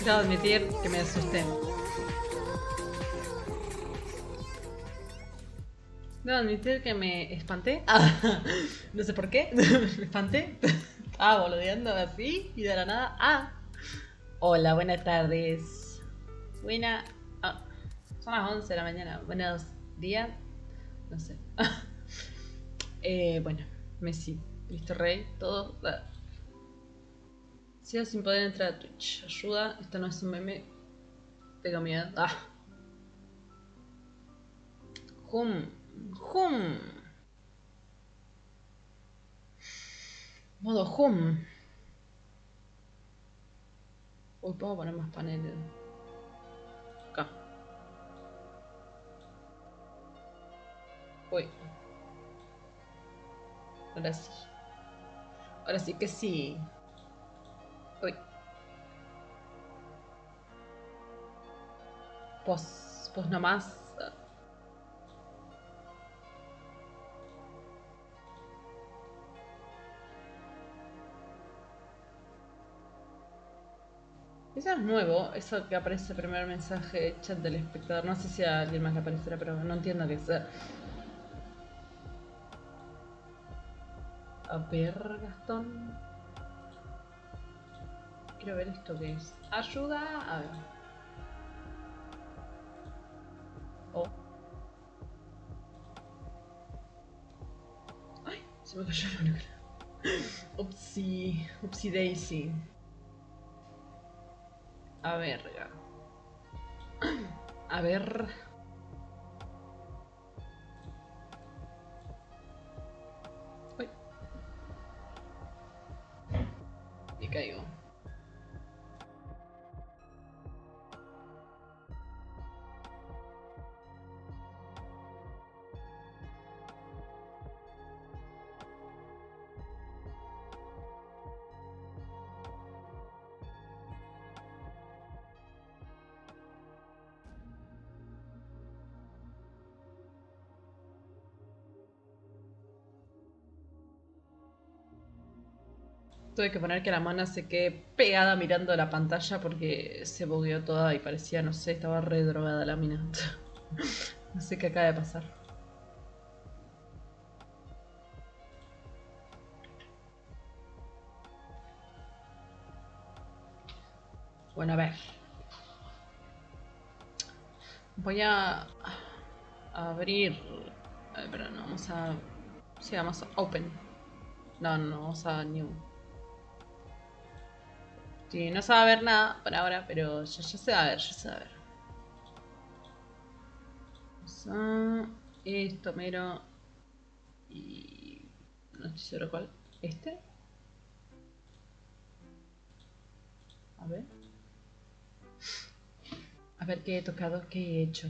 Debo admitir que me asusté. Debo admitir que me espanté. No sé por qué. Me espanté. Estaba boludeando así y de la nada. Hola, buenas tardes. Son las 11 de la mañana. Buenos días. No sé. Bueno, Messi. Listo, rey. Todo. Sigo sin poder entrar a Twitch. Ayuda. Esto no es un meme. Tengo miedo. Hum. Modo hum. Uy, puedo poner más paneles. Acá. Uy. Ahora sí. Ahora sí que sí. Uy. Pues nomás. Eso es nuevo, eso que aparece el primer mensaje chat del espectador. No sé si a alguien más le aparecerá, pero no entiendo qué es. A ver, Gastón. Quiero ver esto que es. Ayuda. A ver. Oh. Ay, se me cayó la película. Upsi daisy. A ver. A ver. Uy. Me caigo. Tuve que poner que la mano se quede pegada mirando la pantalla porque se bugueó toda y parecía, no sé, estaba re drogada la mina. No sé qué acaba de pasar. Bueno, a ver. Voy a abrir. A ver, pero no, vamos a. Sí, vamos a open. No, vamos a new. Sí, no se va a ver nada por ahora, pero ya se va a ver, ya se va a ver. Vamos a. Esto mero. Y. No estoy seguro cuál. ¿Este? A ver. A ver qué he tocado, qué he hecho.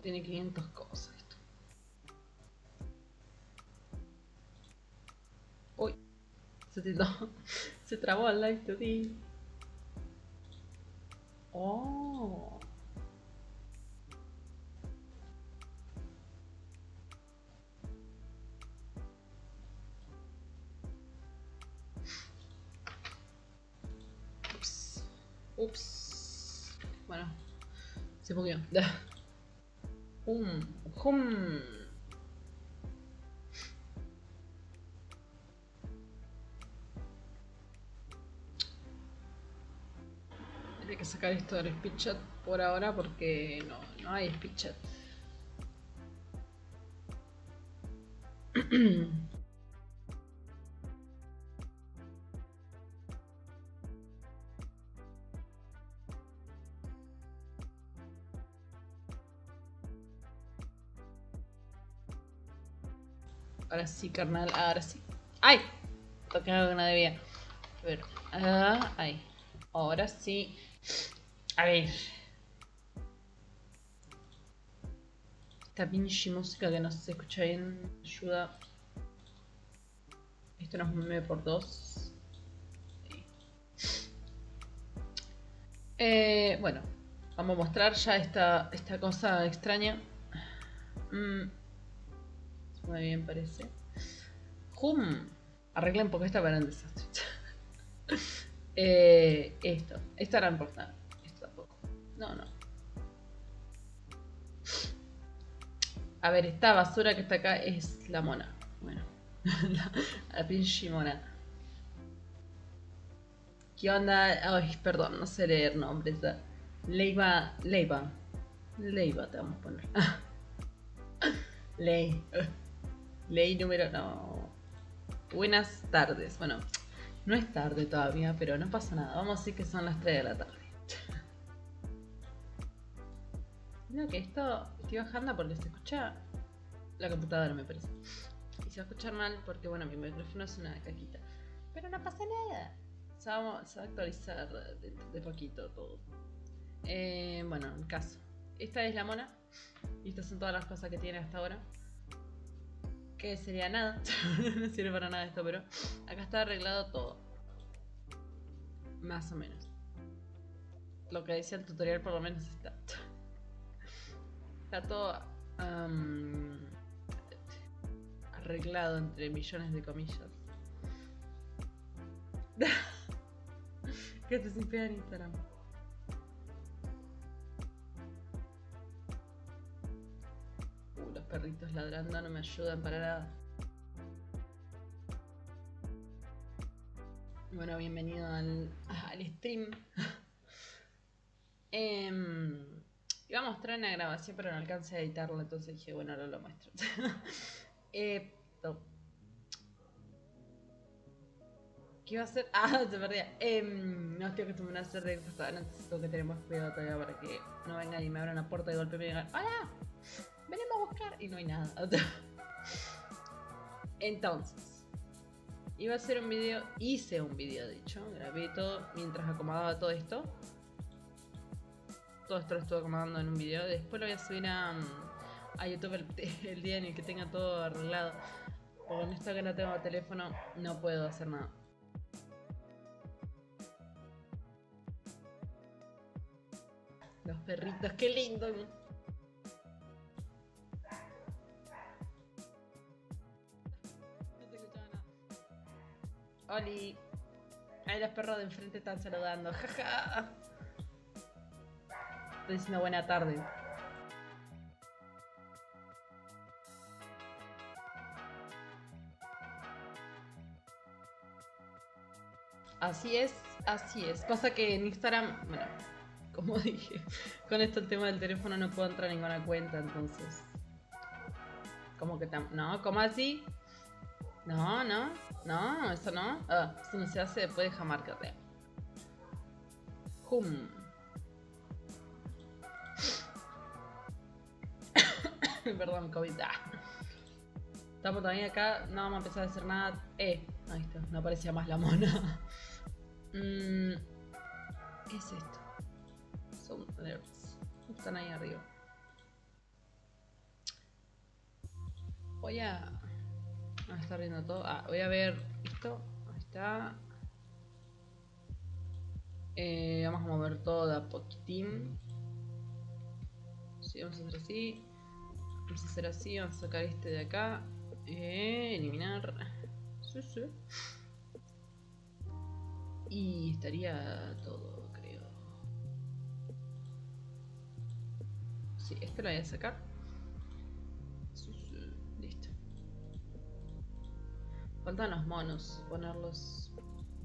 Tiene 500 cosas esto. Uy, se tildó. Se trabó el live to be. Oh. Ups. Bueno, se bugueó. Hum. Tiene que sacar esto del SpeechChat por ahora porque no hay SpeechChat. Ahora sí, carnal, ahora sí. ¡Ay! Toqué algo que no debía. A ver. Ahí. Ahora sí. A ver. Esta pinche música que no se escucha bien ayuda. Esto no es un meme por 2. Bueno, vamos a mostrar ya esta cosa extraña. Muy bien, parece. Arreglen porque esta para un desastre. Esto era importante. Esto tampoco. No. A ver, esta basura que está acá es la mona. Bueno, la pinche mona. ¿Qué onda? Ay, perdón, no sé leer nombres. Leiva te vamos a poner. Ley número... No. Buenas tardes. Bueno, no es tarde todavía, pero no pasa nada. Vamos a decir que son las 3 de la tarde. No, que esto estoy bajando porque se escucha la computadora, me parece. Y se va a escuchar mal porque, bueno, mi micrófono es una caquita. Pero no pasa nada. Se va a actualizar de poquito todo. Bueno, el caso. Esta es la mona. Y estas son todas las cosas que tiene hasta ahora. Que sería nada. No sirve para nada esto, pero acá está arreglado todo. Más o menos. Lo que decía el tutorial por lo menos está. Está todo arreglado entre millones de comillas. Que te sinfía en Instagram. Los perritos ladrando no me ayudan para nada. Bueno, bienvenido al stream. Iba a mostrar una grabación, pero no alcancé a editarla, entonces dije, bueno, ahora lo muestro. No. ¿Qué iba a hacer? Ah, se perdía. No estoy acostumbrada a hacer de restaurantes, tengo que tener más cuidado todavía para que no vengan y me abran la puerta de golpe y me digan, ¡hola! Venimos a buscar. Y no hay nada. Entonces, iba a hacer un video, hice un video de hecho, grabé todo mientras acomodaba todo esto. Todo esto lo estuve acomodando en un video. Después lo voy a subir a YouTube el día en el que tenga todo arreglado. Con esto que no tengo teléfono, no puedo hacer nada. Los perritos, qué lindo. Oli. Ahí los perros de enfrente están saludando. Jaja. Estoy diciendo buena tarde. Así es, así es. Pasa que en Instagram, bueno, como dije, con esto el tema del teléfono no puedo entrar a ninguna cuenta, entonces. ¿Cómo que no? ¿Cómo así? No, eso no. Eso no se hace después de Jamaica. Perdón, COVID. Estamos todavía acá, no vamos a empezar a hacer nada. Ahí está, no aparecía más la mona. ¿Qué es esto? Sound alerts. Están ahí arriba. Voy a... está riendo todo. Voy a ver esto. Ahí está. Vamos a mover todo de a poquitín. Sí, vamos a hacer así. Vamos a hacer así. Vamos a sacar este de acá. Eliminar. Sí. Y estaría todo, creo. Sí, este lo voy a sacar. Listo. Faltan los monos. Ponerlos.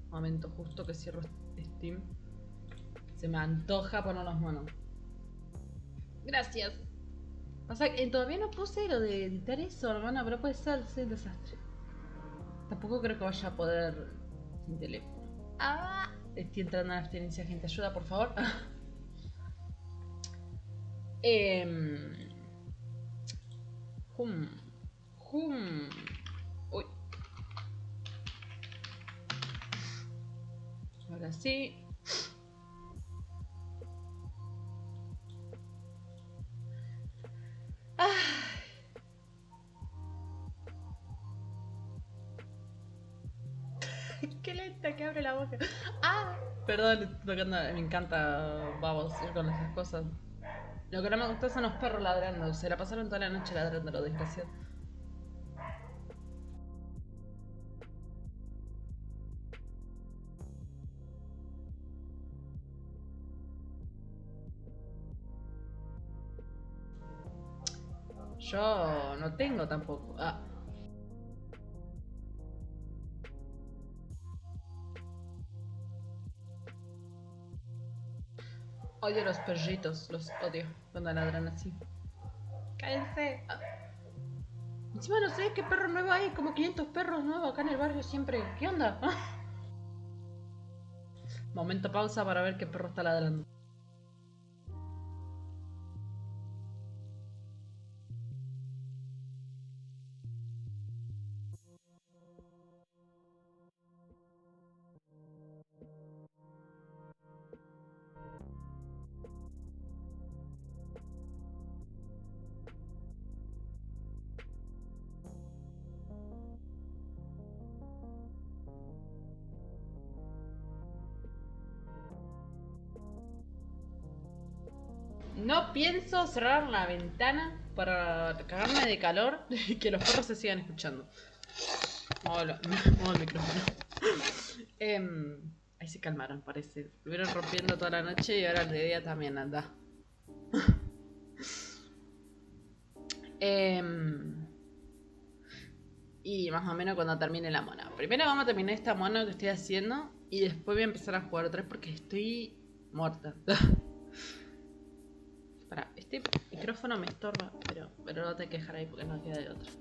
Momento justo que cierro Steam. Se me antoja poner los monos. Gracias. Pasa que todavía no puse lo de editar eso, hermana, pero puede ser un desastre. Tampoco creo que vaya a poder sin teléfono. Estoy entrando en abstinencia, gente. Ayuda, por favor. Uy. Ahora sí. Qué lento. monita que abre la boca. ¡Ah! Perdón, tocando, me encanta babos ir con esas cosas. Lo que no me gustó son los perros ladrando. Se la pasaron toda la noche ladrando, los desgraciados. Yo no tengo tampoco. Ah. Odio los perritos, los odio cuando ladran así. ¡Cállense! Ah. Encima no sé qué perro nuevo hay, como 500 perros nuevos acá en el barrio siempre. ¿Qué onda? Momento pausa para ver qué perro está ladrando. No pienso cerrar la ventana para cagarme de calor y que los perros se sigan escuchando. Hola, el micrófono. Ahí se calmaron, parece. Estuvieron rompiendo toda la noche y ahora el de día también anda. Y más o menos cuando termine la mona. Primero vamos a terminar esta mona que estoy haciendo y después voy a empezar a jugar otra vez porque estoy muerta. Para, este micrófono me estorba, pero no te quejar ahí porque no queda de otra.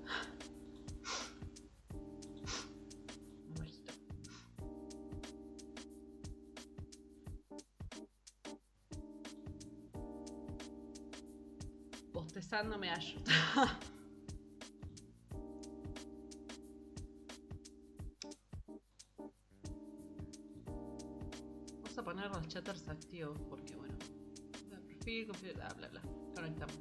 Bostezando me hallo. Vamos a poner los chatters activos porque bueno. Perfil, bla bla bla. Conectamos.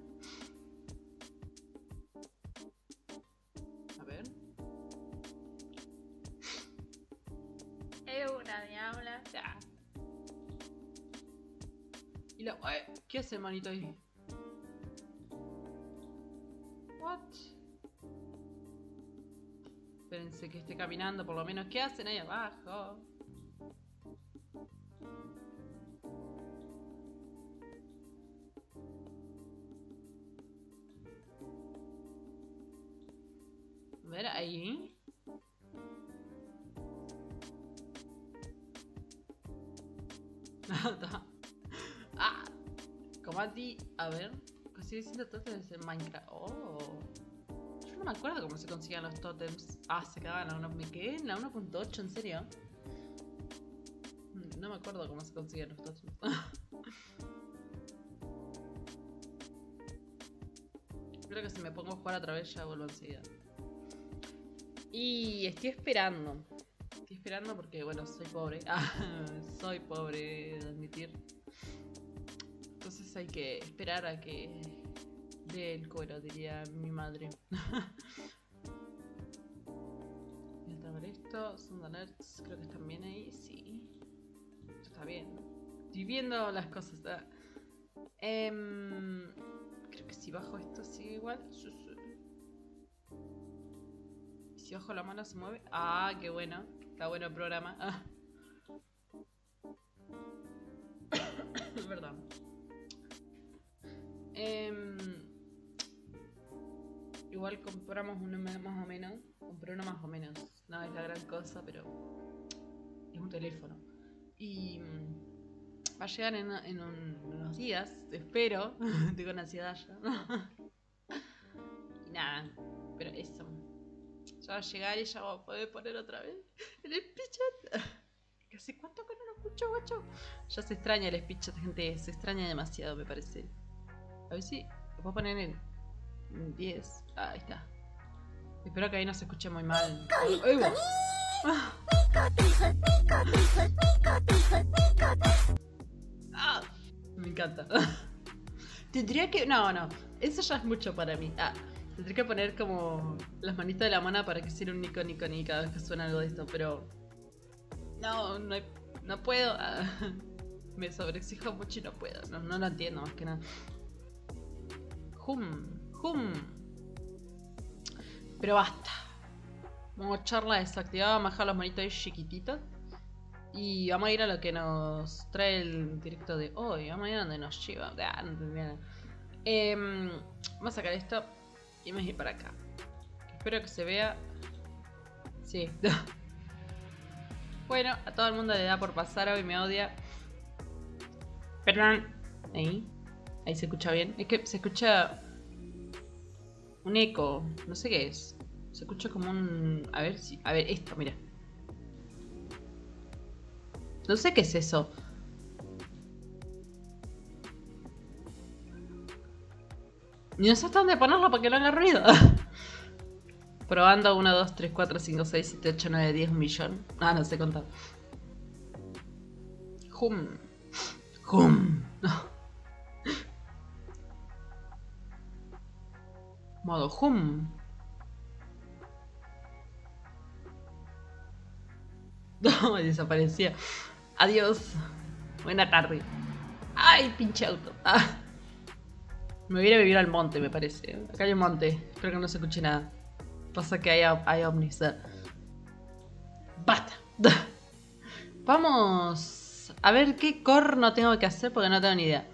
A ver. Es una diabla. Ya. Y la. ¿Qué hace el manito ahí? What? Espérense que esté caminando por lo menos. ¿Qué hacen ahí abajo? A ver, ahí. Ah, como a ti. A ver. Sigue diciendo totems en Minecraft. Oh. Yo no me acuerdo cómo se conseguían los totems. Ah, se quedaban a me quedé en la 1.8, ¿en serio? No me acuerdo cómo se conseguían los totems. Creo que si me pongo a jugar otra vez ya vuelvo enseguida. Y estoy esperando. Estoy esperando porque, bueno, soy pobre. Soy pobre de admitir. Entonces hay que esperar a que dé el cuero, diría mi madre. Voy a ver esto. Son alerts, creo que están bien ahí. Sí. Está bien. Estoy viendo las cosas. Creo que si bajo esto sigue igual. Si bajo la mano se mueve. Ah, qué bueno. Está bueno el programa. Es verdad. Igual compramos uno más o menos. Compré uno más o menos. No es la gran cosa, pero es un teléfono. Y va a llegar en unos días, espero. Tengo una ansiedad ya. Y nada, pero eso. Ya va a llegar y ya va a poder poner otra vez el SpeechChat. ¿Hace cuánto que no lo escucho, guacho? Ya se extraña el SpeechChat, gente. Se extraña demasiado, me parece. A ver si lo puedo poner en 10. Ahí está. Espero que ahí no se escuche muy mal. ¡Ay, wow! Me encanta. Tendría que... No. Eso ya es mucho para mí. Tendría que poner como las manitas de la mano para que hiciera un nico cada vez que suena algo de esto, pero... No, no puedo. Me sobreexijo mucho y no puedo. No lo entiendo más que nada. Hum. Pero basta. Vamos a charla desactivada, vamos a dejar los monitos ahí chiquititos. Y vamos a ir a lo que nos trae el directo de hoy. Vamos a ir a donde nos lleva. No entendí nada. Vamos a sacar esto y vamos a ir para acá. Espero que se vea. Sí. Bueno, a todo el mundo le da por pasar hoy, me odia. Perdón. Ahí se escucha bien. Es que se escucha un eco. No sé qué es. Se escucha como un... A ver, esto, mira. No sé qué es eso. Y no sé hasta dónde ponerlo para que no haga ruido. Probando 1, 2, 3, 4, 5, 6, 7, 8, 9, 10, 1.000.000. Ah, no sé contar. No. Modo No, desaparecía. Adiós. Buena tarde. Ay, pinche auto. Me voy a ir a vivir al monte, me parece. Acá hay un monte. Espero que no se escuche nada. Pasa que hay ovnis. Basta. Vamos a ver qué corno tengo que hacer porque no tengo ni idea.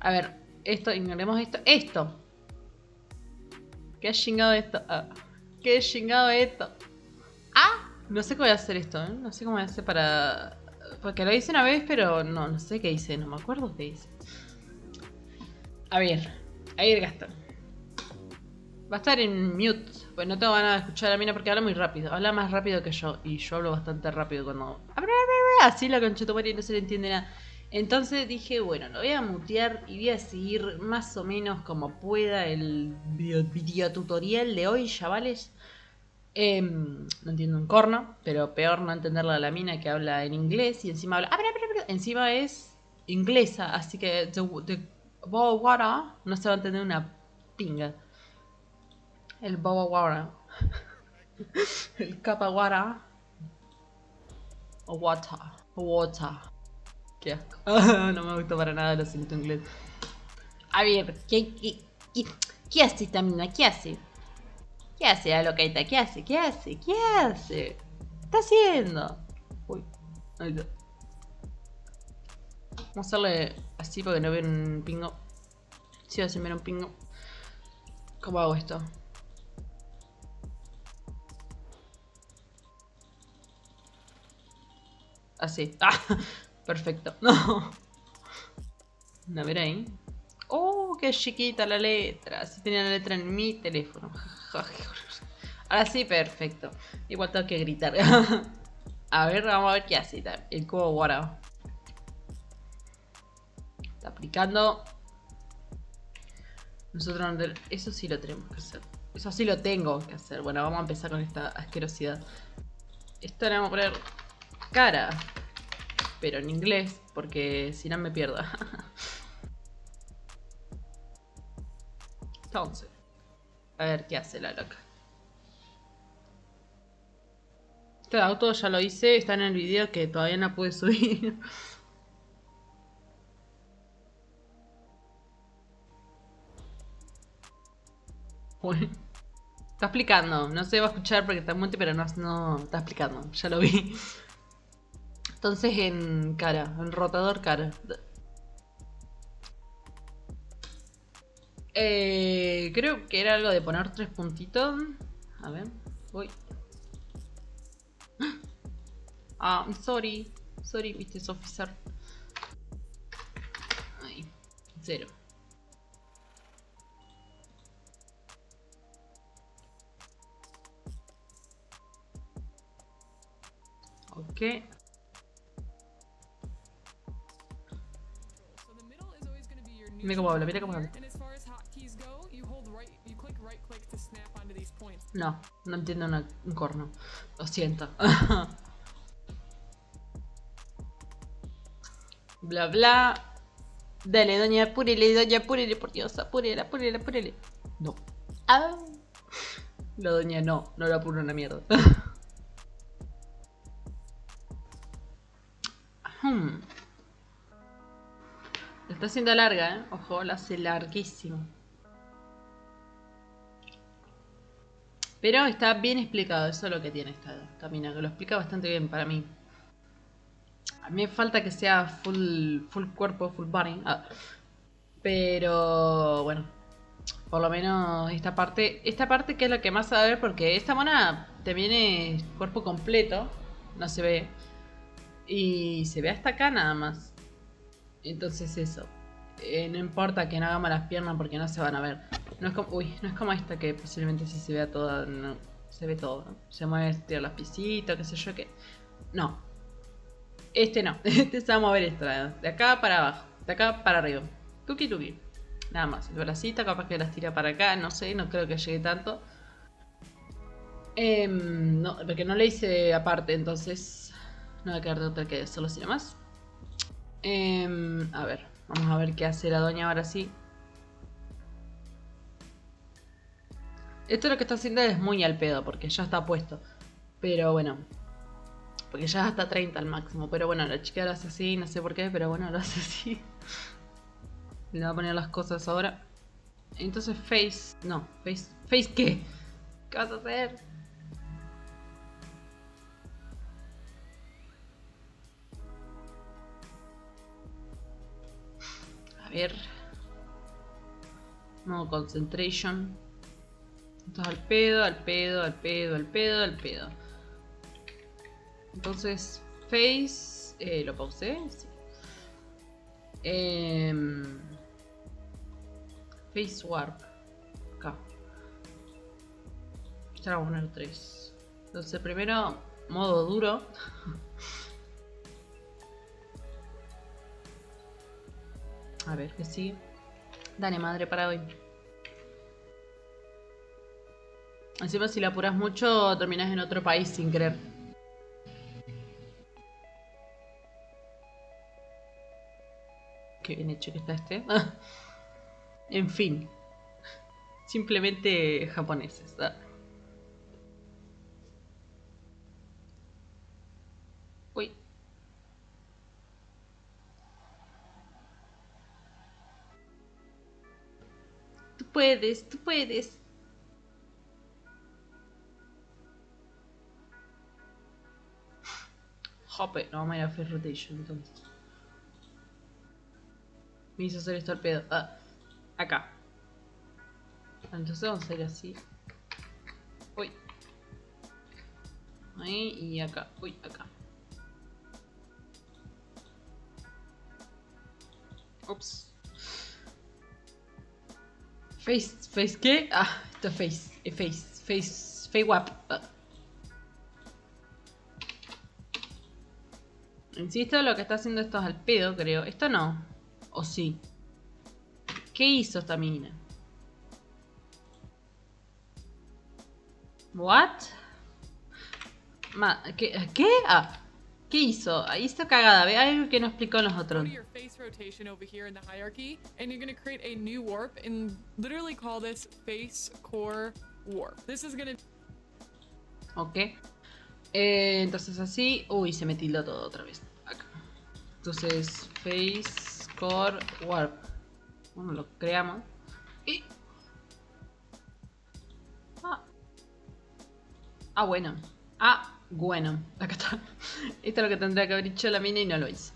A ver, ignoremos esto. Esto. ¿Qué ha chingado esto? ¿Qué ha chingado esto? No sé cómo voy a hacer esto, ¿eh? No sé cómo voy a hacer para... Porque lo hice una vez, pero no sé qué hice. No me acuerdo qué hice. A ver Gastón. Va a estar en mute. Pues no tengo ganas de escuchar a la mina porque habla muy rápido. Habla más rápido que yo. Y yo hablo bastante rápido cuando... Así la conchetumare y no se le entiende nada. Entonces dije, bueno, lo voy a mutear y voy a seguir más o menos como pueda el video tutorial de hoy, chavales. No entiendo un corno, pero peor no entenderla a la mina que habla en inglés y encima habla... Encima es inglesa, así que de Bowawara no se va a entender una pinga. El Bowawara. El Kapawara. O Water. Qué asco. No me gustó para nada, lo siento en inglés. A ver, ¿qué hace esta mina? ¿Qué hace? ¿Qué hace la locaita? ¿Qué hace? ¿Qué está haciendo? Uy, ahí está. Vamos a hacerle así porque no veo un pingo. Si va a ver un pingo. ¿Cómo hago esto? Así. Perfecto. No. A ver ahí. Oh, qué chiquita la letra. Así tenía la letra en mi teléfono. Ahora sí, perfecto. Igual tengo que gritar. A ver, vamos a ver qué hace. El cubo guardado. Está aplicando. Nosotros eso sí lo tenemos que hacer. Eso sí lo tengo que hacer. Bueno, vamos a empezar con esta asquerosidad. Esto le vamos a poner cara. Pero en inglés, porque si no me pierdo. Entonces, a ver qué hace la loca. Este auto ya lo hice, está en el video que todavía no pude subir. Bueno, está explicando, no se va a escuchar porque está muerto, pero no está explicando, ya lo vi. Entonces en cara, en rotador cara. Creo que era algo de poner 3 puntitos. A ver, voy. Sorry, viste, officer. Ahí, 0. Ok. Mira cómo habla, mira cómo habla. No entiendo un corno. Lo siento. Bla bla. Dale, doña, apúrele, por Dios, apúrele. No. La doña no la apuro una mierda. Hmm. La está haciendo larga, ¿eh? Ojo, la hace larguísimo. Pero está bien explicado, eso es lo que tiene esta mina, que lo explica bastante bien para mí. A mí me falta que sea full cuerpo, full body. Pero bueno, por lo menos esta parte que es la que más se va a ver, porque esta mona te viene cuerpo completo, no se ve. Y se ve hasta acá nada más. Entonces eso. No importa que no hagamos las piernas porque no se van a ver. No es como, no es como esta que posiblemente sí se vea toda. No, se ve todo. ¿No? Se mueve, tira las pisitas, qué sé yo qué. No. Este no. Este se va a mover esto. De acá para abajo. De acá para arriba. Tuki tuki. Nada más. El bracito capaz que las tira para acá. No sé. No creo que llegue tanto. No, porque no le hice aparte. Entonces no va a quedar de otra que solo así nomás. A ver. Vamos a ver qué hace la doña ahora sí. Esto lo que está haciendo es muy al pedo, porque ya está puesto. Pero bueno. Porque ya es hasta 30 al máximo. Pero bueno, la chica lo hace así, no sé por qué, pero bueno, lo hace así. Le va a poner las cosas ahora. Entonces face... No, face... ¿Face qué? ¿Qué vas a hacer? A ver... Modo concentration. Entonces al pedo, al pedo, al pedo, al pedo, al pedo. Entonces, face... ¿Lo pausé? Sí. Face warp. Acá. Ya vamos a poner 3. Entonces primero, modo duro. A ver, que sí. Dale, madre, para hoy. Encima si la apuras mucho, terminas en otro país sin querer. Qué bien hecho que está este. En fin. Simplemente japoneses. Uy. Tú puedes, tú puedes. Jope, no vamos a ir a Face Rotation entonces. Me hizo hacer esto al pedo. Acá. Entonces vamos a ir así. Uy. Ahí y acá. Uy, acá. Ups. ¿Face qué? Esto es face wap. Insisto, lo que está haciendo esto es al pedo, creo. Esto no. ¿O sí? ¿Qué hizo esta mina? ¿What? ¿Qué? ¿Qué hizo? Ahí está cagada. Ve algo que no explicó en los otros. Ok. Entonces así. Uy, se me tildó todo otra vez. Acá. Entonces, face core warp. Bueno, lo creamos. Y... bueno. Bueno. Acá está. Esto es lo que tendría que haber dicho la mina y no lo hizo.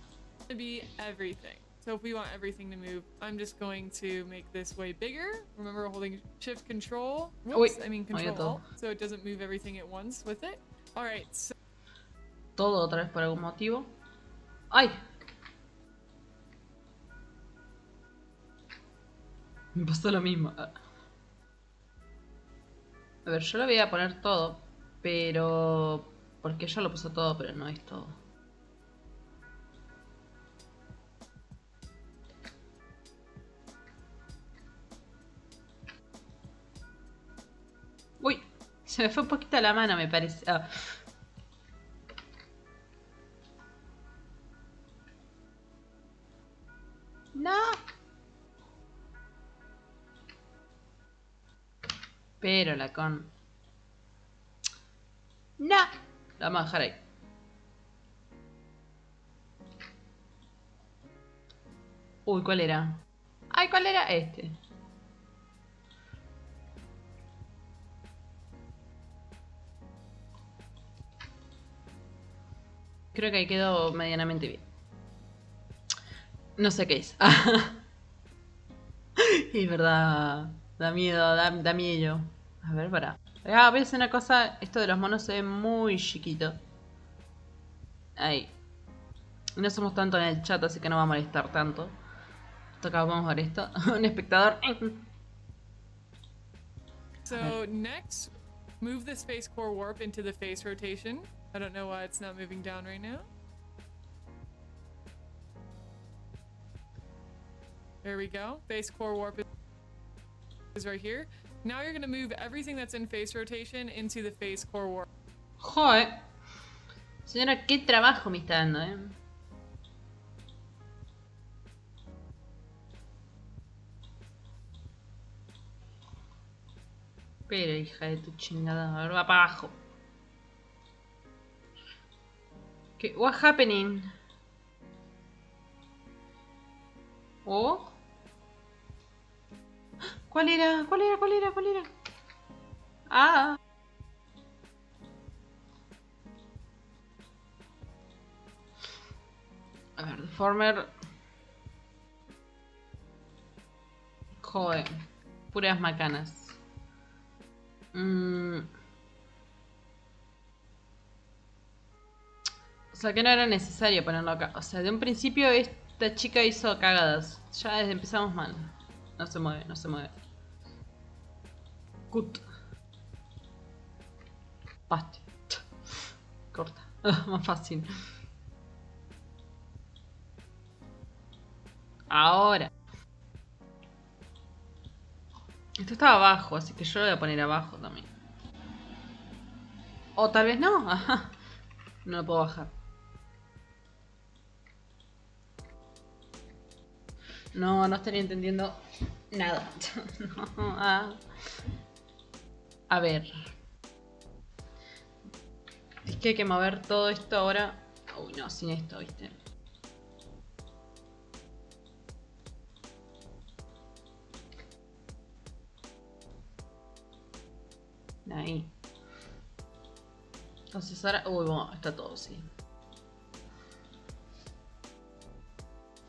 So if we want everything to move, I'm just going to make this way bigger. Remember holding shift control. Whoops, I mean control alt, so it doesn't move everything at once with it. Alright, so... Todo otra vez por algún motivo. ¡Ay! Me pasó lo mismo. A ver, yo lo voy a poner todo. Pero... Porque ella lo puso todo, pero no es todo. Uy, se me fue un poquito la mano, me parece. No. Pero la con... No. La vamos a dejar ahí. Uy, ¿cuál era? Ay, ¿cuál era? Este. Creo que ahí quedó medianamente bien. No sé qué es. Es verdad. Da miedo, da miedo. A ver, para. A veces una cosa, esto de los monos se ve muy chiquito. Ahí. No somos tanto en el chat, así que no va a molestar tanto. Toca, vamos a ver esto. Un espectador. So next, move the space core warp into the face rotation. I don't know why it's not moving down right now. There we go. Face core warp is right here. Now you're gonna move everything that's in face rotation into the face core warp. Joder. Señora, qué trabajo me está dando, Pero, hija de tu chingada, a ver, va para abajo. ¿Qué? What happening? ¿Oh? ¿Cuál era? ¿Cuál era? ¿Cuál era? ¿Cuál era? Ah. A ver, Deformer. Joder. Puras macanas. O sea que no era necesario ponerlo acá. O sea, de un principio esta chica hizo cagadas. Ya desde empezamos mal. No se mueve, no se mueve. Cut. Paste. Corta. Más fácil. Ahora. Esto está abajo, así que yo lo voy a poner abajo también. O tal vez no. No lo puedo bajar. No, no estaría entendiendo nada. No, A ver. Es que hay que mover todo esto ahora. Uy, no, sin esto, ¿viste? Ahí. Entonces ahora... Uy, bueno, está todo, sí.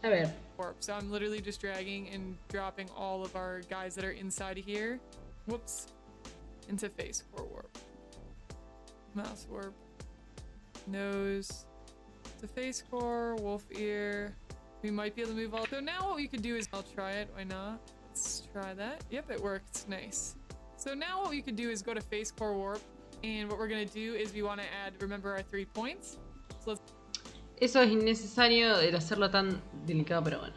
A ver. So I'm literally just dragging and dropping all of our guys that are inside of here. Whoops. Into face core warp. Mouse warp. Nose. To face core. Wolf ear. We might be able to move all. So now what we could do is... I'll try it. Why not? Let's try that. Yep, it worked. Nice. So now what we could do is go to face core warp. And what we're going to do is we want to add, remember, our 3 points. So let's... Eso es innecesario el hacerlo tan delicado, pero bueno.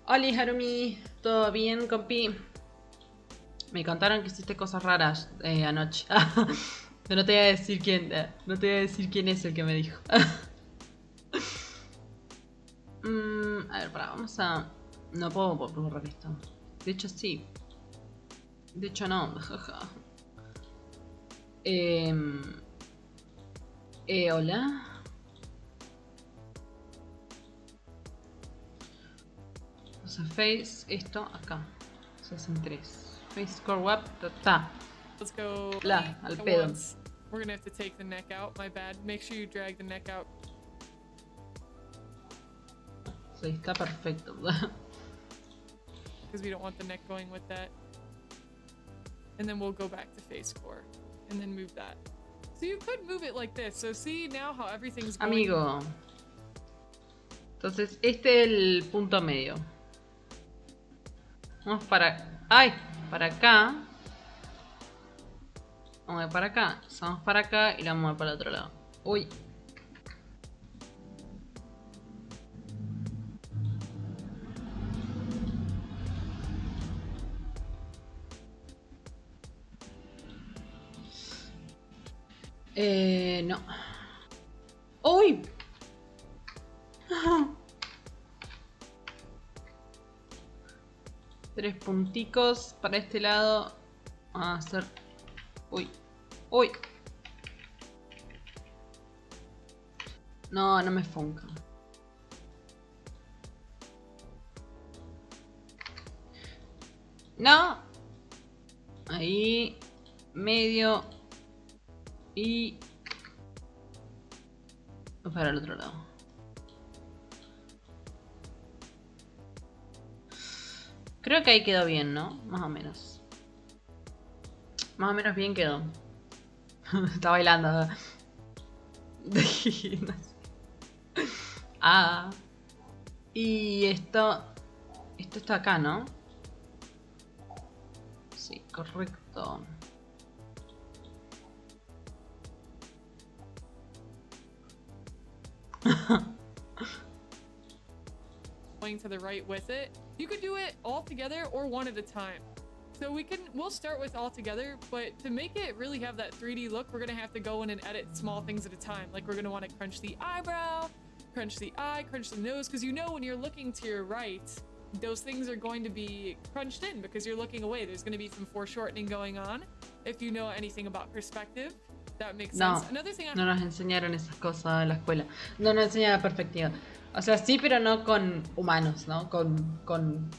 Oli, Harumi. ¿Todo bien, compi? Me contaron que hiciste cosas raras anoche. Pero no te voy a decir quién. No te voy a decir quién es el que me dijo. A ver, pará, vamos a... No puedo borrar esto. De hecho, sí. De hecho, no. Hola. O sea, face, esto, acá. Se hacen 3. Face core web, ta. Let's go. Al pedo. Once. We're gonna have to take the neck out. My bad. Make sure you drag the neck out. Sí, está perfecto. Because we don't want the neck going with that. And then we'll go back to face core. And then move that. So you could move it like this. So see now how everything's going. Amigo. Entonces, este es el punto medio. Vamos para... ¡Ay! Para acá. Vamos a ir para acá. Vamos para acá y la vamos a ir para el otro lado. Uy. No. ¡Uy! Tres punticos para este lado. Vamos a hacer... Uy. Uy. No, no me funca. No. Ahí. Medio. Y... para el otro lado. Creo que ahí quedó bien, ¿no? Más o menos. Más o menos bien quedó. Está bailando. No sé. Ah. Y esto... Esto está acá, ¿no? Sí, correcto. Going to the right with it. You could do it all together or one at a time. So we'll start with all together, but to make it really have that 3D look, we're gonna have to go in and edit small things at a time. Like we're gonna want to crunch the eyebrow, crunch the eye, crunch the nose, because you know when you're looking to your right, those things are going to be crunched in because you're looking away. There's going to be some foreshortening going on. If you know anything about perspective, that makes sense. Another thing no nos enseñaron esas cosas en la escuela. No nos enseñaron perspectiva. O sea, sí, pero no con humanos, ¿no? Con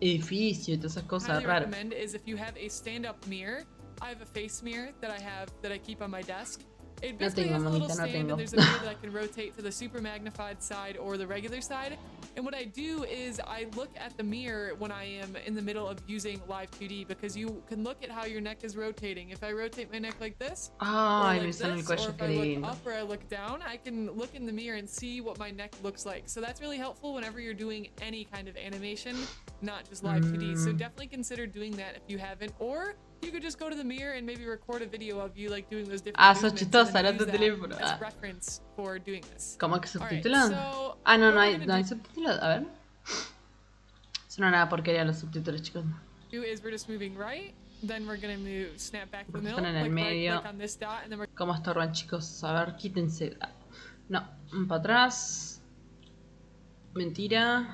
edificio y todas esas cosas raras. Recommend is if you have a stand-up mirror. I have a face mirror that I keep on my desk. It basically has a little stand and there's a mirror that I can rotate to the super magnified side or the regular side. And what I do is I look at the mirror when I am in the middle of using Live 2D because you can look at how your neck is rotating. If I rotate my neck like this, or like this, or if I look up or I look down, I can look in the mirror and see what my neck looks like. So that's really helpful whenever you're doing any kind of animation, not just Live 2D. So definitely consider doing that if you haven't, or you could just go to the mirror and maybe record a video of you like doing those different sos chistosa, no tu teléfono. As reference for doing this. ¿Cómo que subtitulado? Right, so no hay subtítulos. A ver. Son una porquería los subtítulos, chicos. Is we're just moving right, then we're gonna move snap back to the middle, están en el medio. right click on this dot, and then we're... ¿Cómo estorban, chicos? A ver, quítense. No, para atrás. Mentira.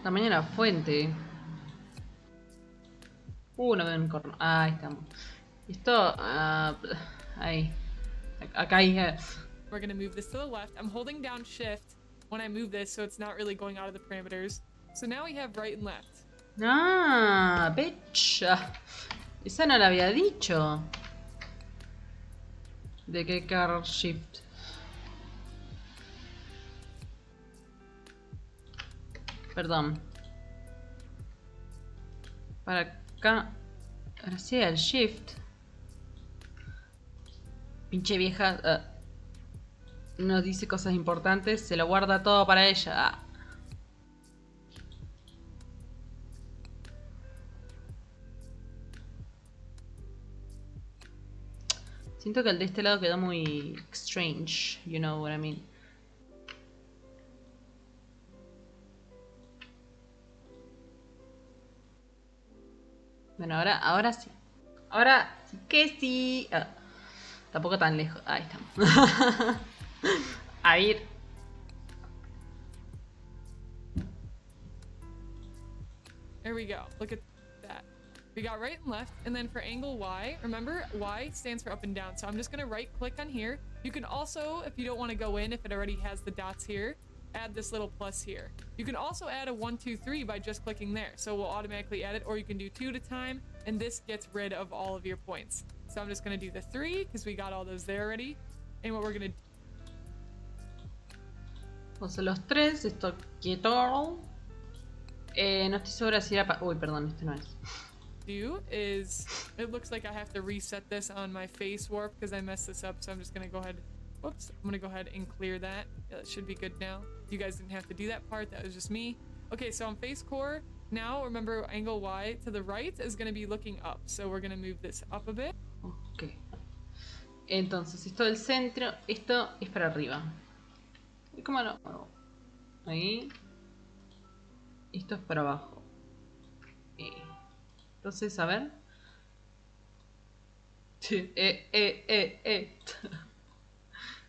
Tamaño de la fuente. No veo un corno. Ahí estamos. Esto, ahí. Acá hay. We're gonna move this to the left. I'm holding down shift when I move this, so it's not really going out of the parameters. So now we have right and left. Ah, bitch. Esa no la había dicho. De qué car shift. Perdón. Para acá. Ahora sí, el shift. Pinche vieja. Nos dice cosas importantes. Se lo guarda todo para ella. Siento que el de este lado quedó muy strange. You know what I mean. Bueno, ahora sí. Ahora sí que sí. Tampoco tan lejos. Ahí estamos. A ir. There we go. Look at that. We got right and left, and then for angle Y, remember Y stands for up and down. So I'm just gonna right click on here. You can also, if you don't want to go in, if it already has the dots here, add this little plus here. You can also add a 1, 2, 3 by just clicking there. So we'll automatically add it, or you can do 2 at a time, and this gets rid of all of your points. So I'm just gonna do the 3 because we got all those there already. And what we're gonna do. Puse los 3, esto quieto. No estoy segura si era uy, perdón, este no es. Do is it looks like I have to reset this on my face warp because I messed this up, so I'm just gonna go ahead. Whoops, I'm gonna go ahead and clear that. Yeah, that should be good now. You guys didn't have to do that part, that was just me. Okay, so on face core, now remember angle Y to the right is gonna be looking up, so we're gonna move this up a bit. Ok. Entonces, esto del centro, esto es para arriba. ¿Y cómo lo muevo? Ahí. Esto es para abajo. Entonces, a ver. Sí.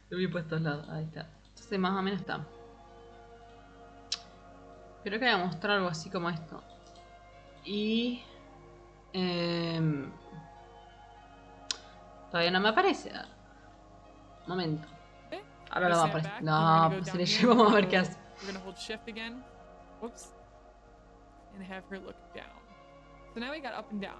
Lo vi puesto al lado. Ahí está. Entonces, más o menos está. Creo que voy a mostrar algo así como esto. Y... todavía no me aparece. Momento. Ahora lo va a aparecer. No, pues si le llevamos a ver qué hace. Whoops. And have her look down. So now we got up and down.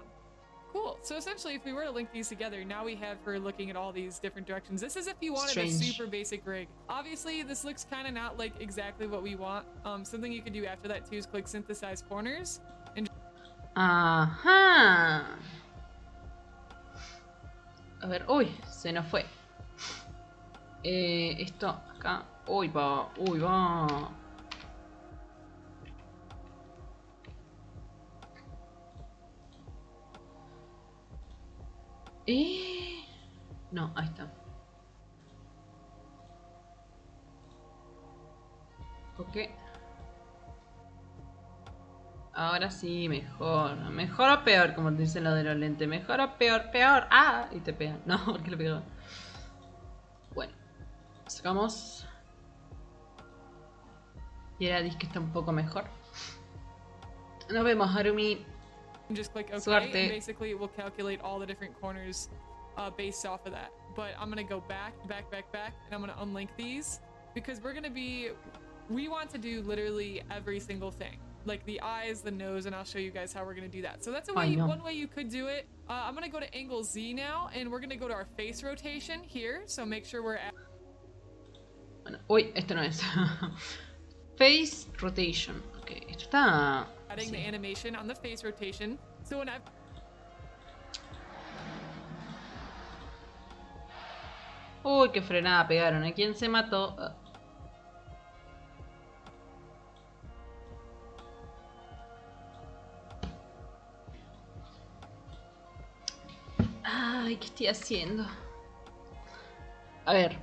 Cool. So essentially, if we were to link these together, now we have her looking at all these different directions. This is if you wanted a super basic rig. Obviously, this looks kind of not like exactly what we want. Something you could do after that too is click synthesize corners. And ajá. A ver, uy, se nos fue. Esto acá. Uy, va, uy, va. No, ahí está. Ok. Ahora sí, mejor. Mejor o peor, como te dicen lo de los lentes. Mejor o peor, peor. ¡Ah! Y te pegan. No, porque le pegó. Bueno. Sacamos. Y ahora dice que está un poco mejor. Nos vemos, Harumi. Just click OK, Suerte. and basically it will calculate all the different corners based off of that. But I'm gonna go back, and I'm gonna unlink these because we want to do literally every single thing. Like the eyes, the nose, and I'll show you guys how we're gonna do that. So that's one way you could do it. I'm gonna go to angle Z now, and we're gonna go to our face rotation here. So make sure we're at... Bueno, uy, esto no es. Face rotation. Ok, esto está... adding the animation on the face rotation. So when Uy, qué frenada pegaron. ¿A quién se mató? Ay, ¿qué estoy haciendo? A ver.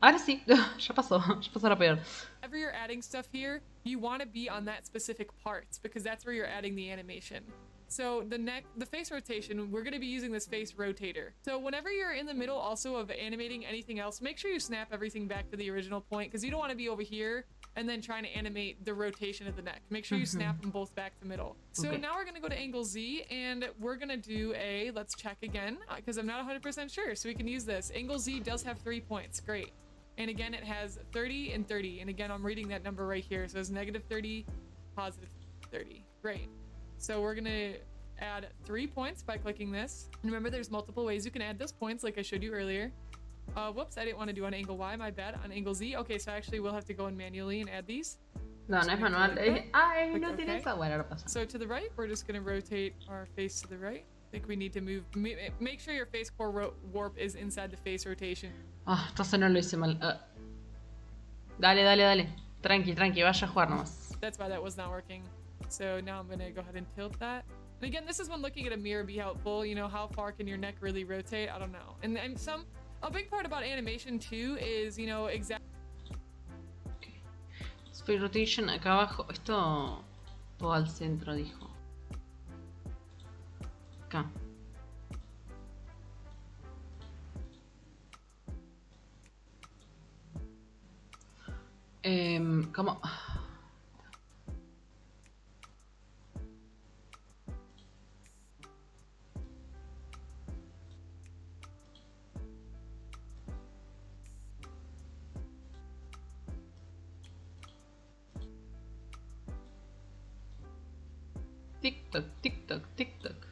Ahora sí, ya pasó la peor. whenever you're adding stuff here, you want to be on that specific parts because that's where you're adding the animation. So the face rotation, we're going to be using this face rotator. So whenever you're in the middle also of animating anything else, make sure you snap everything back to the original point because you don't want to be over here and then trying to animate the rotation of the neck. Make sure you snap them both back to middle. So now we're going to go to angle Z and we're going to do let's check again because I'm not 100% sure. So we can use this. Angle Z does have 3 points. Great. And again, it has 30 and 30. And again, I'm reading that number right here. So it's negative 30, positive 30. Great. So we're gonna add 3 points by clicking this. And remember, there's multiple ways you can add those points like I showed you earlier. Whoops, I didn't want to do on angle Y, my bad. On angle Z. Okay, so actually we'll have to go in manually and add these. No, no es manual. Ay, no tiene esa. Bueno, ahora pasa. So to the right, we're just gonna rotate our face to the right. I think we need to move, make sure your face core warp is inside the face rotation. Ah, entonces no lo hice mal. Dale. Tranqui, vaya a jugar nomás. That's why that was not working. So now I'm gonna go ahead and tilt that. And again, this is when looking at a mirror be helpful. You know, how far can your neck really rotate? I don't know. And a big part about animation too is, you know, exactly. Okay. Speed rotation acá abajo. Esto todo al centro, dijo. Acá. ¿Cómo? TikTok.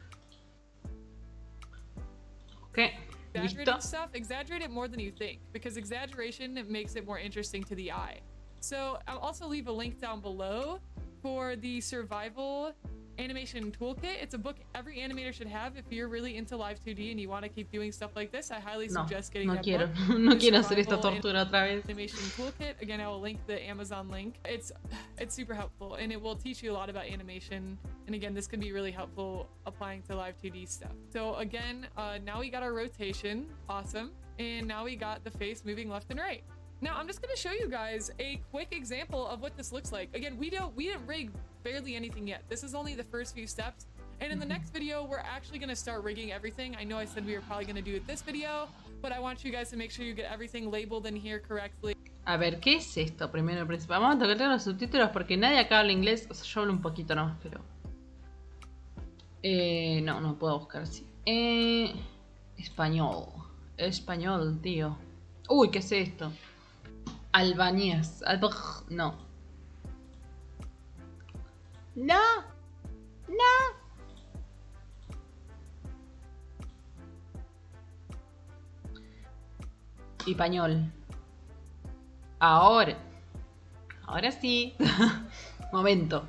Okay. Exaggerating stuff, exaggerate it more than you think, because exaggeration makes it more interesting to the eye. So I'll also leave a link down below for the survival animation toolkit. It's a book every animator should have if you're really into live 2D and you want to keep doing stuff like this. I highly suggest getting that book. No quiero hacer esta tortura otra vez. Animation toolkit. Again, I will link the Amazon link. It's super helpful and it will teach you a lot about animation. And again, this can be really helpful applying to live 2D stuff. So again, now we got our rotation. Awesome. And now we got the face moving left and right. Now I'm just going to show you guys a quick example of what this looks like. Again, we didn't rig barely anything yet. This is only the first few steps. And in the next video, we're actually going to start rigging everything. I know I said we were probably going to do it this video, but I want you guys to make sure you get everything labeled in here correctly. A ver, ¿qué es esto? Primero, principal. Vamos a tocar los subtítulos porque nadie acá habla inglés. O sea, yo hablo un poquito nomás, pero... no puedo buscar así. Español. Español, tío. Uy, ¿qué es esto? Albañés. No. No. No. Español. Ahora. Ahora sí. Momento.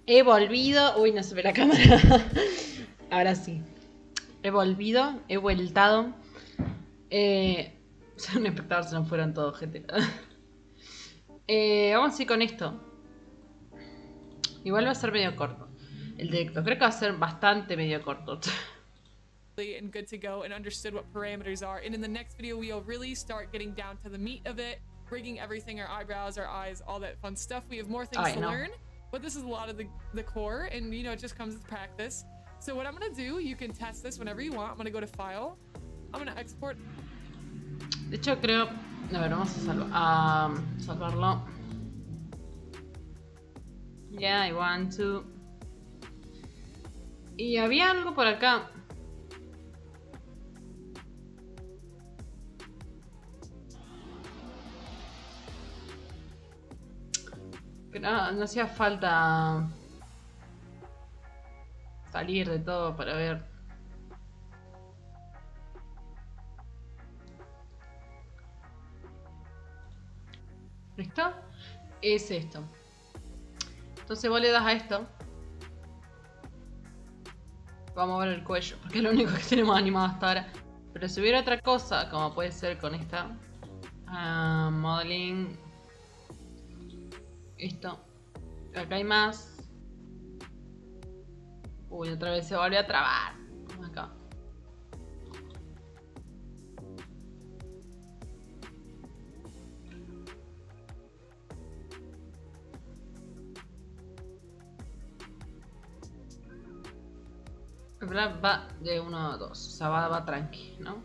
He volvido. Uy, no se ve la cámara. Ahora sí. He volvido, he vueltado. Un espectador, se nos fueron todos, gente. Vamos a ir con esto. Igual va a ser medio corto. El directo, creo que va a ser bastante medio corto. And good to go and understood what parameters are. And in the next video, we'll really start getting down to the meat of it, rigging everything, our eyebrows, our eyes, all that fun stuff. We have more things to learn, but this is a lot of the core, and you know, it just comes with practice. So what I'm gonna do, you can test this whenever you want. I'm gonna go to File. I'm gonna export. De hecho, creo... A ver, vamos a salvarlo. Yeah, I want to. Y había algo por acá. Que no hacía falta salir de todo para ver. ¿Listo? Es esto. Entonces vos le das a esto. Vamos a mover el cuello, porque es lo único que tenemos animado hasta ahora. Pero si hubiera otra cosa, como puede ser con esta modeling, esto, acá hay más. Uy, otra vez se volvió a trabar. Acá. Va de 1 a 2, o sea, va tranqui, ¿no?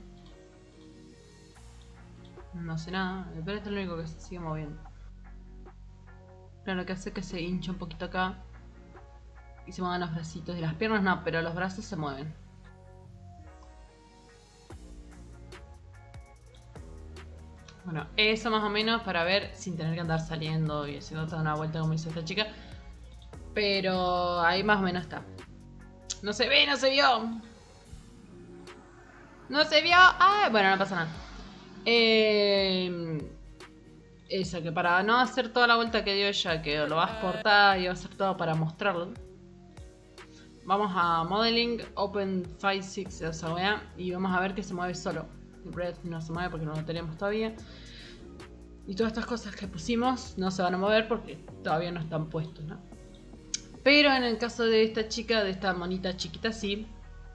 No hace nada, pero esto es lo único que se sigue moviendo. Claro, lo que hace es que se hincha un poquito acá y se muevan los bracitos. Y las piernas no, pero los brazos se mueven. Bueno, eso más o menos para ver sin tener que andar saliendo y haciendo toda una vuelta como hizo esta chica. Pero ahí más o menos está. No se ve, no se vio. No se vio. Ah, bueno, no pasa nada. Eso, que para no hacer toda la vuelta que dio ella, que lo va a exportar y va a hacer todo para mostrarlo. Vamos a Modeling, Open 5.6, esa weá, y vamos a ver que se mueve solo. El Red no se mueve porque no lo tenemos todavía. Y todas estas cosas que pusimos no se van a mover porque todavía no están puestos, ¿no? Pero en el caso de esta chica, de esta monita chiquita, sí.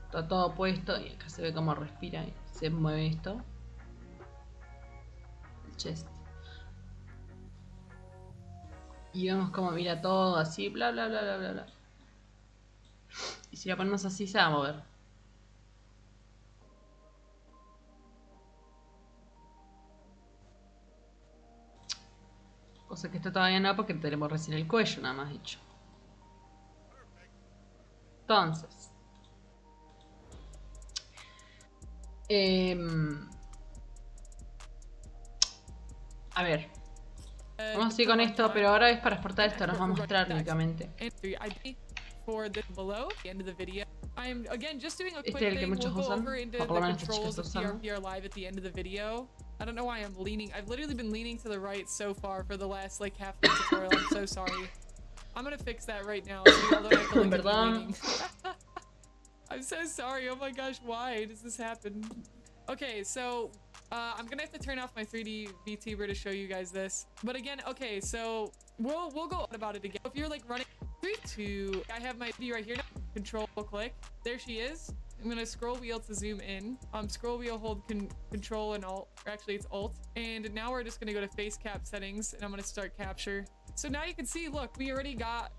Está todo puesto y acá se ve cómo respira y se mueve esto. El chest. Y vemos cómo mira todo así, bla bla bla bla bla bla. Y si la ponemos así se va a mover. Cosa que esto todavía no, porque tenemos recién el cuello nada más hecho. Entonces, a ver, vamos a ir con esto, pero ahora es para exportar esto, nos va a mostrar únicamente. Este es el que muchos usan, o por lo menos esta chica está usando. I don't know why I'm leaning. I've literally been leaning to the right so far for the last like half the tutorial. I'm so sorry. I'm gonna fix that right now. So y'all don't have to look at me leaning. I'm so sorry. Oh my gosh, why does this happen? Okay, so I'm gonna have to turn off my 3D Vtuber to show you guys this. But again, okay, so we'll go on about it again. If you're like running 3, 2, I have my V right here now. Control click. There she is. I'm gonna scroll wheel to zoom in. Scroll wheel, hold control and alt, or actually it's alt. And now we're just gonna go to face cap settings and I'm gonna start capture. So now you can see, look, we already got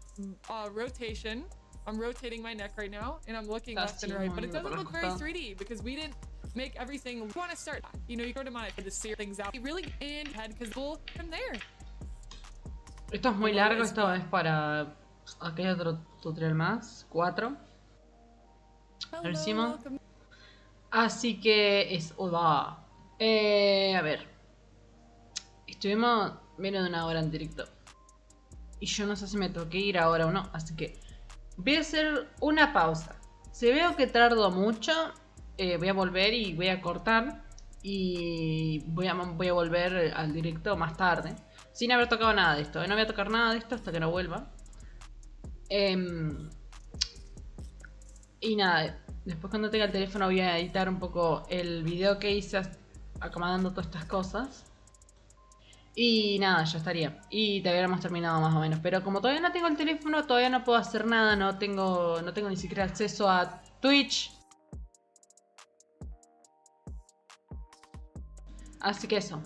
rotation. I'm rotating my neck right now and I'm looking left and right, but it doesn't look very 3D because we didn't make everything. We want to start, you know, you go to monitor to see things out. You really and head because we'll from there. Esto es muy largo, esto es para aquel otro tutorial más, 4. Lo hicimos. Así que es... Hola. A ver. Estuvimos menos de 1 hora en directo. Y yo no sé si me tengo que ir ahora o no. Así que voy a hacer una pausa. Si veo que tardo mucho, voy a volver y voy a cortar. Y voy a volver al directo más tarde. Sin haber tocado nada de esto. No voy a tocar nada de esto hasta que no vuelva. Y nada, después cuando tenga el teléfono voy a editar un poco el video que hice acomodando todas estas cosas. Y nada, ya estaría. Y te hubiéramos terminado más o menos. Pero como todavía no tengo el teléfono, todavía no puedo hacer nada. No tengo ni siquiera acceso a Twitch. Así que eso.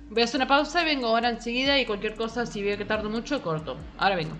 Voy a hacer una pausa y vengo ahora enseguida. Y cualquier cosa, si veo que tardo mucho, corto. Ahora vengo.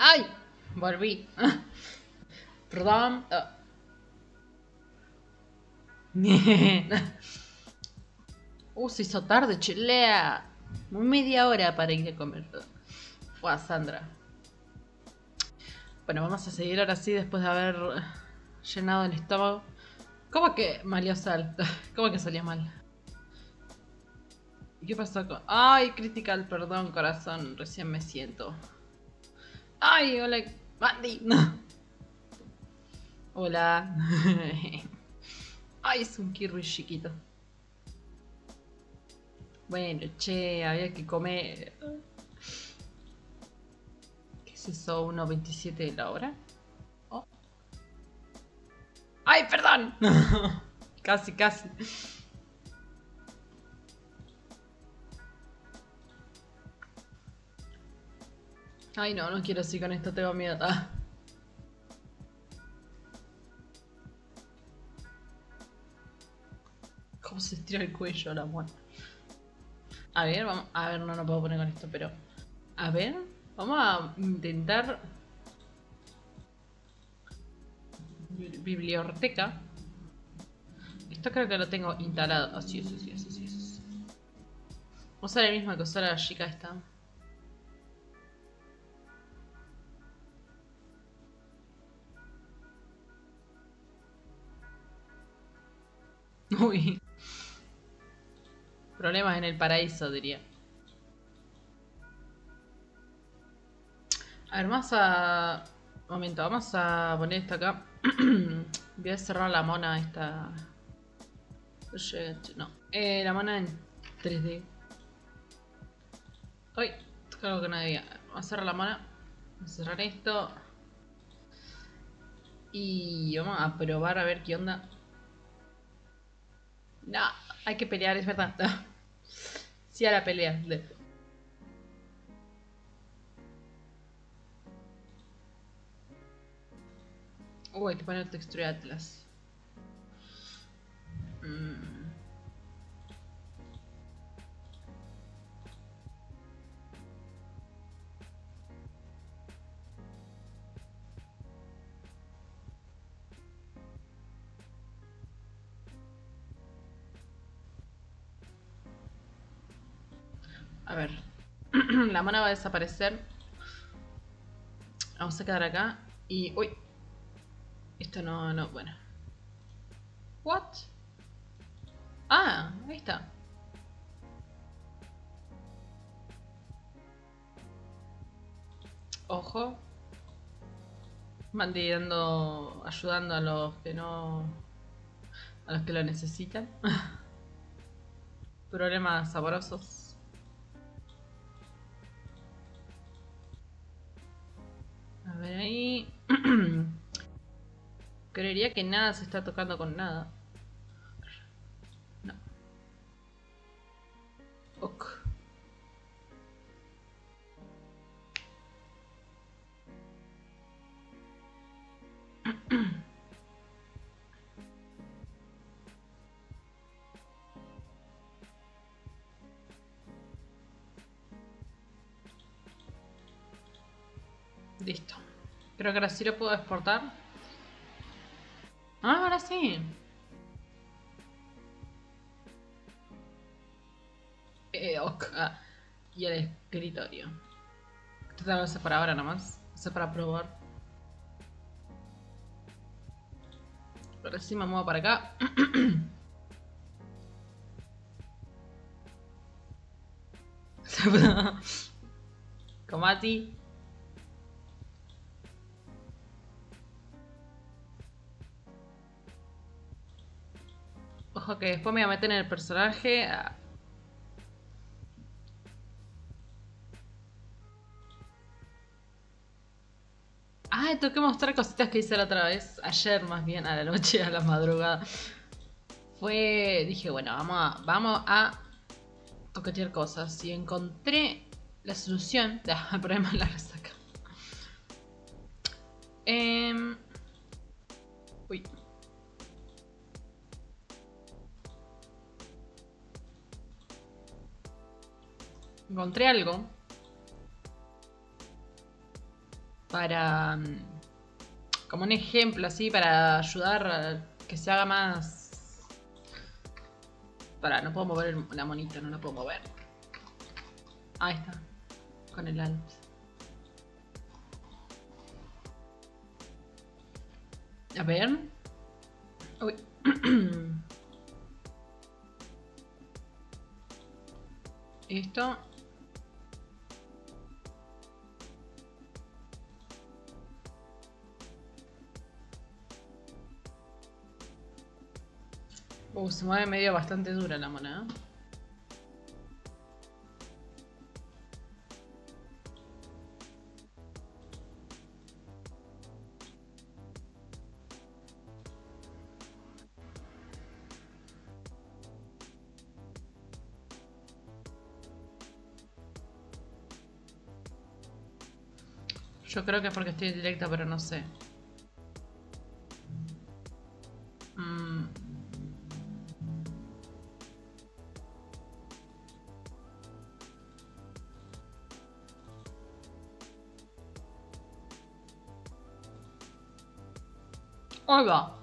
¡Ay! Volví. Perdón. Se hizo tarde, chilea. Media hora para ir a comer. Fue a Sandra. Bueno, vamos a seguir ahora sí después de haber llenado el estómago. ¿Cómo que malió sal? ¿Cómo que salió mal? ¿Y qué pasó con...? Ay, critical, perdón, corazón. Recién me siento. Ay, hola, Mandy. Hola. Ay, es un kirri chiquito. Bueno, che, había que comer. ¿Qué es eso? ¿1.27 la hora? Oh. ¡Ay, perdón! Casi, casi. Ay, no, no quiero seguir con esto, tengo miedo. ¿Cómo se estira el cuello la muerte? A ver, vamos. A ver, no puedo poner con esto, pero. A ver, vamos a intentar. Biblioteca. Esto creo que lo tengo instalado. Así es. Vamos a usar el mismo que usó la chica esta. Uy. Problemas en el paraíso, diría. A ver, vamos a... Un momento, vamos a poner esto acá. Voy a cerrar la mona esta... No. La mona en 3D. Uy, algo que no debía. Vamos a cerrar la mona. Vamos a cerrar esto. Y vamos a probar a ver qué onda. No, hay que pelear, es verdad. Sí a la pelea. Hay que poner textura de Atlas. A ver. La mona va a desaparecer. Vamos a quedar acá. Y... Uy. Esto no... Bueno. What? Ah, ahí está. Ojo. Mandy ayudando a los que no... A los que lo necesitan. Problemas sabrosos. A ver ahí. Creería que nada se está tocando con nada. No. Ok. Listo. Creo que ahora sí lo puedo exportar. Ah, ahora sí. Ok. Y el escritorio. Esto te lo hace para ahora nomás. Eso para probar. Ahora sí me muevo para acá. Como a ti. Ojo que después me voy a meter en el personaje. Tengo que mostrar cositas que hice la otra vez. Ayer más bien, a la noche, a la madrugada. Dije, bueno, vamos a toquetear cosas. Y encontré la solución al problema de la resaca. Uy. Encontré algo. para... como un ejemplo así, para ayudar a que se haga más... no puedo mover la monita, no la puedo mover. Ahí está, con el alt. A ver. Uy. Esto. Se mueve medio bastante dura la moneda. Yo creo que es porque estoy en directo, pero no sé. Ahí va.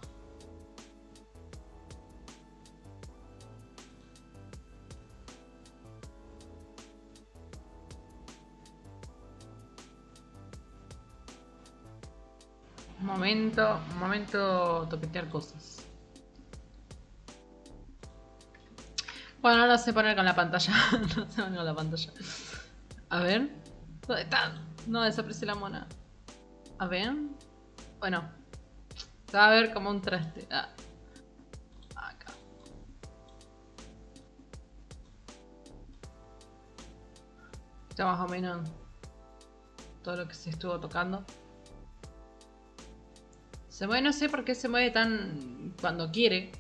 Momento toquetear cosas. Bueno, no sé poner con la pantalla. No sé poner con la pantalla. A ver. ¿Dónde está? No desapareció la mona. A ver. Bueno. Se va a ver como un traste. Acá. Está más o menos todo lo que se estuvo tocando. Se mueve, no sé por qué se mueve tan... cuando quiere.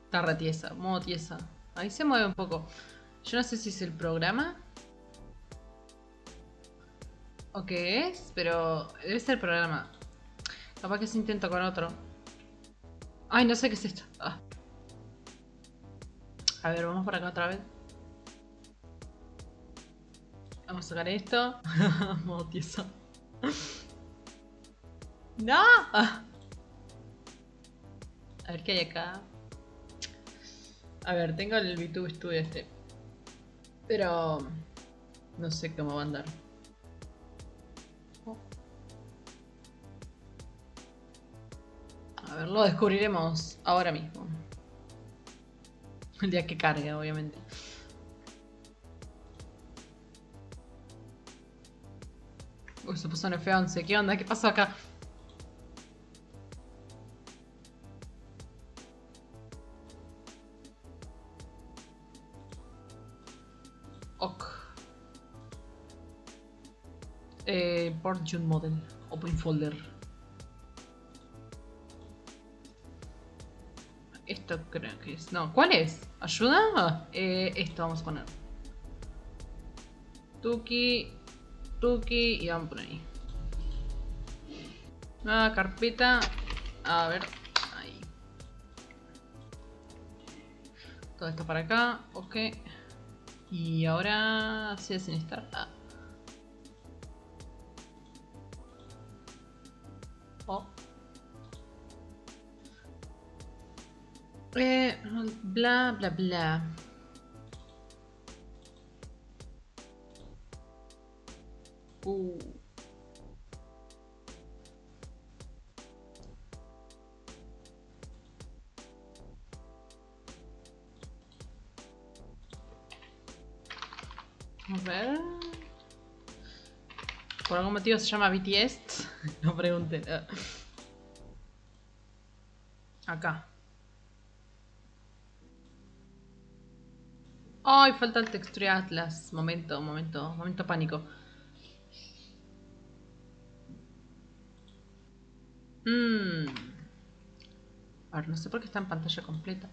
Está re tiesa, modo tiesa. Ahí se mueve un poco. Yo no sé si es el programa o qué es, pero debe ser el programa. Capaz que se intento con otro. Ay, no sé qué es esto. A ver, vamos por acá otra vez. Vamos a sacar esto. Modo tieso. ¡No! A ver qué hay acá. A ver, tengo el Vtuber Studio este. Pero... no sé cómo va a andar. A ver, lo descubriremos ahora mismo. El día que cargue, obviamente. Uy, se puso en F11. ¿Qué onda? ¿Qué pasó acá? Ok. Port June Model. Open folder. Esto creo que es... no, ¿cuál es? ¿Ayuda? Esto vamos a poner. Tuki. Tuki. Y vamos por ahí. Nueva carpeta. A ver. Ahí. Todo esto para acá. Ok. Y ahora... sí, sin estar. Oh. Bla, bla, bla. A ver. Por algún motivo se llama BTS. No pregunten. Acá. Ay, falta el texture atlas. Momento pánico. A ver, no sé por qué está en pantalla completa.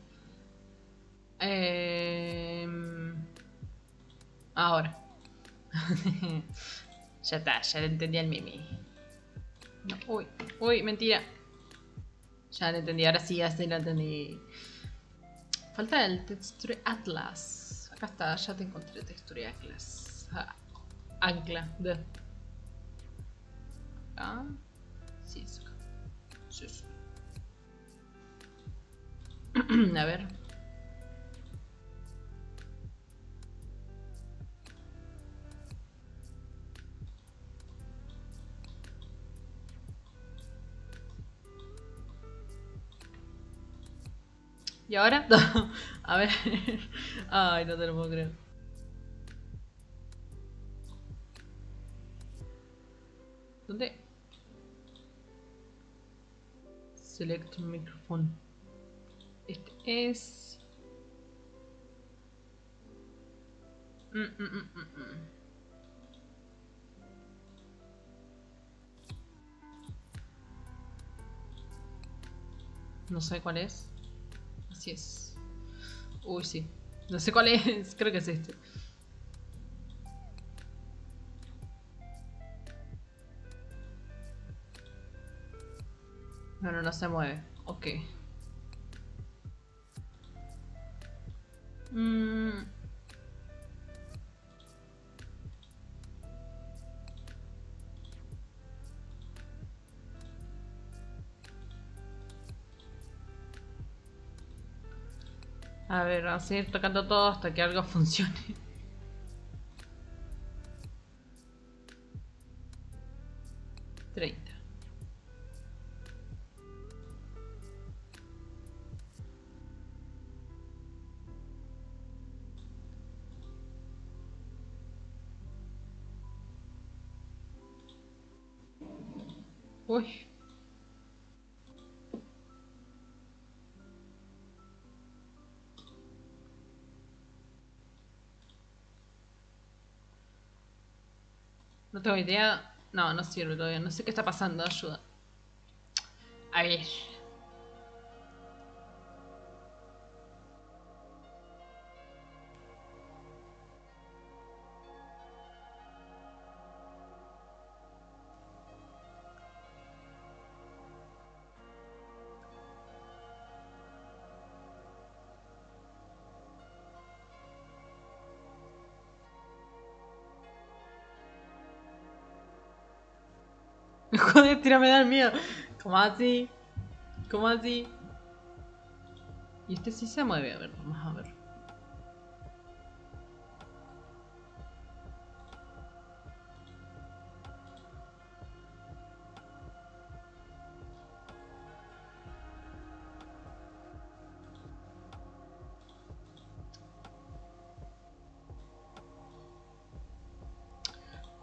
Ahora. Ya está, ya le entendí al mimi. No, uy, mentira. Ya lo entendí, ahora sí, así lo entendí. Falta el texture atlas. Acá está, ya te encontré texture atlas. Ancla. acá. Sí, es acá. Sí, sí. A ver. ¿Y ahora? A ver. Ay, no te lo puedo creer. ¿Dónde? Select microphone. Este es... No sé cuál es. Así es. Uy, sí. No sé cuál es. Creo que es este. No, no se mueve. Ok. A ver, vamos a ir tocando todo hasta que algo funcione. $30. Uy. No tengo idea. No, no sirve todavía. No sé qué está pasando. Ayuda. A ver. Joder, tira, me da el miedo. ¿Cómo así? ¿Cómo así? Y este sí se mueve. A ver, vamos a ver.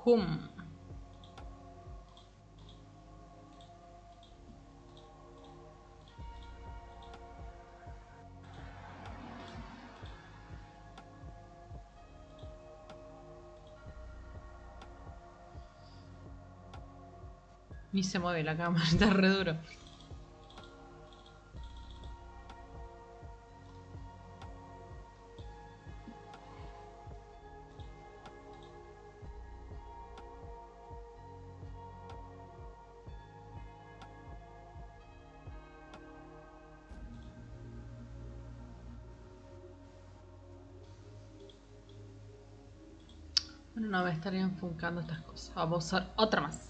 Hum. Ni se mueve la cámara. Está re duro. Bueno, no me estaría enfocando estas cosas. Vamos a usar otra más.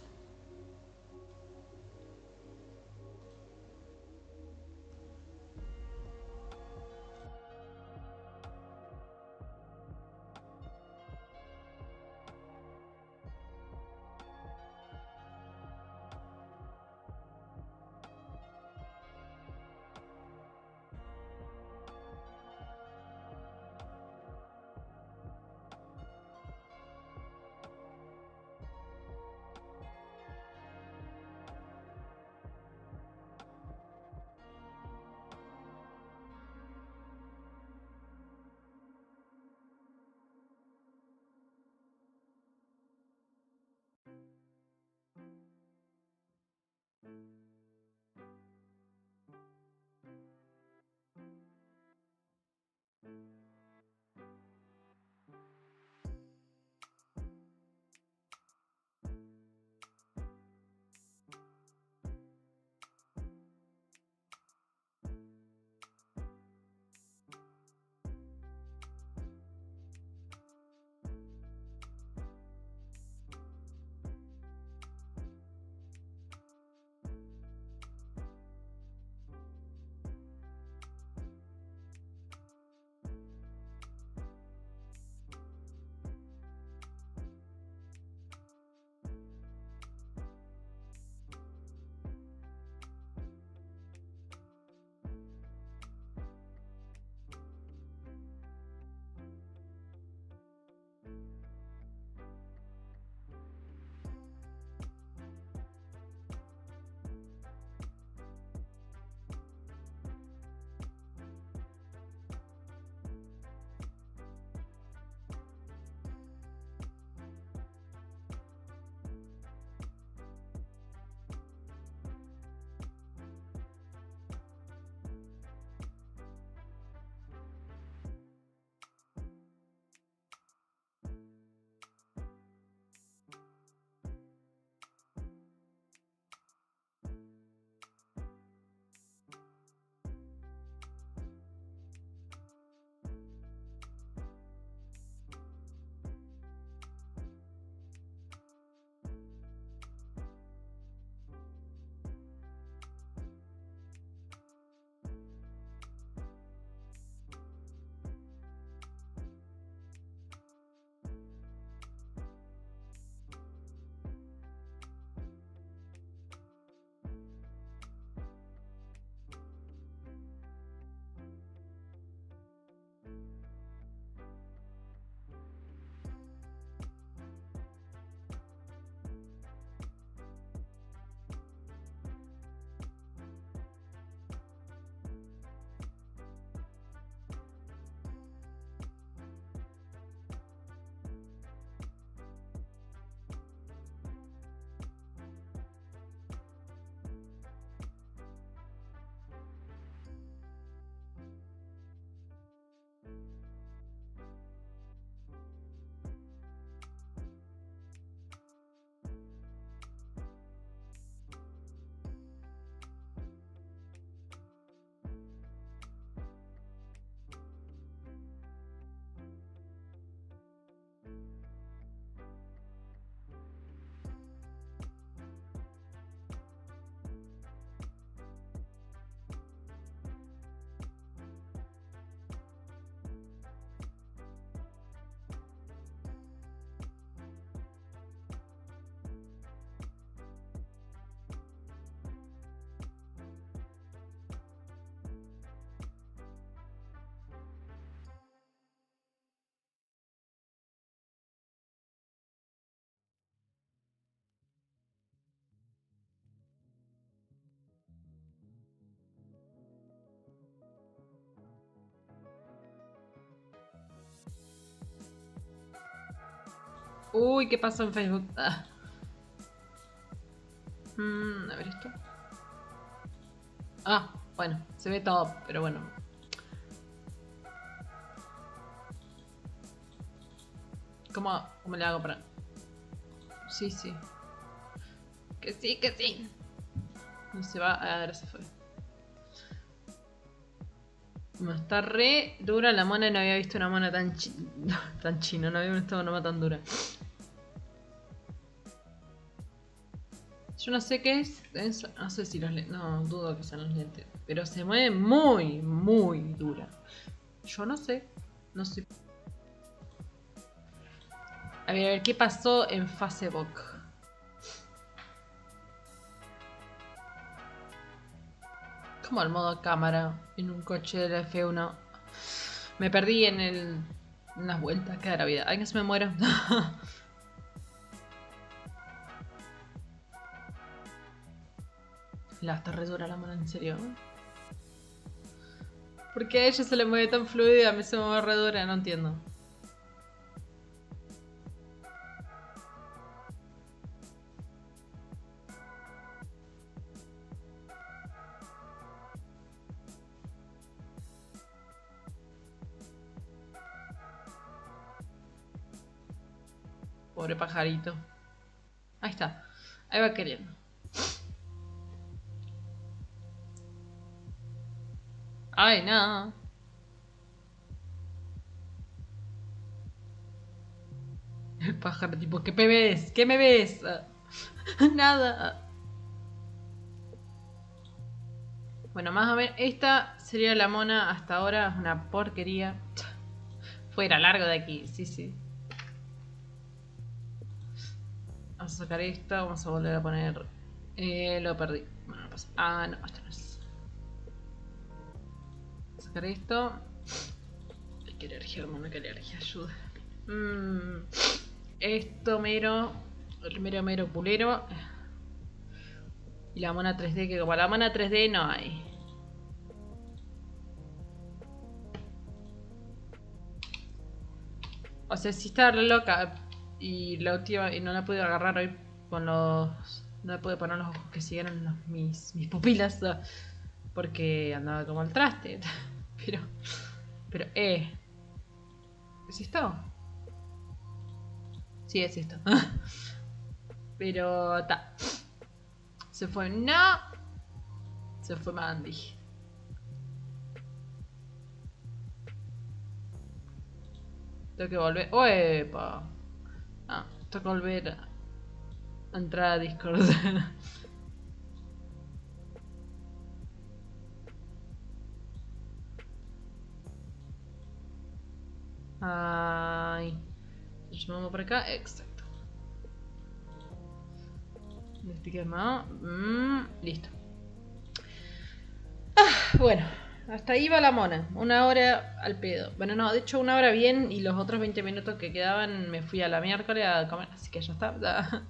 Uy, ¿qué pasó en Facebook? Ah. A ver esto. Ah, bueno, se ve todo, pero bueno. ¿Cómo le hago para...? Sí, sí. Que sí, que sí. No se va. Ahora se fue. Bueno, está re dura la mona y no había visto una mona tan tan china. No había visto una mona tan dura. Yo no sé qué es. No sé si los lentes. No, dudo que sean los lentes. Pero se mueve muy, muy dura. Yo no sé. No sé. A ver, ¿qué pasó en Facebook? Como el modo cámara en un coche de la F1. Me perdí en unas vueltas. Qué la vida. Ay, que se me muero. La está re dura la mano, en serio. ¿Por qué a ella se le mueve tan fluida y a mí se me mueve re dura? No entiendo. Pobre pajarito. Ahí está. Ahí va queriendo. Ay, no. El pájaro tipo, ¿qué me ves? ¿Qué me ves? Nada. Bueno, más o menos esta sería la mona hasta ahora. Es una porquería. Fuera, largo de aquí. Sí, sí. Vamos a sacar esto. Vamos a volver a poner... lo perdí. Bueno, no pasa. Ah, no, esto no es. Sacar esto. Qué alergia, hermano, qué alergia. Ayuda. Esto mero. El mero pulero. Y la mona 3D, que como la mona 3D no hay. O sea, si está re loca. Y la última. Y no la pude agarrar hoy con los. No le pude poner los ojos que siguieron mis pupilas. Porque andaba como al traste. Pero, ¿es esto? Sí, es esto. Pero, ta. Se fue, no. Se fue Mandy. Tengo que volver. ¡Oepa! Ah, tengo que volver a entrar a Discord. Ay. Yo me muevo por acá. Exacto. Sticker más. Listo. Bueno, hasta ahí va la mona. 1 hora al pedo. Bueno, no, de hecho 1 hora bien y los otros 20 minutos que quedaban me fui a la miércoles a comer. Así que ya está.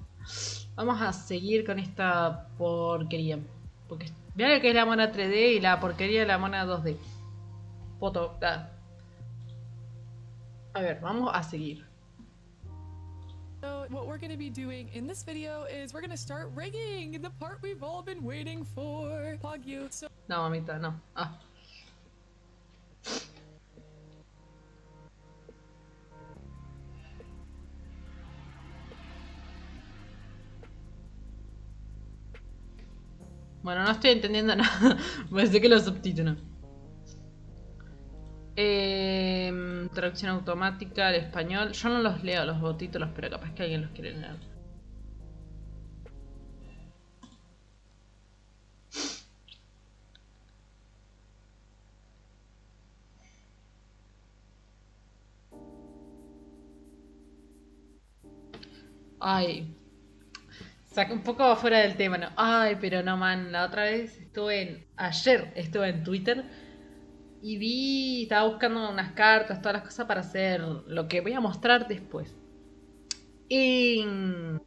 Vamos a seguir con esta porquería. Porque vean lo que es la mona 3D y la porquería de la mona 2D. Foto. A ver, vamos a seguir. So what we're going to be doing in this video is we're going to start rigging the part we've all been waiting for. Pogyu. So no, mamita, no. Ah. Bueno, no estoy entendiendo nada. Parece que lo subtítulo. Traducción automática al español. Yo no los leo los subtítulos, pero capaz que alguien los quiere leer. Ay. Saca un poco fuera del tema, ¿no? Ay, pero no, man. La otra vez ayer estuve en Twitter y estaba buscando unas cartas, todas las cosas para hacer lo que voy a mostrar después. Que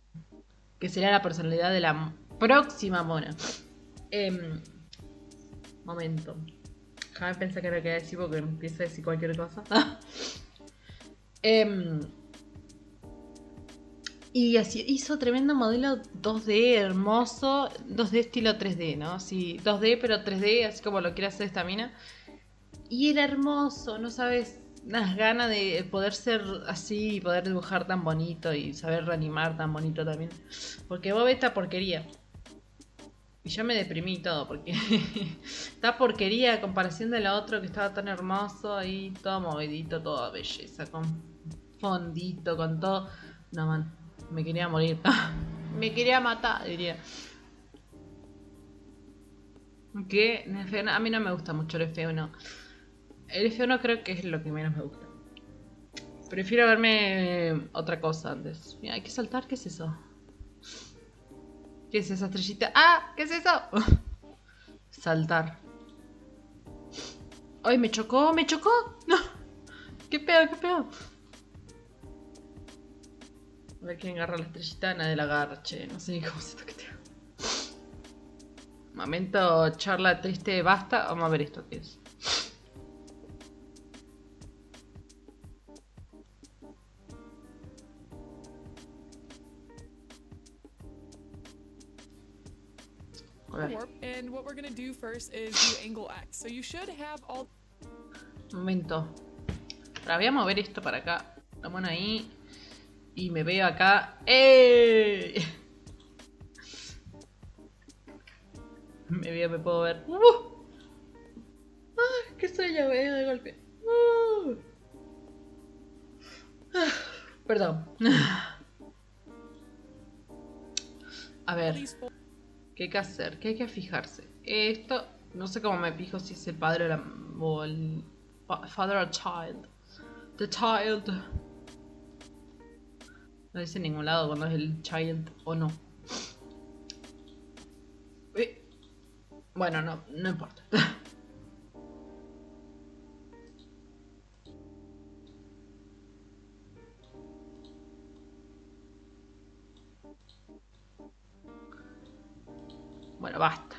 será la personalidad de la próxima mona. Momento. Jamás pensé que lo quería decir porque empiezo a decir cualquier cosa. Y así hizo tremendo modelo 2D hermoso, 2D estilo 3D, ¿no? Sí, 2D pero 3D, así como lo quiere hacer esta mina. Y era hermoso, no sabes, unas ganas de poder ser así y poder dibujar tan bonito y saber reanimar tan bonito también. Porque vos ves esta porquería. Y yo me deprimí y todo, porque esta porquería a comparación de la otra que estaba tan hermoso ahí, todo movidito, toda belleza, con fondito, con todo. No, man, me quería morir. Me quería matar, diría. Que a mí no me gusta mucho el F1. El F1 creo que es lo que menos me gusta. Prefiero verme otra cosa antes. Mira, hay que saltar, ¿qué es eso? ¿Qué es esa estrellita? ¡Ah! ¿Qué es eso? Saltar. ¡Ay, me chocó! ¡Me chocó! ¡No! ¡Qué pedo, qué pedo! A ver quién agarra la estrellita. Nadie la agarra, che. No sé ni cómo se toquetea. Momento charla triste, basta. Vamos a ver esto qué es. And what we're gonna do first is do angle X. So you should have all. Momento. Ahora voy a mover esto para acá. La mano ahí. Y me veo acá. ¡Ey! Me puedo ver. ¡Ah! ¡Qué sueño! Me dio de golpe. Perdón. A ver. ¿Qué hay que hacer? ¿Qué hay que fijarse? Esto, no sé cómo me fijo si es el padre o el father or child. The child. No dice en ningún lado cuando es el child o no. Bueno, no importa. Bueno, basta.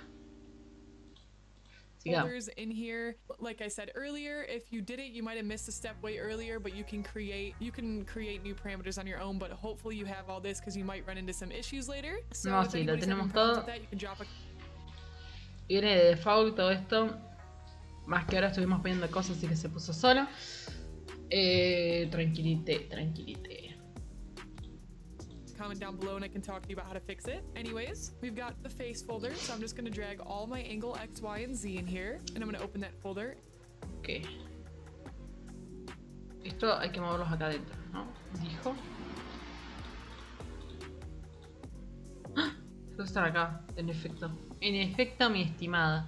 Folders in here. Like I said earlier, if you did it, you might have missed a step way earlier, but you can create new parameters on your own, but hopefully you have all this because you might run into some issues later. So no, sí, lo tenemos todo. Viene de default todo esto. Más que ahora estuvimos poniendo cosas así que se puso solo. Tranquilite. Comment down below and I can talk to you about how to fix it. Anyways, we've got the face folder, so I'm just going to drag all my angle X, Y, and Z in here, and I'm going to open that folder. Ok. Esto hay que moverlos acá adentro, ¿no? Dijo. ¡Ah! Debe estar acá, en efecto. En efecto, mi estimada.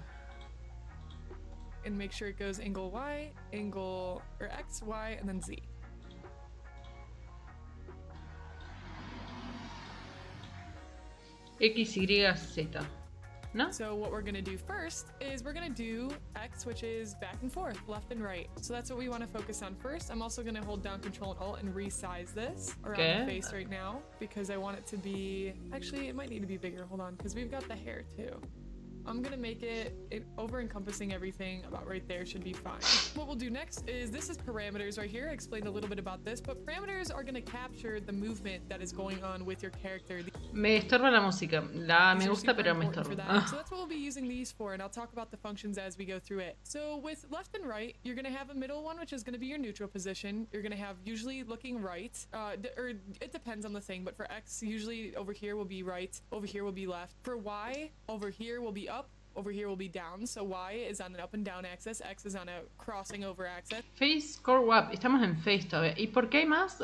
And make sure it goes angle Y, angle, or X, Y, and then Z. X, Y, Z. No? So what we're gonna do first is we're gonna do X, which is back and forth, left and right. So that's what we want to focus on first. I'm also gonna hold down Control and Alt and resize this around the face right now because I want it to be, actually it might need to be bigger, hold on, because we've got the hair too. I'm gonna make it over-encompassing everything about right there should be fine. What we'll do next is, this is parameters right here. I explained a little bit about this, but parameters are gonna capture the movement that is going on with your character. Me estorba la música. Me gusta, pero me estorba. So that's what we'll be using these for, and I'll talk about the functions as we go through it. So with left and right, you're gonna have a middle one, which is gonna be your neutral position. You're gonna have usually looking right, or it depends on the thing, but for X, usually over here will be right, over here will be left. For Y, over here will be up, over here will be down. So Y is on an up and down axis, X is on a crossing over axis. Face Core Up, estamos en Face todavía. ¿Y por qué hay más?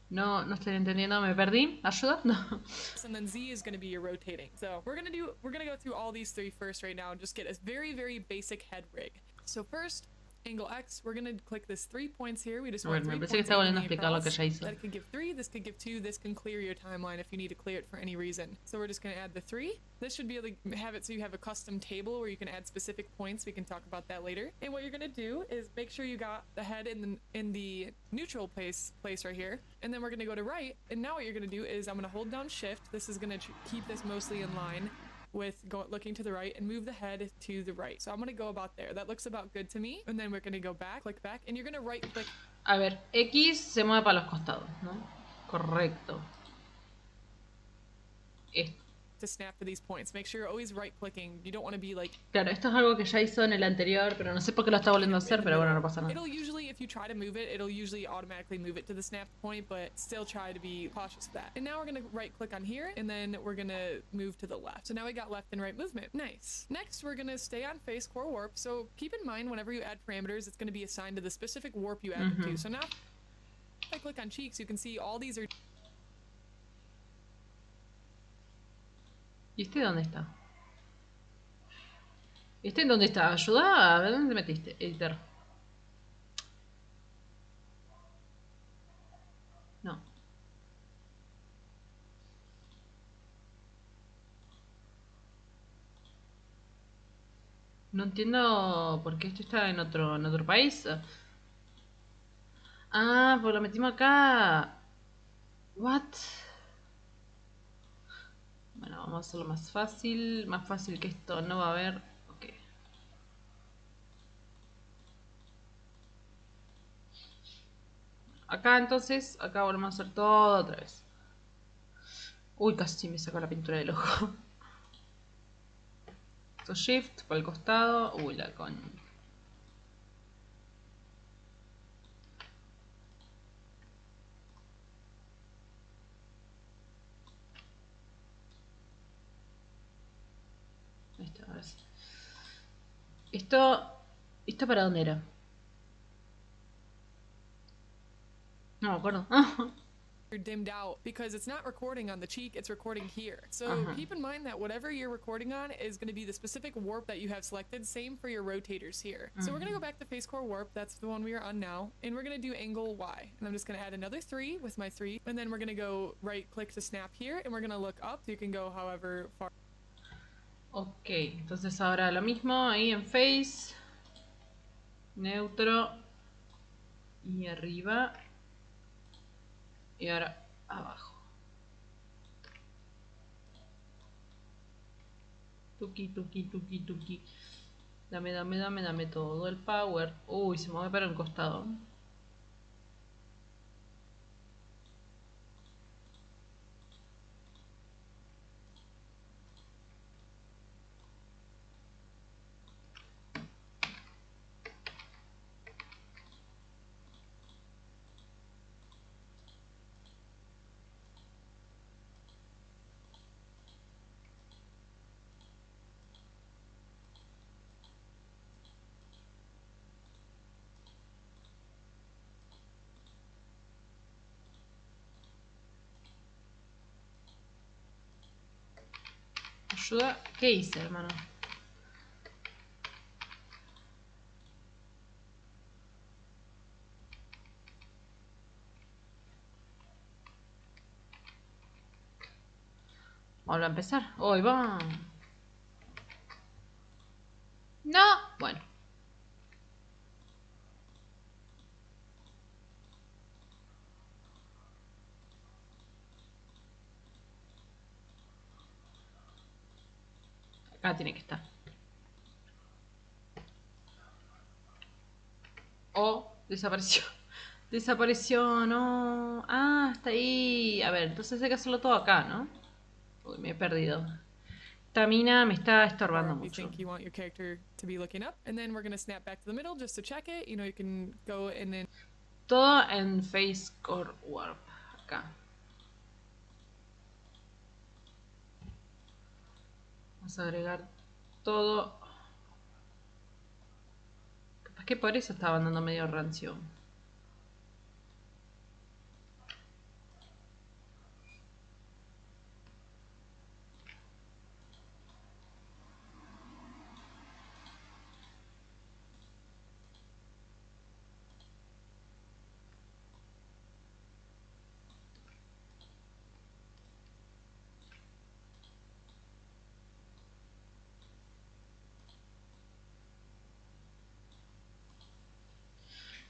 No estoy entendiendo, me perdí. ¿Ayuda? No. And then Z is going to be your rotating. So we're going to go through all these three first right now and just get a very, very basic head rig. So first, angle X, we're going to click this 3 points here. We just want 3 points. That could give 3, this could give 2, this can clear your timeline if you need to clear it for any reason. So we're just going to add the 3. This should be able to have it so you have a custom table where you can add specific points. We can talk about that later. And what you're going to do is make sure you got the head in the neutral place right here. And then we're going to go to right. And now what you're going to do is I'm going to hold down shift. This is going to keep this mostly in line. with looking to the right and move the head to the right. So I'm gonna go about there. That looks about good to me. And then we're gonna go back, click back, and you're gonna right click. A ver, X se mueve para los costados, ¿no? Correcto. Esto. To snap to these points. Make sure you're always right clicking. You don't want to be like... Claro, esto es algo que ya hizo en el anterior, pero no sé por qué lo está volviendo a hacer, pero bueno, no pasa nada. It'll usually, if you try to move it, it'll usually automatically move it to the snap point, but still try to be cautious of that. And now we're gonna right click on here, and then we're gonna move to the left. So now we got left and right movement. Nice. Next, we're gonna stay on face core warp. So keep in mind, whenever you add parameters, it's gonna be assigned to the specific warp you add them to. So now, if I click on cheeks, you can see all these are... ¿Y este dónde está? ¿Este en dónde está? Ayuda, a ver dónde te metiste, editor. No. No entiendo por qué esto está en otro país. Ah, pues lo metimos acá. What? Bueno, vamos a hacerlo más fácil. Más fácil que esto no va a haber. Ok. Acá entonces, acá volvemos a hacer todo otra vez. Uy, casi me sacó la pintura del ojo. Esto shift para el costado. Uy, la con. Esto, ahora sí. ¿Esto para dónde era? No me acuerdo. dimmed out because it's not recording on the cheek, it's recording here. So keep in mind that whatever you're recording on is going to be the specific warp that you have selected. Same for your rotators here. So we're going to go back to face core warp. That's the one we are on now. And we're going to do angle Y. And I'm just going to add another 3 with my 3. And then we're going to go right click to snap here. And we're going to look up. You can go however far. Ok, entonces ahora lo mismo ahí en face. Neutro. Y arriba. Y ahora abajo. Tuki, tuki, tuki, tuki. Dame, dame, dame, dame todo el power. Uy, se mueve para el costado. Ayuda. ¿Qué hice, hermano? Vamos a empezar. Hoy va. No. Bueno. Acá tiene que estar. Oh, desapareció. Desapareció, no. Ah, está ahí. A ver, entonces hay que hacerlo todo acá, ¿no? Uy, me he perdido. Esta mina me está estorbando mucho. You want your character to be looking up, and then we're going to snap back to the middle just to check it. You know, you can go and then... Todo en face core warp. Acá. Vamos a agregar todo. Capaz que por eso estaba andando medio rancio.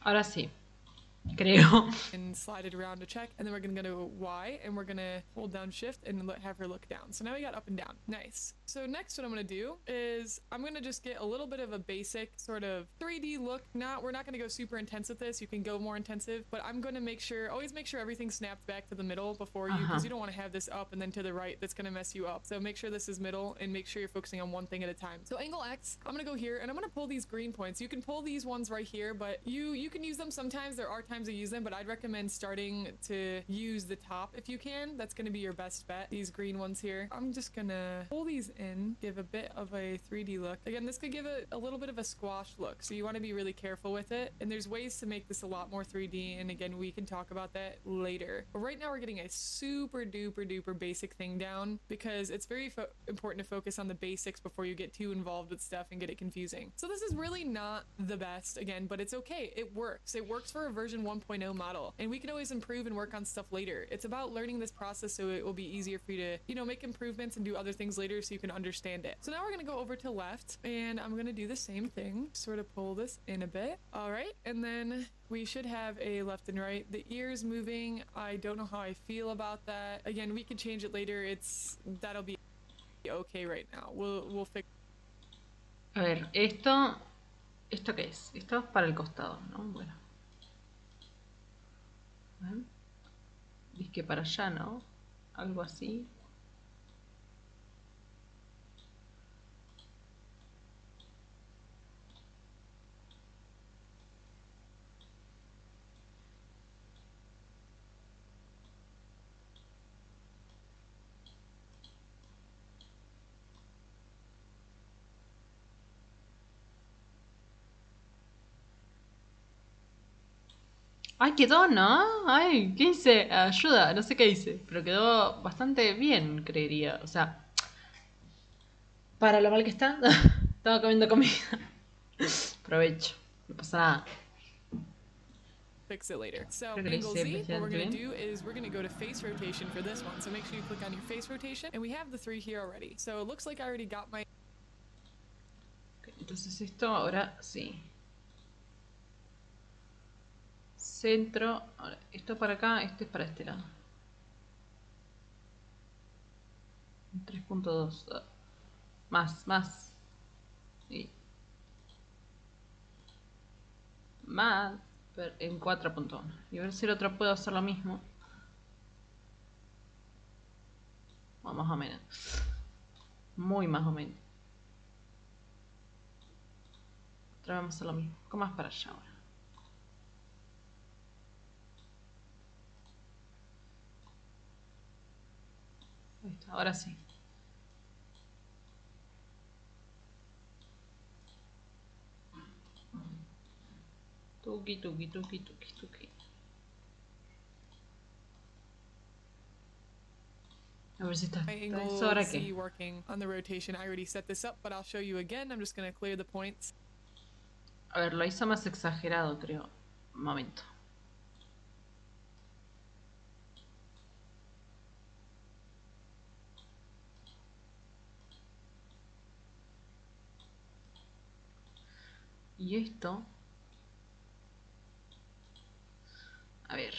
Ahora sí. Creo. And slide it around to check, and then we're gonna go to Y, and we're gonna hold down shift and have her look down. So now we got up and down. Nice. So next what I'm gonna do is I'm gonna just get a little bit of a basic sort of 3D look. We're not gonna go super intense with this. You can go more intensive, but I'm gonna always make sure everything's snapped back to the middle before you, because you don't want to have this up and then to the right. That's gonna mess you up. So make sure this is middle and make sure you're focusing on one thing at a time. So angle X, I'm gonna go here and I'm gonna pull these green points. You can pull these ones right here, but you can use them sometimes. There are times to use them, but I'd recommend starting to use the top if you can. That's gonna be your best bet. These green ones here. I'm just gonna pull these in, give a bit of a 3D look. Again, this could give it a little bit of a squash look, so you want to be really careful with it. And there's ways to make this a lot more 3D, and again, we can talk about that later. But right now we're getting a super duper basic thing down, because it's very important to focus on the basics before you get too involved with stuff and get it confusing. So this is really not the best, again, but it's okay. It works. It works for a version 1.0 model, and we can always improve and work on stuff later. It's about learning this process so it will be easier for you to, you know, make improvements and do other things later so you can understand it. So now we're gonna go over to left, and I'm gonna do the same thing, sort of pull this in a bit. All right, and then we should have a left and right. The ears moving, I don't know how I feel about that. Again, we can change it later. That'll be okay right now. We'll fix. A ver, ¿esto qué es? Esto es para el costado, ¿no? Bueno. Dice que para allá, ¿no? Algo así. Ay, quedó, ¿no? Ay, ¿qué hice? Ayuda, no sé qué hice. Pero quedó bastante bien, creería. O sea, para lo mal que está, estaba comiendo comida. Provecho, no pasa nada. Fix it later. So Creo que angle lo hice Z, what we're bien. gonna do is we're gonna go to face rotation for this one. So make sure you click on your face rotation, and we have the 3 here already. So it looks like I already got my. Okay, entonces esto ahora sí. Centro. Ahora, esto para acá, este es para este lado. 3.2. Más. Sí. Más. Pero en 4.1. Y a ver si el otro puedo hacer lo mismo. O más o menos. Muy más o menos. Otra vez vamos a hacer lo mismo. Un poco más para allá ahora. Ahí está, ahora sí. Tuki. A ver si está. Angle ¿Ahora Z qué? working on the rotation. I already set this up, but I'll show you again. I'm just gonna clear the points. A ver, lo hizo más exagerado, creo. Un momento. Y esto. A ver.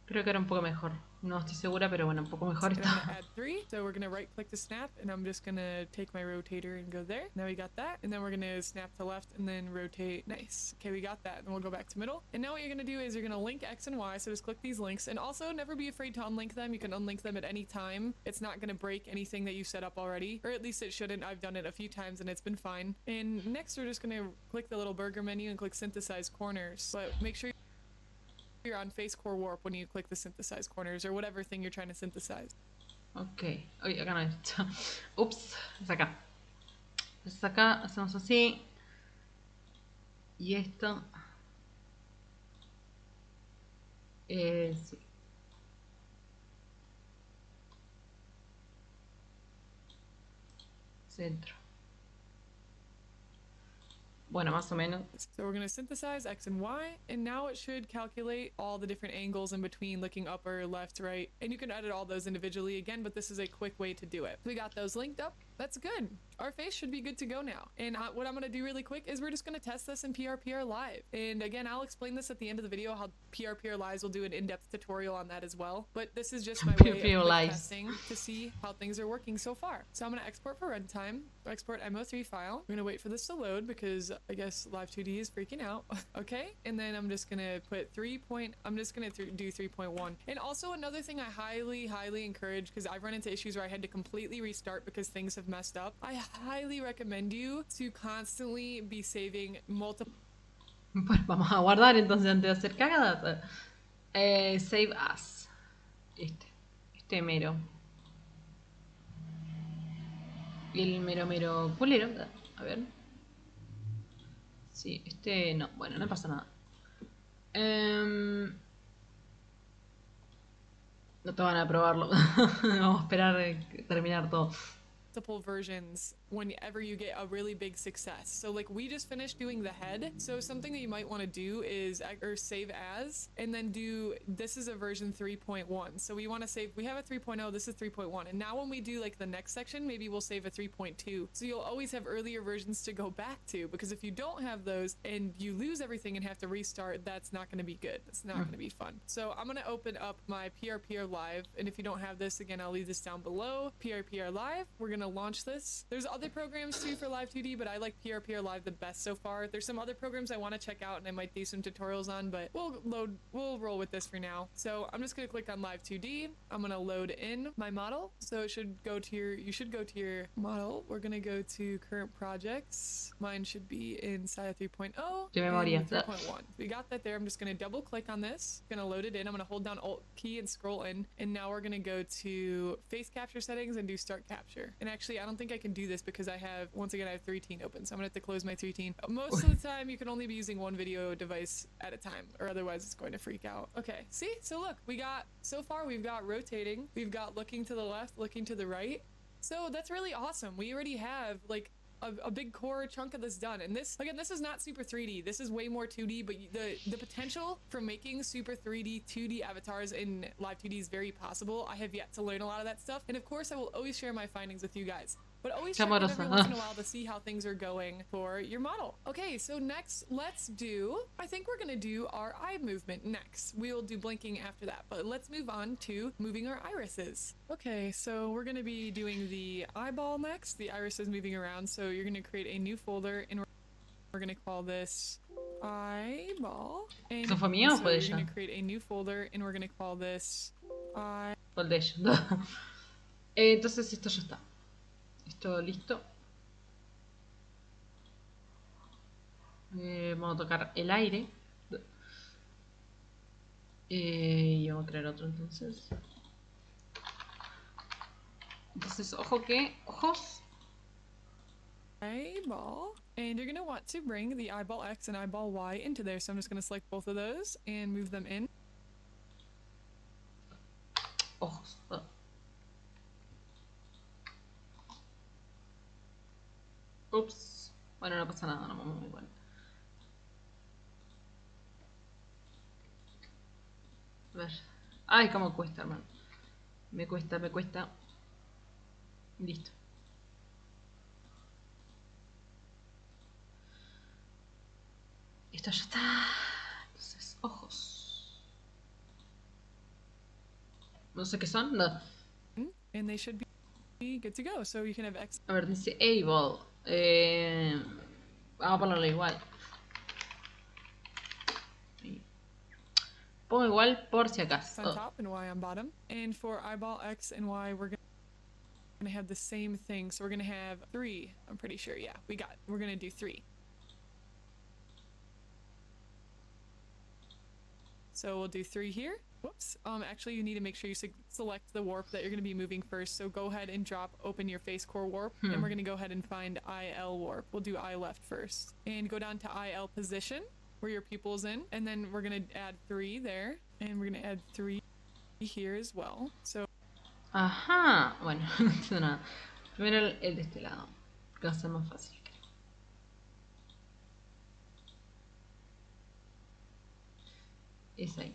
Creo que era un poco mejor. No estoy segura, pero bueno, un poco mejor And I'm está. gonna add 3. So we're gonna right click to snap, and I'm just gonna take my rotator and go there. Now we got that, and then we're gonna snap to left and then rotate. Nice. Okay, we got that. And we'll go back to middle. And now what you're gonna do is you're gonna link X and Y. So just click these links, and also never be afraid to unlink them. You can unlink them at any time. It's not gonna break anything that you set up already, or at least it shouldn't. I've done it a few times and it's been fine. And next we're just gonna click the little burger menu and click synthesize corners. But make sure you're on face core warp when you click the synthesize corners or whatever thing you're trying to synthesize. Ok. Uy, acá no está. Ups, es acá. Entonces acá hacemos así. Y esto. Sí. Centro. Bueno, más o menos. So we're going to synthesize X and Y, and now it should calculate all the different angles in between, looking upper, left, right, and you can edit all those individually again, but this is a quick way to do it. We got those linked up. That's good. Our face should be good to go now. And what I'm going to do really quick is we're just going to test this in PRPR Live. And again, I'll explain this at the end of the video, how PRPR Lives will do an in-depth tutorial on that as well. But this is just my way of testing to see how things are working so far. So I'm going to export for runtime, export MO3 file. We're going to wait for this to load because I guess Live 2D is freaking out. Okay. And then I'm just going to put I'm just going to do 3.1. And also another thing I highly encourage, because I've run into issues where I had to completely restart because things have messed up. I highly recommend you to constantly be saving multiple. Pues vamos a guardar entonces antes de hacer cagadas. Save as. Este mero. Y el mero culero. A ver. Sí, no. Bueno, no pasa nada. No te van a probarlo. Vamos a esperar terminar todo. Multiple versions whenever you get a really big success. So like we just finished doing the head. So something that you might want to do is save as, and then this is a version 3.1. So we want to save, we have a 3.0, this is 3.1. And now when we do like the next section, maybe we'll save a 3.2. So you'll always have earlier versions to go back to, because if you don't have those and you lose everything and have to restart, that's not going to be good. It's not going to be fun. So I'm going to open up my PRPR Live. And if you don't have this, again, I'll leave this down below. PRPR Live, we're going to launch this. There's other programs too for Live 2D, but I like PRPR Live the best so far. There's some other programs I want to check out and I might do some tutorials on, but we'll roll with this for now. So I'm just going to click on Live 2D. I'm going to load in my model. So it should go to you should go to your model. We're going to go to current projects. Mine should be inside of 3.0 and 3.1. We got that there. I'm just going to double click on this. Going to load it in. I'm going to hold down Alt key and scroll in. And now we're going to go to face capture settings and do start capture. And actually, I don't think I can do this because I have 3teen open. So I'm gonna have to close my 3teen. Most of the time, you can only be using one video device at a time, or otherwise it's going to freak out. Okay, see? So look, so far we've got rotating, we've got looking to the left, looking to the right. So that's really awesome. We already have like a big core chunk of this done. And this, again, this is not super 3D. This is way more 2D, but the potential for making super 3D, 2D avatars in Live 2D is very possible. I have yet to learn a lot of that stuff. And of course, I will always share my findings with you guys. But always check in every once in a while to see how things are going for your model. Okay, so next, I think we're gonna do our eye movement next. We'll do blinking after that, but let's move on to moving our irises. Okay, so we're gonna be doing the eyeball next. The iris is moving around, so you're gonna create a new folder, and we're gonna call this eyeball. And so you're gonna create a new folder, and we're gonna call this eye. Entonces esto ya está. Esto listo. Vamos a tocar el aire. Y vamos a crear otro entonces. Ojo que... Ojos. Eyeball. And you're going to want to bring the eyeball X and eyeball Y into there. So I'm just going to select both of those and move them in. Ojos. Ups. Bueno, no pasa nada, no vamos igual. A ver. Ay, cómo cuesta, hermano. Me cuesta. Listo. Esto ya está. Entonces, ojos. No sé qué son. No. And they should be good to go. So you can have X. A ver, dice able. Vamos a ponerlo igual. Pongo igual por si acaso. On top and Y on bottom. And for eyeball X and Y, we're gonna have the same thing. So we're gonna have 3. I'm pretty sure. Yeah, we're gonna do 3. So we'll do 3 here. Whoops. Actually, you need to make sure you select the warp that you're going to be moving first. So go ahead and open your face core warp, and we're going to go ahead and find IL warp. We'll do I left first, and go down to IL position. where your pupil's in, and then we're gonna add 3 there, and we're gonna add 3 here as well. So Ajá, bueno, no entiendo nada. Primero el de este lado, que va a ser más fácil, creo. Es ahí.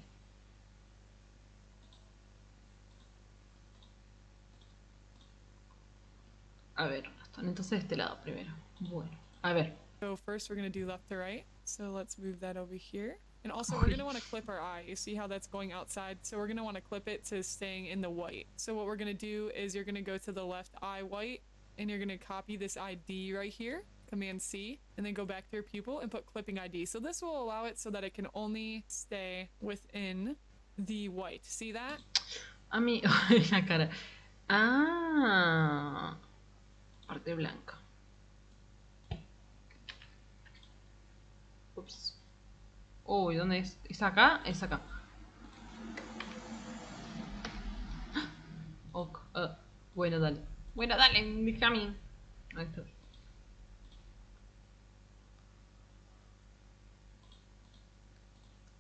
A ver, entonces de este lado primero. Bueno, a ver. So first we're gonna do left to right. So let's move that over here. And also we're gonna want to clip our eye. You see how that's going outside? So we're gonna want to clip it to staying in the white. So what we're gonna do is you're gonna go to the left eye white and you're gonna copy this ID right here, Command C, and then go back to your pupil and put clipping ID. So this will allow it so that it can only stay within the white. See that? A mí, la cara. Ah, parte blanca. Ups. Uy, ¿dónde es? ¿Es acá? Es acá. Ok. Bueno, dale. Bueno, dale, déjame. Ahí está.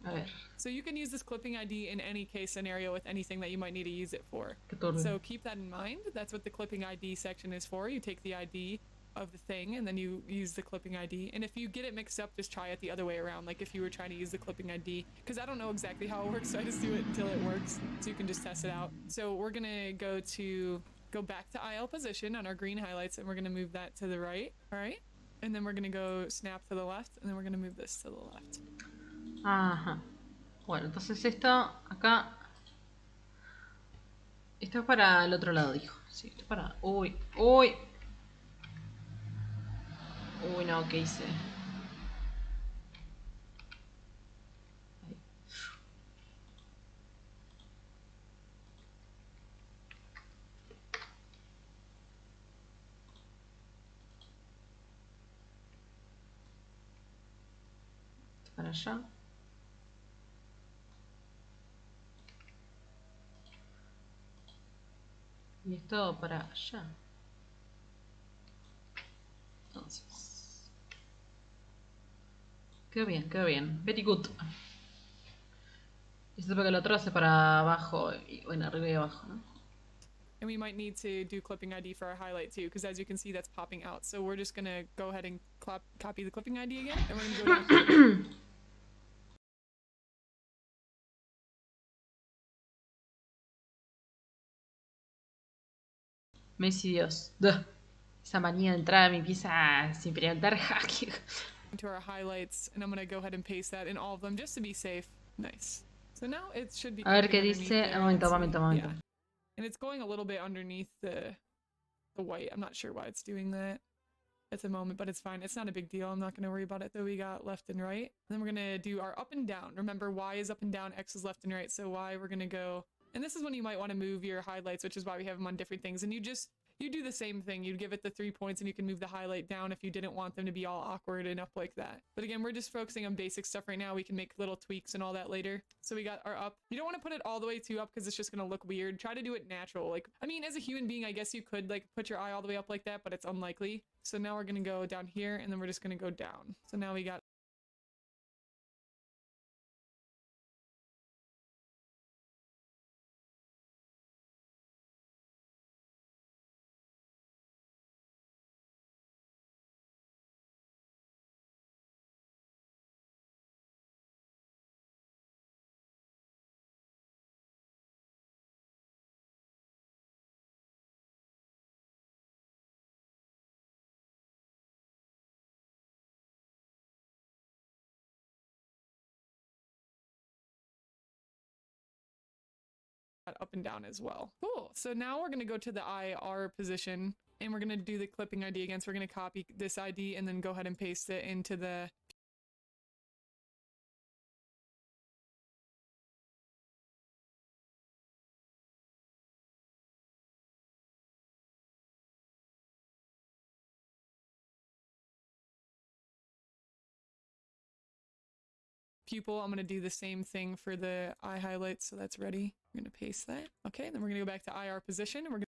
A ver. So you can use this clipping ID in any case scenario with anything that you might need to use it for. So keep that in mind. That's what the clipping ID section is for. You take the ID of the thing and then you use the clipping ID. And if you get it mixed up, just try it the other way around. Like if you were trying to use the clipping ID, because I don't know exactly how it works, so I just do it until it works so you can just test it out. So we're gonna go back to IL position on our green highlights and we're gonna move that to the right. All right. And then we're gonna go snap to the left and then we're gonna move this to the left. Ajá. Bueno, entonces esto acá. Esto es para el otro lado, dijo. Sí, esto es para. Uy, uy. Uy, no, ¿qué hice? Ahí. Esto para allá. Y esto para allá. Entonces. Quedó bien, quedó bien. Very good. Y esto porque el otro hace para abajo. Y, bueno, arriba y abajo, ¿no? And we might need to do clipping ID for our highlight too, because as you can see, that's popping out. So we're just gonna go ahead and copy the clipping ID again, and we're gonna go down. Messi Dios. Duh. Esa manía de entrar a mi pieza sin preguntar. To our highlights, and I'm gonna go ahead and paste that in all of them just to be safe. Nice. So now it should be. A ver qué dice. Momento. Yeah. And it's going a little bit underneath the white. I'm not sure why it's doing that at the moment, but it's fine. It's not a big deal. I'm not going to worry about it though. We got left and right. And then we're going to do our up and down. Remember, Y is up and down, X is left and right. So Y, we're going to go, and this is when you might want to move your highlights, which is why we have them on different things. And you do the same thing. You'd give it the 3 points and you can move the highlight down if you didn't want them to be all awkward and up like that. But again, we're just focusing on basic stuff right now. We can make little tweaks and all that later. So we got our up. You don't want to put it all the way too up because it's just going to look weird. Try to do it natural. Like, I mean, as a human being, I guess you could like put your eye all the way up like that, but it's unlikely. So now we're going to go down here and then we're just going to go down. So now we got up and down as well. Cool. So now we're going to go to the IR position and we're going to do the clipping ID again. So we're going to copy this ID and then go ahead and paste it into the pupil. I'm going to do the same thing for the eye highlights. So that's ready. I'm going to paste that. Okay. Then we're going to go back to IR position and we're going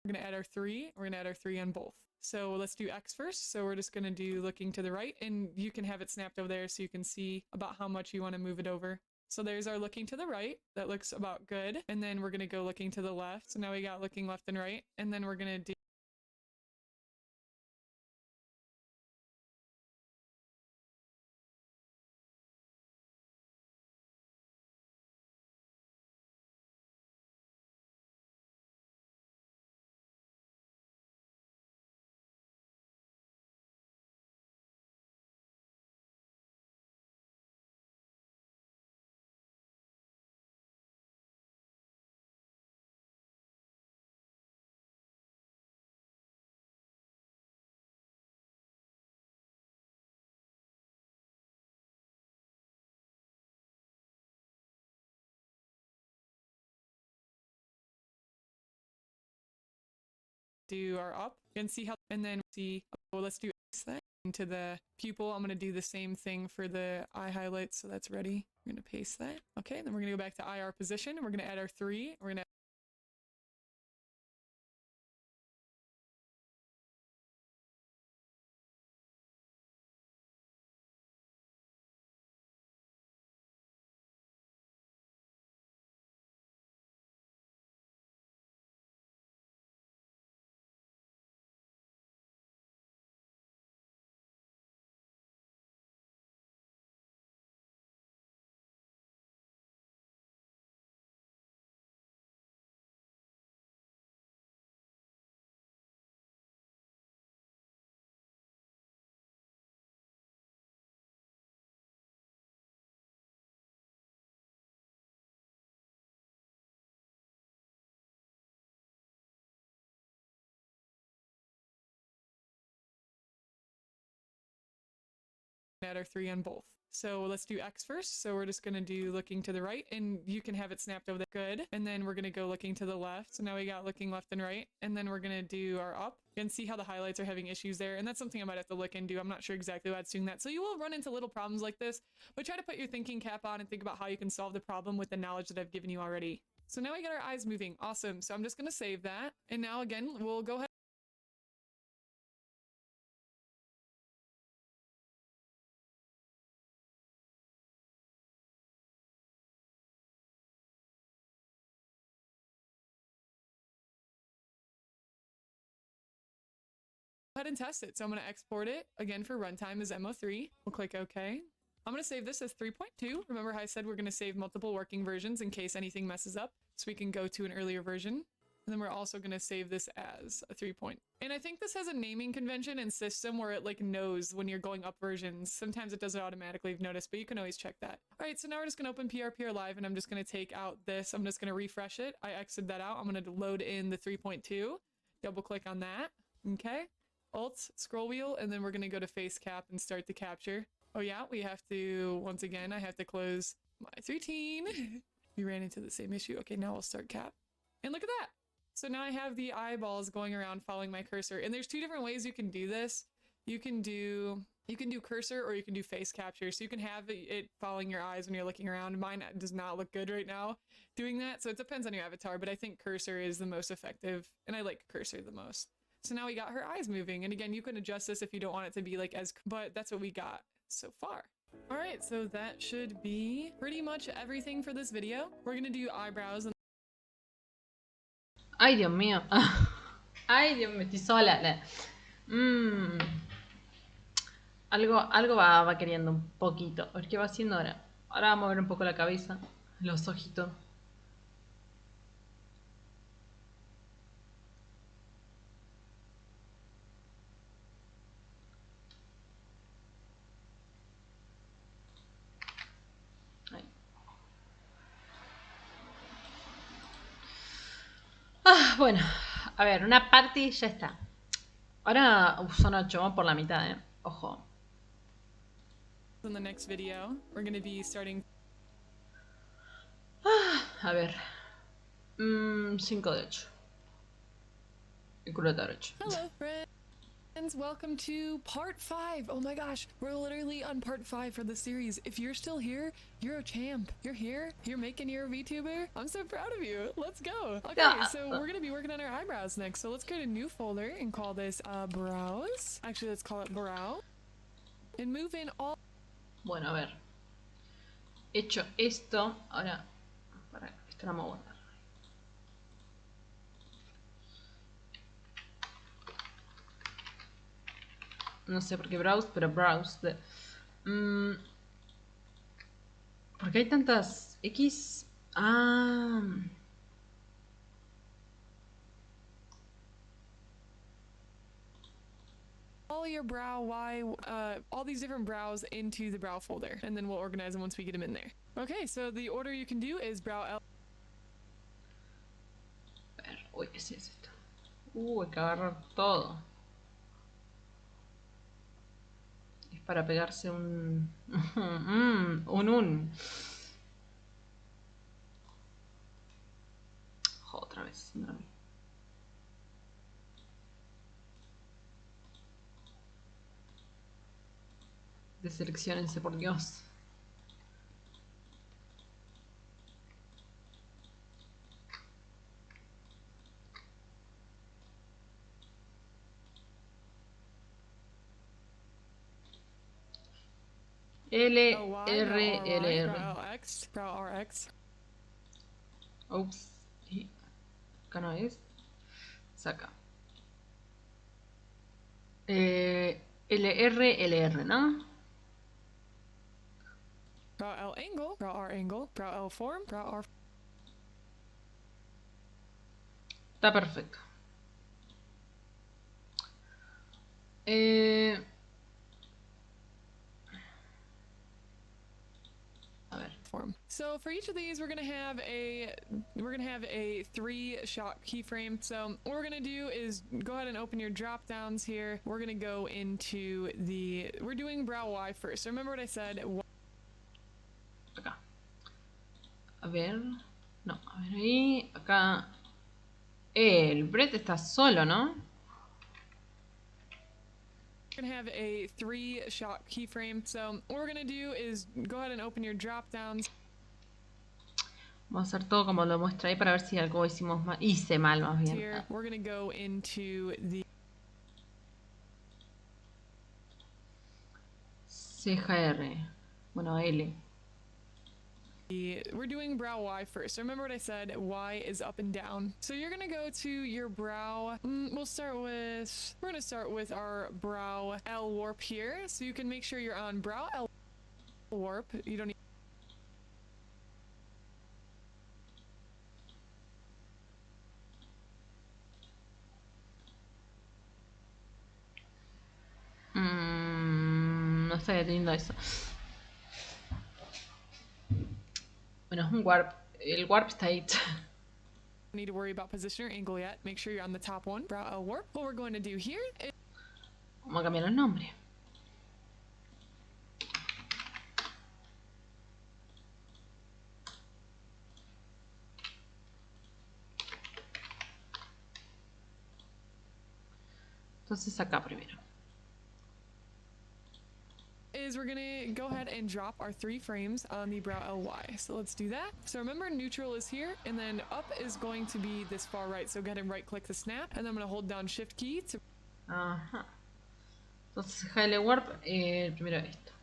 We're gonna add our 3. We're gonna add our 3 on both. So let's do X first. So we're just gonna do looking to the right, and you can have it snapped over there so you can see about how much you want to move it over. So there's our looking to the right. That looks about good. And then we're gonna go looking to the left. So now we got looking left and right. And then we're gonna do our up and see how, and then see, oh, let's do that into the pupil. I'm going to do the same thing for the eye highlights. So that's ready. We're going to paste that. Okay. Then we're going to go back to IR position. We're going to add our 3. We're going to add our 3 on both. So let's do X first. So we're just going to do looking to the right, and you can have it snapped over there. Good. And then we're going to go looking to the left. So now we got looking left and right. And then we're going to do our up and see how the highlights are having issues there. And that's something I might have to look into. I'm not sure exactly why it's doing that. So you will run into little problems like this, but try to put your thinking cap on and think about how you can solve the problem with the knowledge that I've given you already. So now we got our eyes moving. Awesome. So I'm just going to save that. And now again, we'll go ahead. Ahead and test it. So I'm going to export it again for runtime as MO3. We'll click OK. I'm going to save this as 3.2. Remember how I said we're going to save multiple working versions in case anything messes up, so we can go to an earlier version. And then we're also going to save this as a 3. And I think this has a naming convention and system where it like knows when you're going up versions. Sometimes it does it automatically, you've noticed, but you can always check that. All right, so now we're just going to open PRPR Live, and I'm just going to take out this. I'm just going to refresh it. I exited that out. I'm going to load in the 3.2. Double click on that. Okay. Alt, scroll wheel, and then we're going to go to face cap and start the capture. Oh yeah, we have to, once again, I have to close my 13. We ran into the same issue. Okay, now we'll start cap. And look at that. So now I have the eyeballs going around following my cursor. And there's 2 different ways you can do this. You can do cursor, or you can do face capture. So you can have it following your eyes when you're looking around. Mine does not look good right now doing that. So it depends on your avatar, but I think cursor is the most effective, and I like cursor the most. So now we got her eyes moving. And again, you can adjust this if you don't want it to be like as, but that's what we got so far. All right, so that should be pretty much everything for this video. We're gonna do eyebrows. Ay, Dios mío. Ay, Dios mío, estoy sola. Algo va queriendo un poquito. A ver qué va haciendo ahora. Ahora va a mover un poco la cabeza, los ojitos. Bueno, a ver, una party ya está. Ahora son 8, vamos por la mitad, ojo. In the next video, we're going to be starting. A ver. 5 de 8. El culo de 8. Hello, friend. Welcome to part 5. Oh my gosh, we're literally on part 5 for the series. If you're still here, you're a champ. You're here, you're making your VTuber. I'm so proud of you. Let's go. Okay, so we're gonna be working on our eyebrows next. So let's create a new folder and call this brows. Actually, let's call it brow. And move in all. Bueno, a ver. Hecho esto, ahora, para esto lo vamos a guardar. No sé por qué browse, pero browse. ¿Por qué hay tantas X? Ah. All your brow all these different brows into the brow folder, and then we'll organize them once we get them in there. Okay, so the order you can do is brow L. A ver, uy, sí es esto. Hay que agarrar todo. Es para pegarse un... Otra vez, deselecciónense, por Dios. LRLR. Brow RX. Ups. Acá no es. Saca. LRLR, ¿no? Brow L angle. Brow R angle. Brow L form. Brow R. Está perfecto. Form. So for each of these, we're gonna have a 3-shot keyframe. So what we're gonna do is go ahead and open your drop downs here. We're gonna go into we're doing brow Y first. So remember what I said. Acá. A ver. No, a ver ahí. Acá. El Brett está solo, ¿no? We're gonna have a 3-shot keyframe. So what we're gonna do is go ahead and open your drop downs. Vamos a hacer todo como lo muestra ahí para ver si algo hicimos mal. Hice mal, más bien. Here, we're gonna go into ceja R. Bueno, L. We're doing brow Y first. So remember what I said, Y is up and down. So you're gonna go to your brow. We're gonna start with our brow L warp here. So you can make sure you're on brow L warp. You don't need. No estoy deteniendo eso. Bueno, es un warp. El warp está ahí. Need to worry about position or angle yet. Make sure you're on the top one. Brow L warp. What we're going to do here is vamos a cambiar el nombre. Entonces acá primero. We're gonna go ahead and drop our 3 frames on the brow LY. So let's do that. So remember, neutral is here, and then up is going to be this far right. So go ahead and right click the snap, and then I'm gonna hold down shift key to. Ajá. Entonces L warp, primero esto.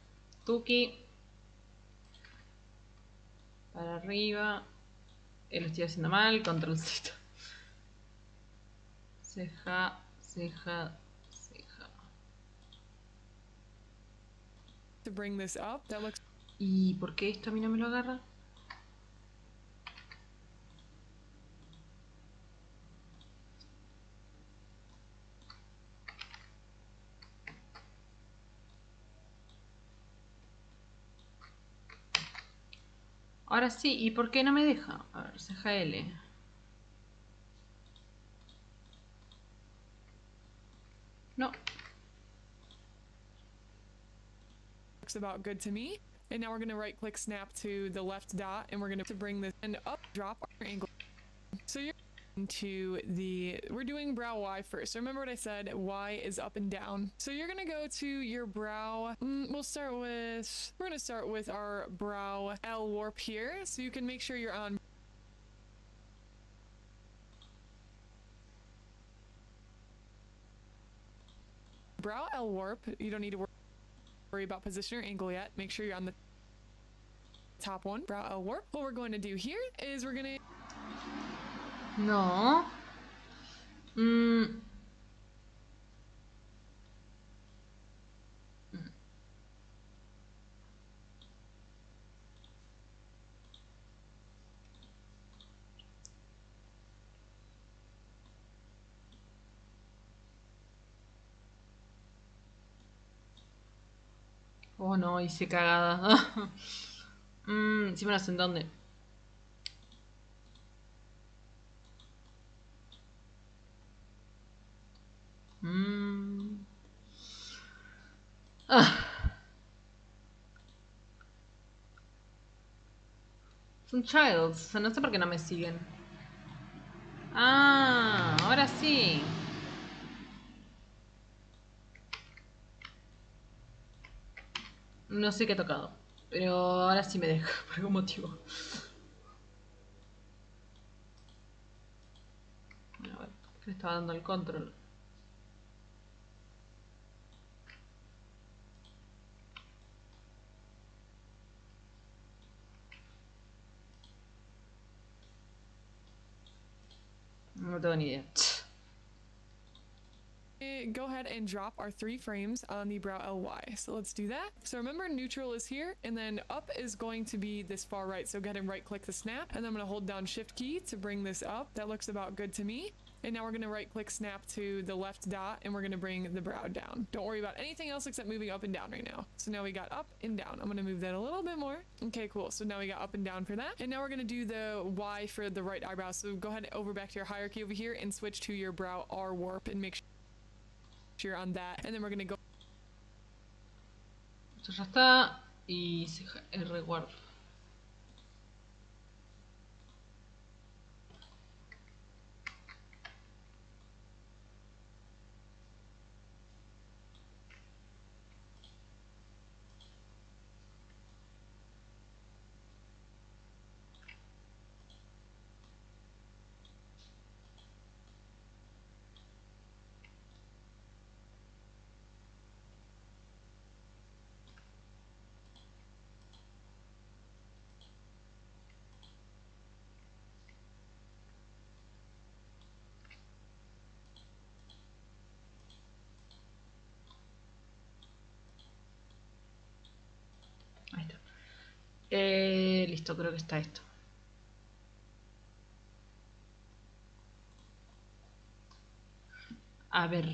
Tuki. Para arriba. Lo estoy haciendo mal, control Z. Ceja, ceja, ceja. To bring this up, that looks. ¿Y por qué esto a mí no me lo agarra? Ahora sí, ¿y por qué no me deja? A ver, ceja L. No. Looks about good to me. And now we're gonna right click snap to the left dot, and we're gonna bring this and up drop our angle. So you're we're doing brow Y first. So remember what I said, Y is up and down. So you're gonna go to your brow. We're gonna start with our brow L warp here. So you can make sure you're on brow L warp. You don't need to worry about position or angle yet. Make sure you're on the top one, brow L warp. What we're going to do here is we're gonna No. Oh no, hice cagada. Sí me las en dónde. Son childs, o sea, no sé por qué no me siguen. Ah, ahora sí. No sé qué he tocado, pero ahora sí me deja, por algún motivo. A ver, ¿qué le estaba dando el control? No tengo ni idea. go ahead and drop our 3 frames on the brow LY. So let's do that. So remember, neutral is here, and then up is going to be this far right. So go ahead and right click the snap, and then I'm going to hold down shift key to bring this up. That looks about good to me. And now we're going to right click snap to the left dot, and we're going to bring the brow down. Don't worry about anything else except moving up and down right now. So now we got up and down. I'm going to move that a little bit more. Okay, cool. So now we got up and down for that. And now we're going to do the Y for the right eyebrow. So go ahead and over back to your hierarchy over here and switch to your brow R warp and make sure you're on that. And then we're going to go. Esto ya está. Y ceja R warp. Ahí está. Listo, creo que está esto. A ver.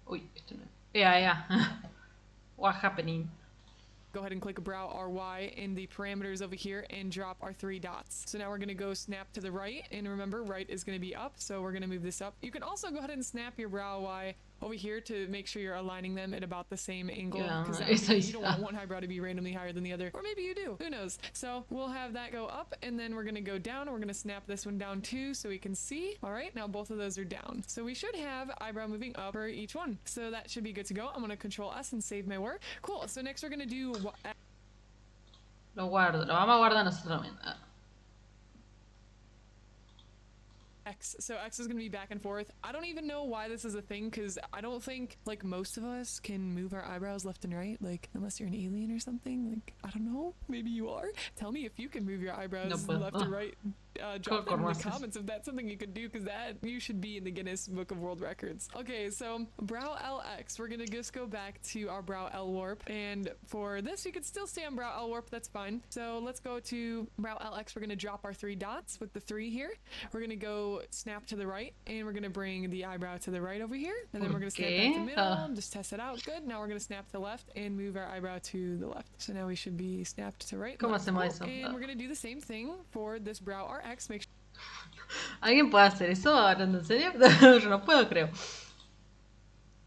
Uy, esto no. What happening? Go ahead and click brow RY in the parameters over here and drop our 3 dots. So now we're going to go snap to the right, and remember, right is going to be up, so we're going to move this up. You can also go ahead and snap your brow Y over here to make sure you're aligning them at about the same angle, because you don't want one eyebrow to be randomly higher than the other, or maybe you do, who knows. So we'll have that go up, and then we're going to go down, and we're going to snap this one down too so we can see. All right, now both of those are down, so we should have eyebrow moving up for each one, so that should be good to go. I'm going to control S and save my work. Cool. So next we're going to do Lo guardo, lo vamos a guardar nosotros también. X. So X is going to be back and forth. I don't even know why this is a thing, because I don't think, like, most of us can move our eyebrows left and right, like, unless you're an alien or something. Like, I don't know. Maybe you are. Tell me if you can move your eyebrows left or right. Drop it in the comments if that's something you could do, because that you should be in the Guinness Book of World Records. Okay, so brow LX, we're going to just go back to our brow L warp, and for this you could still stay on brow L warp, that's fine. So let's go to brow LX. We're going to drop our 3 dots with the 3 here. We're going to go snap to the right, and we're going to bring the eyebrow to the right over here, and then we're going to snap back to the middle, just test it out. Good. Now we're going to snap to the left and move our eyebrow to the left. So now we should be snapped to right. ¿Cómo hacemos eso? And we're going to do the same thing for this brow RX. Make sure ¿Alguien puede hacer eso? ¿Hablando en serio? Yo no puedo, creo.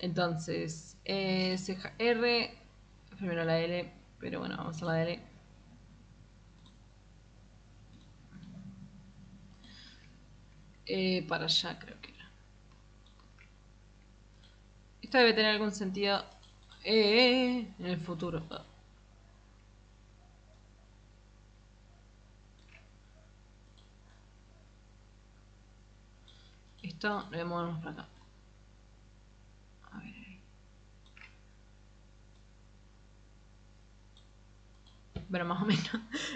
Entonces, ceja R, primero la L, pero bueno, vamos a la L. Para allá creo que era. Esto debe tener algún sentido en el futuro. Esto lo voy a movernos para acá. A ver ahí. Pero más o menos.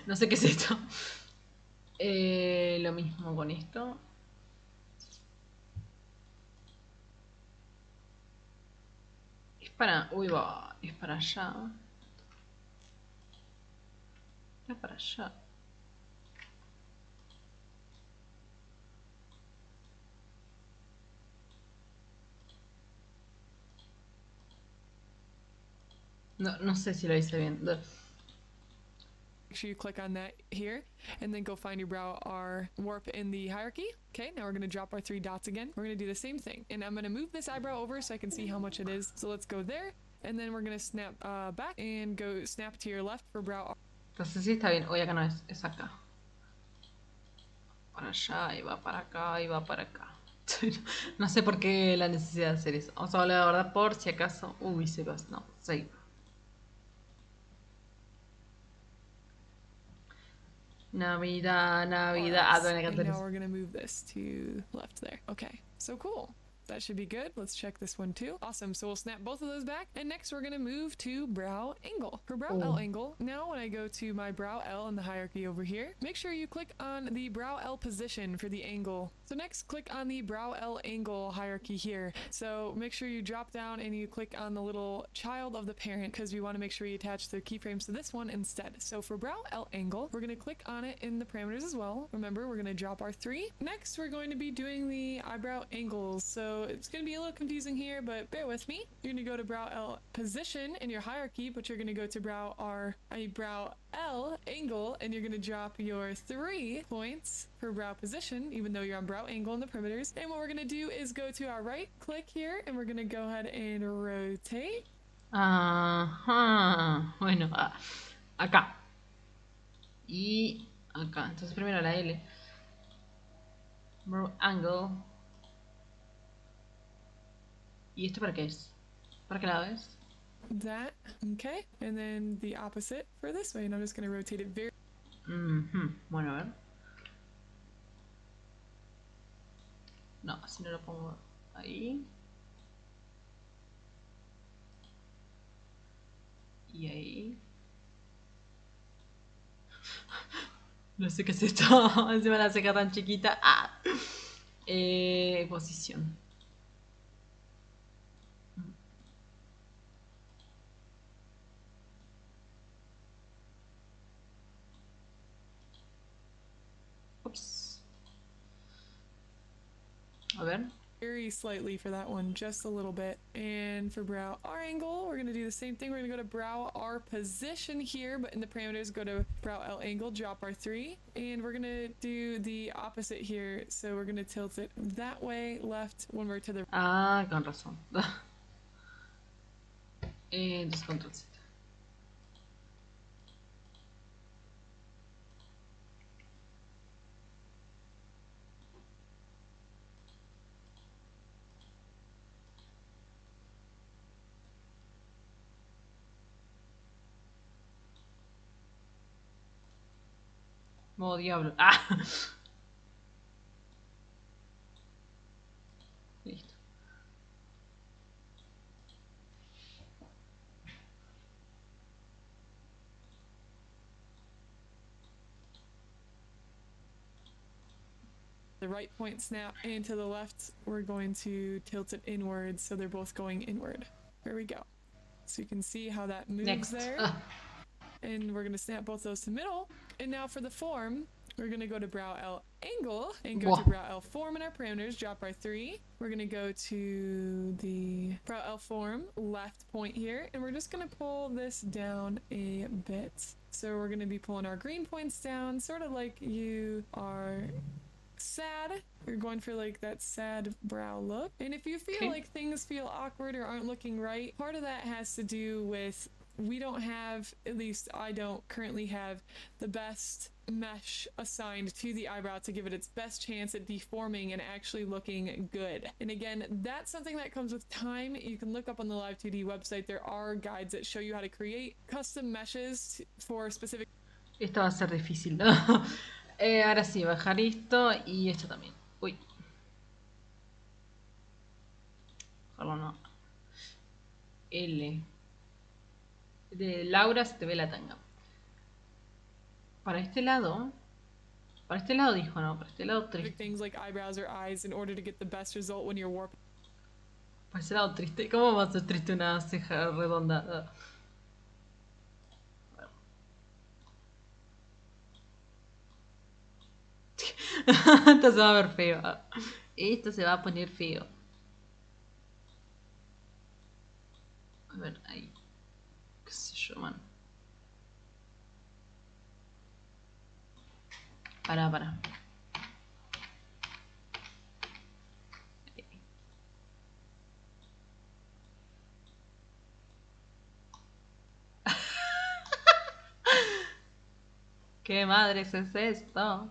No sé qué es esto. Lo mismo con esto. Es para... Uy, va. Es para allá. Es para allá. No sé si lo hice bien. Make sure you click on that here and then go find your brow R warp in the hierarchy. Okay, now we're going to drop our 3 dots again. We're going to do the same thing. And I'm going to move this eyebrow over so I can see how much it is. So let's go there. And then we're going to snap back and go snap to your left for brow R. Entonces sí está bien. Hoy acá no es. Es acá. Para allá, y va para acá, y va para acá. No sé por qué la necesidad de hacer eso. Vamos a hablar la verdad por si acaso. Uy, se va. No, save. Navidad, Navidad. And now we're gonna move this to left there. Okay, so cool. That should be good. Let's check this one too. Awesome. So we'll snap both of those back. And next we're going to move to brow angle. For brow L angle, now when I go to my brow L in the hierarchy over here, make sure you click on the brow L position for the angle. So next click on the brow L angle hierarchy here. So make sure you drop down and you click on the little child of the parent because we want to make sure you attach the keyframes to this one instead. So for brow L angle, we're going to click on it in the parameters as well. Remember, we're going to drop our 3. Next, we're going to be doing the eyebrow angles. So it's going to be a little confusing here, but bear with me. You're going to go to brow L position in your hierarchy, but you're going to go to brow L angle, and you're going to drop your 3 points for brow position, even though you're on brow angle in the perimeters. And what we're going to do is go to our right click here, and we're going to go ahead and rotate. Ajá. Bueno, acá. Y acá. Entonces primero la L. Brow angle. ¿Y esto para qué es? ¿Para qué lado es? That, okay. And then the opposite for this way. And I'm just going to rotate it very... Bueno, a ver. No, si no lo pongo ahí. Y ahí. No sé qué es esto. Encima la ceja tan chiquita. Posición. Oops. A ver. Very slightly for that one, just a little bit. And for brow R angle, we're going to do the same thing. We're going to go to brow R position here, but in the parameters, go to brow L angle, drop our 3. And we're going to do the opposite here. So we're going to tilt it that way, left, when we're to the... Con razón. Entonces, control Z. Modo diablo. Listo. The right point snap, and to the left, we're going to tilt it inwards so they're both going inward. There we go. So you can see how that moves there. And we're going to snap both those to middle. And now for the form, we're going to go to brow L angle and go to brow L form in our parameters, drop our 3. We're going to go to the brow L form left point here, and we're just going to pull this down a bit. So we're going to be pulling our green points down, sort of like you are sad. You're going for like that sad brow look. And if you feel like things feel awkward or aren't looking right, part of that has to do with we don't have, at least I don't currently have, the best mesh assigned to the eyebrow to give it its best chance at deforming and actually looking good. And again, that's something that comes with time. You can look up on the Live 2D website. There are guides that show you how to create custom meshes for specific. Esto va a ser difícil, ¿no? Ahora sí, bajar esto y esto también. Uy. Bajarlo no. L. De Laura se te ve la tanga. Para este lado dijo, no, para este lado triste. Things like eyebrows or eyes in order to get the best result when you're warping. Para ese lado triste. ¿Cómo va a ser triste una ceja redonda? Esto se va a ver feo. Esto se va a poner feo. A ver, ahí. Qué sé yo, man. Para. ¿Qué madres es esto?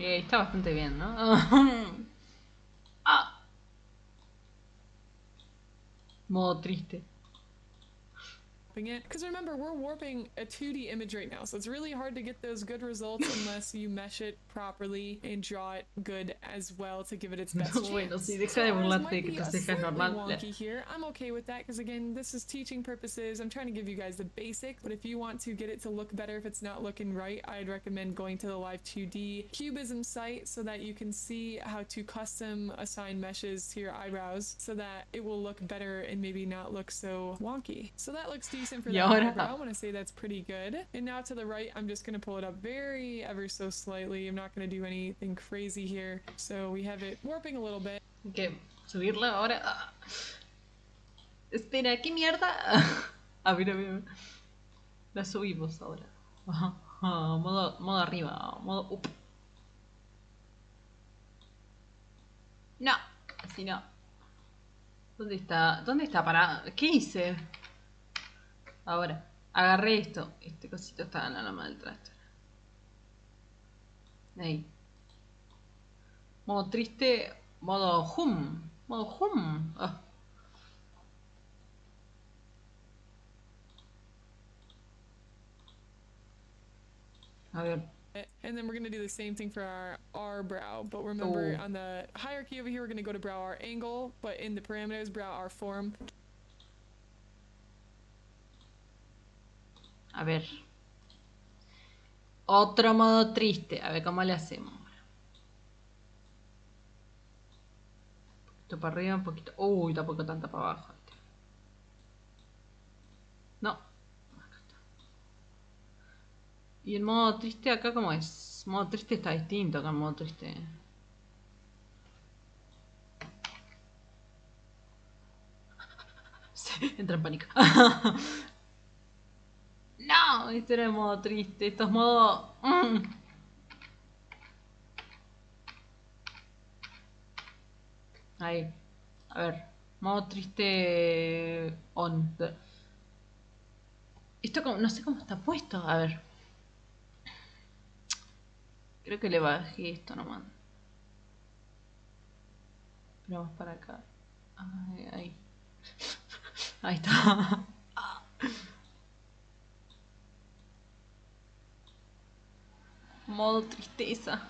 Está bastante bien, ¿no? Ah, modo triste. It because remember, we're warping a 2D image right now, so it's really hard to get those good results unless you mesh it properly and draw it good as well to give it its best chance. Bueno, sí, deja de burlarte que tu ceja es normal. Wonky here. I'm okay with that because again, this is teaching purposes. I'm trying to give you guys the basic, but if you want to get it to look better if it's not looking right, I'd recommend going to the Live 2D Cubism site so that you can see how to custom assign meshes to your eyebrows so that it will look better and maybe not look so wonky. So that looks decent for that eyebrow. I want to say that's pretty good. And now to the right, I'm just going to pull it up very ever so slightly. I'm not going to do anything crazy here. So we have it warping a little bit. Ok, subirla ahora. Espera, ¿qué mierda? A ver. La subimos ahora. Modo arriba. Modo up. No, así no. ¿Dónde está? ¿Dónde está? Para. ¿Qué hice? Ahora. Agarré esto. Este cosito está en la loma del traste. Ahí. Modo triste. Modo hum. Modo hum. Ah. A ver. And then we're going to do the same thing for our brow. But remember, on the hierarchy over here, we're going to go to brow R angle. But in the parameters, brow R form. A ver. Otro modo triste. A ver cómo le hacemos. Un poquito para arriba, un poquito. Uy, tampoco tanta para abajo. No. Acá está. ¿Y el modo triste acá cómo es? El modo triste está distinto acá, el modo triste. Entra en pánico. No, esto era el modo triste. Esto es modo... Ahí. A ver. Modo triste... On. Esto como... No sé cómo está puesto. A ver. Creo que le bajé esto nomás. Pero vamos para acá. Ahí. Ahí está. Modo tristeza.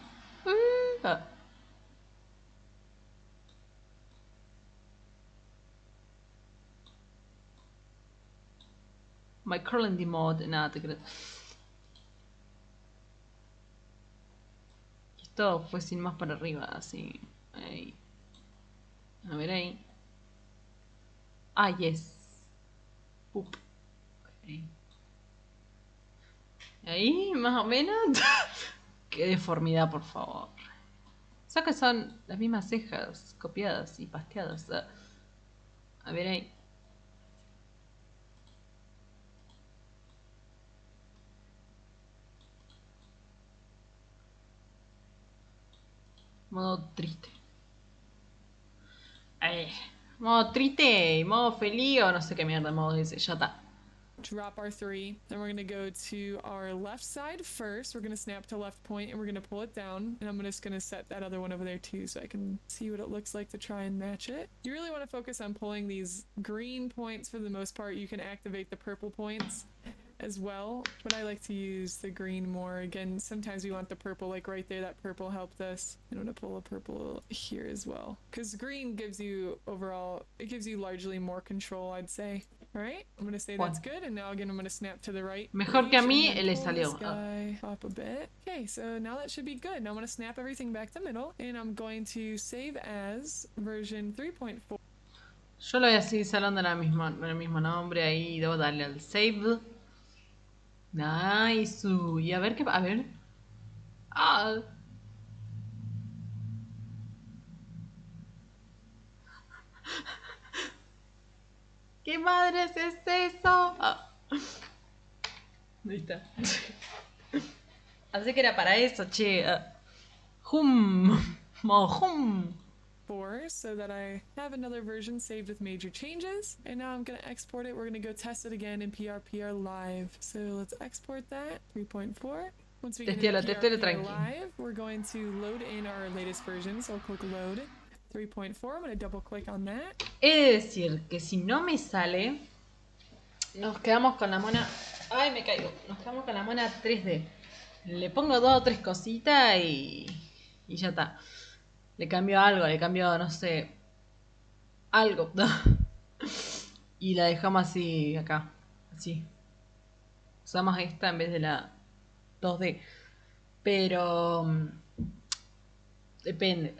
My current mode. Nada, te creo. Esto fue sin más para arriba, así. Ahí. A ver ahí. Ah, yes. Pup. Ahí, más o menos. Qué deformidad, por favor. O sea que son las mismas cejas copiadas y pasteadas. A ver ahí. Modo triste. Modo triste, modo feliz o no sé qué mierda modo dice. Ya está. Drop our 3. Then we're going to go to our left side first. We're going to snap to left point and we're going to pull it down. And I'm just going to set that other one over there too so I can see what it looks like to try and match it. You really want to focus on pulling these green points for the most part. You can activate the purple points as well, but I like to use the green more. Again, sometimes we want the purple, like right there, that purple helped us. I'm gonna pull a purple here as well, because green gives you overall, it gives you largely more control, I'd say. All right, I'm gonna say that's good, and now again I'm gonna snap to the right. Mejor que a mí le salió. Up a bit. Okay, so now that should be good. Now I'm gonna snap everything back to middle, and I'm going to save as version 3.4. Yo lo voy a seguir salando con el mismo nombre ahí, debo darle al save. Nice. Y a ver qué... A ver. Ah. ¿Qué madres es eso? Ah. Ahí está. Así que era para eso, che. Hum. So that I have another version saved with major changes, and now I'm going to export it. We're going to go test it again in PRPR live. So let's export that 3.4. Once we get into PRPR live, we're going to load in our latest version. So I'll click load 3.4. I'm going to double click on that. Es decir, que si no me sale, nos quedamos con la mona. Ay, me caigo. Nos quedamos con la mona 3D. Le pongo 2 o 3 cositas y ya está. Le cambio algo, no sé, algo. Y la dejamos así, acá. Así. Usamos esta en vez de la 2D. Pero... depende.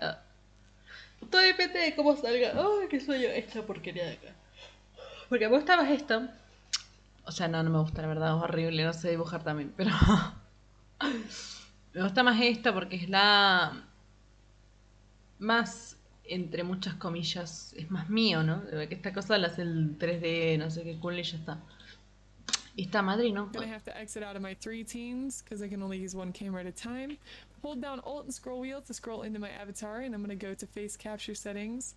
Todo depende de cómo salga. ¡Ay, qué sueño! Esta porquería de acá. Porque me gusta más esto. O sea, no me gusta, la verdad. Es horrible. No sé dibujar también. Pero... me gusta más esta porque es la... más, entre muchas comillas, es más mío, ¿no? Que esta cosa la hace el 3D, no sé qué cool y ya está. Y esta madre, ¿no? I'm gonna have to exit out of my 3 teams because I can only use one camera at a time. Hold down Alt and scroll wheel to scroll into my avatar, and I'm gonna go to face capture settings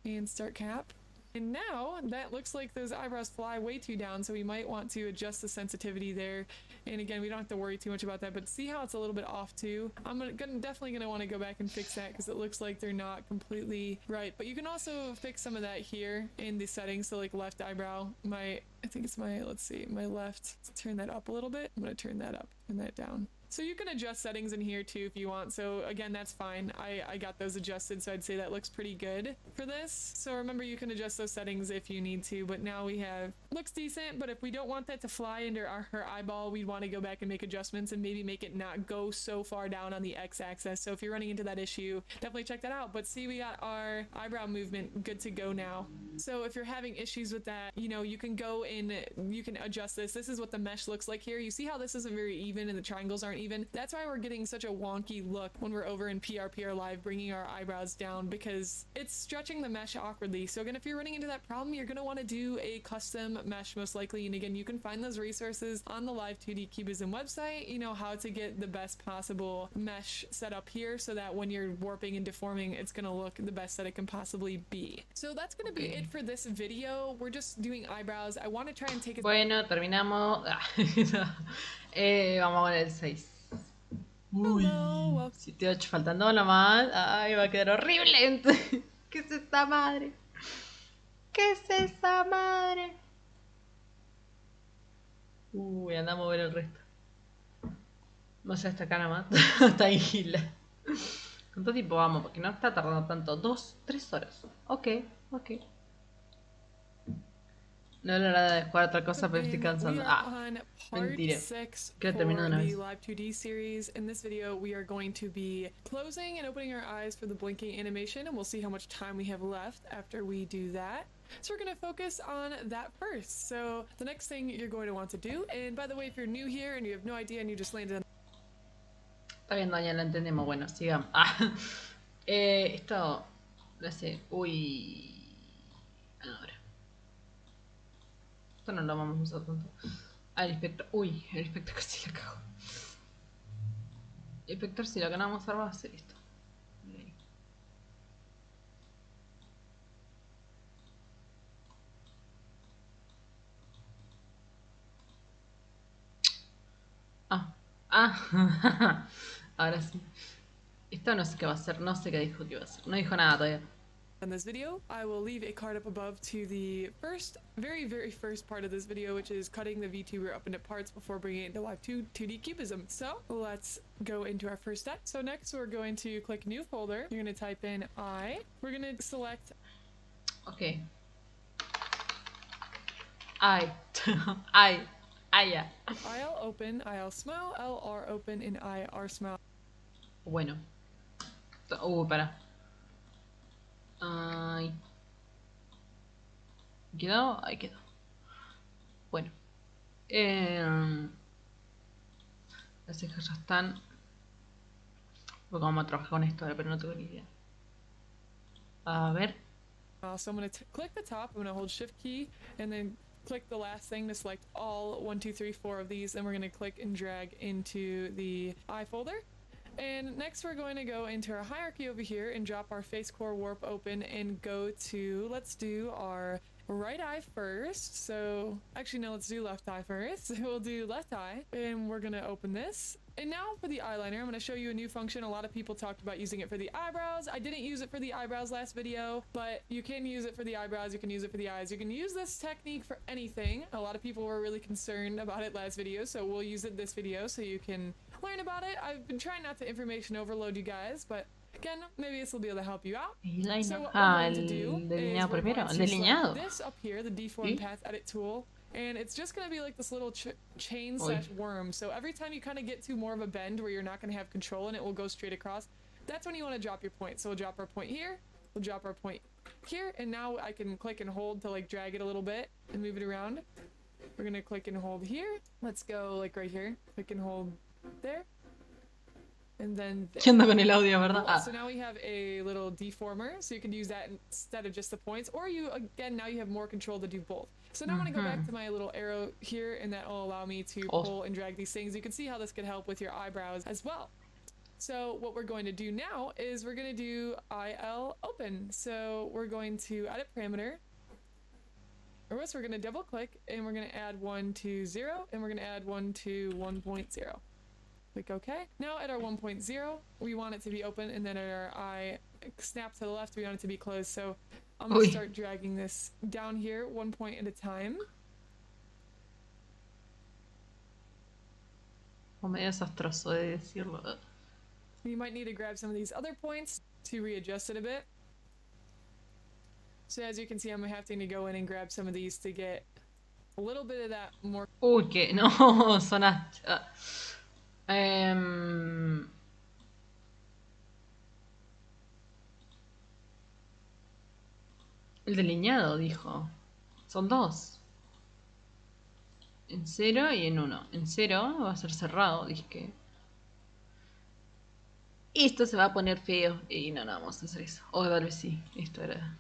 and start cap. And now that looks like those eyebrows fly way too down, so we might want to adjust the sensitivity there. And again, we don't have to worry too much about that, but see how it's a little bit off too? I'm definitely gonna want to go back and fix that because it looks like they're not completely right. But you can also fix some of that here in the settings. So like left eyebrow, I think it's my, let's see, my left. Let's turn that up a little bit. I'm gonna turn that up, turn that down. So you can adjust settings in here too if you want. So again, that's fine. I got those adjusted, so I'd say that looks pretty good for this. So remember, you can adjust those settings if you need to, but now we have, looks decent, but if we don't want that to fly into her eyeball, we'd want to go back and make adjustments and maybe make it not go so far down on the x-axis. So if you're running into that issue, definitely check that out. But see, we got our eyebrow movement good to go now. So if you're having issues with that, you know, you can go in, you can adjust this. This is what the mesh looks like here. You see how this isn't very even and the triangles aren't even? That's why we're getting such a wonky look when we're over in PRPR live, bringing our eyebrows down, because it's stretching the mesh awkwardly. So again, if you're running into that problem, you're going to want to do a custom mesh most likely. And again, you can find those resources on the Live 2D Cubism website, you know, how to get the best possible mesh set up here so that when you're warping and deforming, it's going to look the best that it can possibly be. So that's going to be it for this video. We're just doing eyebrows. I want to try and take it. Bueno, terminamos. Vamos a ver el 6. Uy, 7, 8, faltando nomás. Ay, va a quedar horrible. ¿Qué es esta madre? ¿Qué es esa madre? Uy, andamos a ver el resto. No sé, hasta acá nomás. Hasta ahí. ¿Cuánto tiempo vamos? Porque no está tardando tanto. 2, 3 horas. Ok. No era hora de jugar otra cosa, pero estoy cansando. Mentira. Quiero terminar de una vez. Live 2D series. In this video, we are going to be closing and opening our eyes for the blinking animation, and we'll see how much time we have left after we do that. So we're going to focus on that first. So the next thing you're going to want to do, and by the way, if you're new here and you have no idea and you just landed on... Está bien, doña, la entendemos. Bueno, sigamos. Esto lo sé. Uy. Ahora. Esto no lo vamos a usar tanto. El inspector. Uy, el inspector casi la cago. El inspector, si lo que no vamos a usar va a ser esto. Ah, ahora sí. Esto no sé qué va a hacer, no sé qué dijo que iba a hacer. No dijo nada todavía. In this video, I will leave a card up above to the very first part of this video, which is cutting the VTuber up into parts before bringing it into Live 2 2D Cubism. So let's go into our first step. So next we're going to click new folder. You're going to type in I. We're going to select. Okay. I, yeah. IL open, IL smile, LR open, and IR smile. Bueno. Para. Ay. ¿Quedó? Ahí quedó. Bueno. Las cejas ya están. Porque vamos a trabajar con esto, pero no tengo ni idea. A ver. So I'm going to click the top, I'm going to hold shift key, and then click the last thing to select all 1, 2, 3, 4 of these, and we're going to click and drag into the I folder. And next we're going to go into our hierarchy over here and drop our face core warp open and go to, let's do our right eye first. So actually no, let's do left eye first. We'll do left eye and we're gonna open this. And now for the eyeliner, I'm going to show you a new function. A lot of people talked about using it for the eyebrows. I didn't use it for the eyebrows last video, but you can use it for the eyebrows. You can use it for the eyes. You can use this technique for anything. A lot of people were really concerned about it last video, so we'll use it this video so you can learn about it. I've been trying not to information overload you guys, but again, maybe this will be able to help you out. So what we're going to do is we're going to select this up here, the deform path edit tool. And it's just going to be like this little chain slash worm. So every time you kind of get to more of a bend where you're not going to have control and it will go straight across, that's when you want to drop your point. So we'll drop our point here, we'll drop our point here, and now I can click and hold to like drag it a little bit and move it around. We're going to click and hold here. Let's go like right here. Click and hold there. And then ¿Qué onda con el audio, verdad? Cool. So now we have a little deformer, so you can use that instead of just the points, or you, again, now you have more control to do both. So now I'm going to go back to my little arrow here, and that will allow me to pull and drag these things. You can see how this could help with your eyebrows as well. So what we're going to do now is we're going to do IL open. So we're going to edit parameter. Or else we're going to double click, and we're going to add 1 to 0, and we're going to add 1 to 1.0. Click OK. Now at our 1.0, we want it to be open, and then at our eye snap to the left, we want it to be closed. So I'm going to start dragging this down here 1 point at a time. Medio desastroso de decirlo. You might need to grab some of these other points to readjust it a bit. So as you can see, I'm having to go in and grab some of these to get a little bit of that more. Uy, que no, sonaste. El delineado, dijo. Son dos. En 0 y en 1. En 0 va a ser cerrado, dije. Esto se va a poner feo. Y no, no vamos a hacer eso. O tal vez sí. Esto era...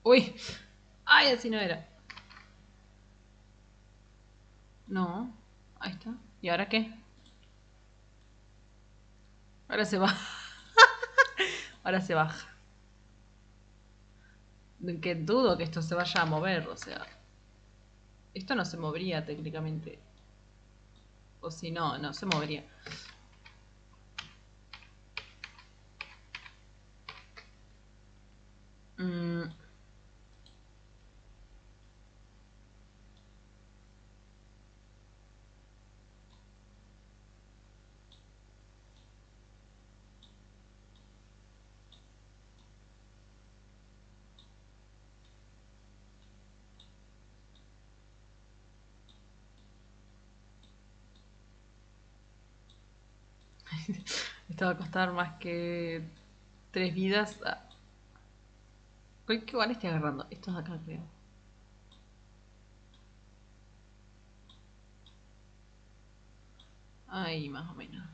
Uy. Ay, así no era. No. Ahí está. ¿Y ahora qué? Ahora se baja. Ahora se baja. Que dudo que esto se vaya a mover, o sea. Esto no se movería técnicamente. O si no, no se movería. Esto va a costar más que 3 vidas. ¿Cuál que igual estoy agarrando? Estos de acá, creo. Ahí, más o menos.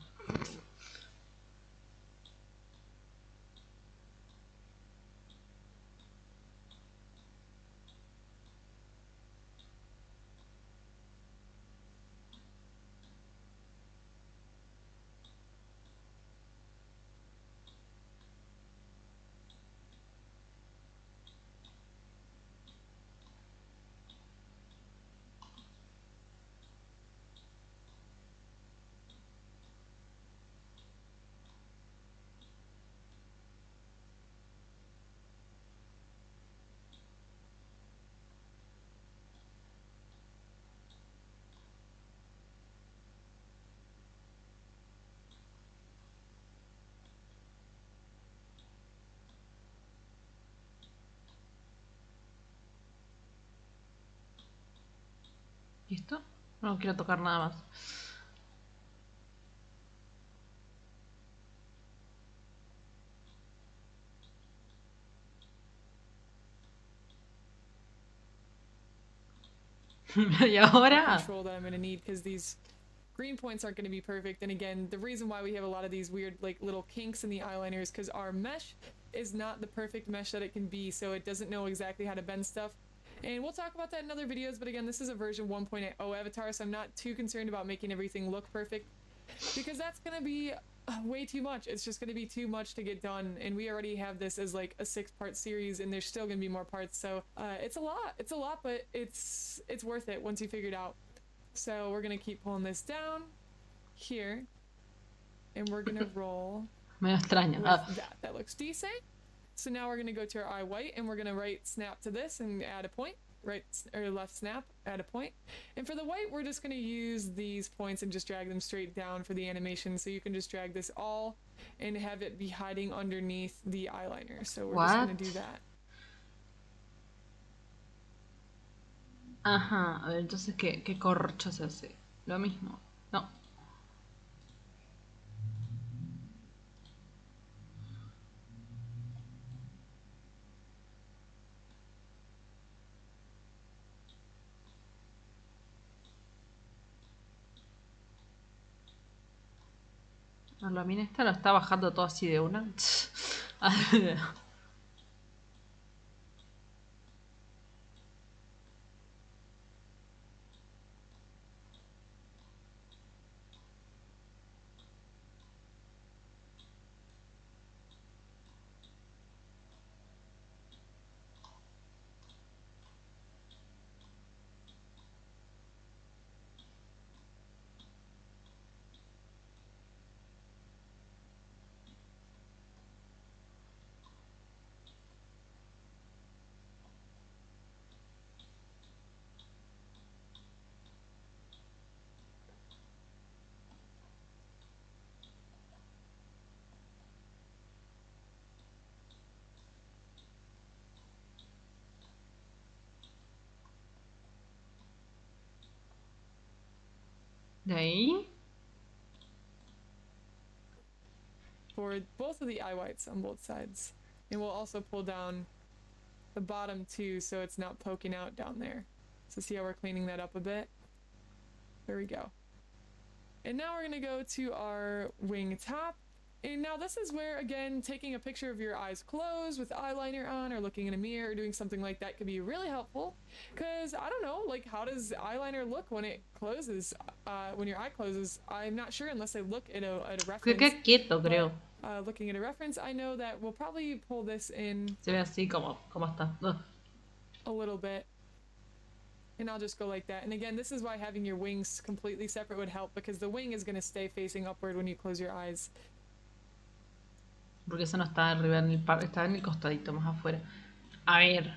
¿Y esto? No quiero tocar nada más. Y ahora. Control that I'm gonna need because these green points aren't gonna be perfect. And again, the reason why we have a lot of these weird like little kinks in the eyeliner is because our mesh is not the perfect mesh that it can be, so it doesn't know exactly how to bend stuff. And we'll talk about that in other videos, but again, this is a version 1.0 avatar, so I'm not too concerned about making everything look perfect because that's gonna be way too much. It's just gonna be too much to get done, and we already have this as like a 6-part series, and there's still gonna be more parts, so it's a lot, but it's worth it once you figure it out. So we're gonna keep pulling this down here, and we're gonna roll Me extraña. with that looks decent. So now we're gonna go to our eye white, and we're gonna right snap to this and add a point. Right or left snap, add a point. And for the white, we're just gonna use these points and just drag them straight down for the animation. So you can just drag this all and have it be hiding underneath the eyeliner. So we're just gonna do that. Ajá, a ver, entonces, ¿qué corcho se hace? Lo mismo. No. No, la mina esta lo está bajando todo así de una. De ahí. For both of the eye whites on both sides. And we'll also pull down the bottom too, so it's not poking out down there. So see how we're cleaning that up a bit? There we go. And now we're gonna go to our wing top. And now this is where, again, taking a picture of your eyes closed with eyeliner on or looking in a mirror or doing something like that could be really helpful. Because, I don't know, like, how does eyeliner look when it closes? When your eye closes? I'm not sure unless I look at a reference. Qué quieto, creo. Looking at a reference, I know that we'll probably pull this in. Se ve así como está. A little bit. And I'll just go like that. And again, this is why having your wings completely separate would help, because the wing is going to stay facing upward when you close your eyes. Porque eso no está arriba, está en el costadito, más afuera. A ver.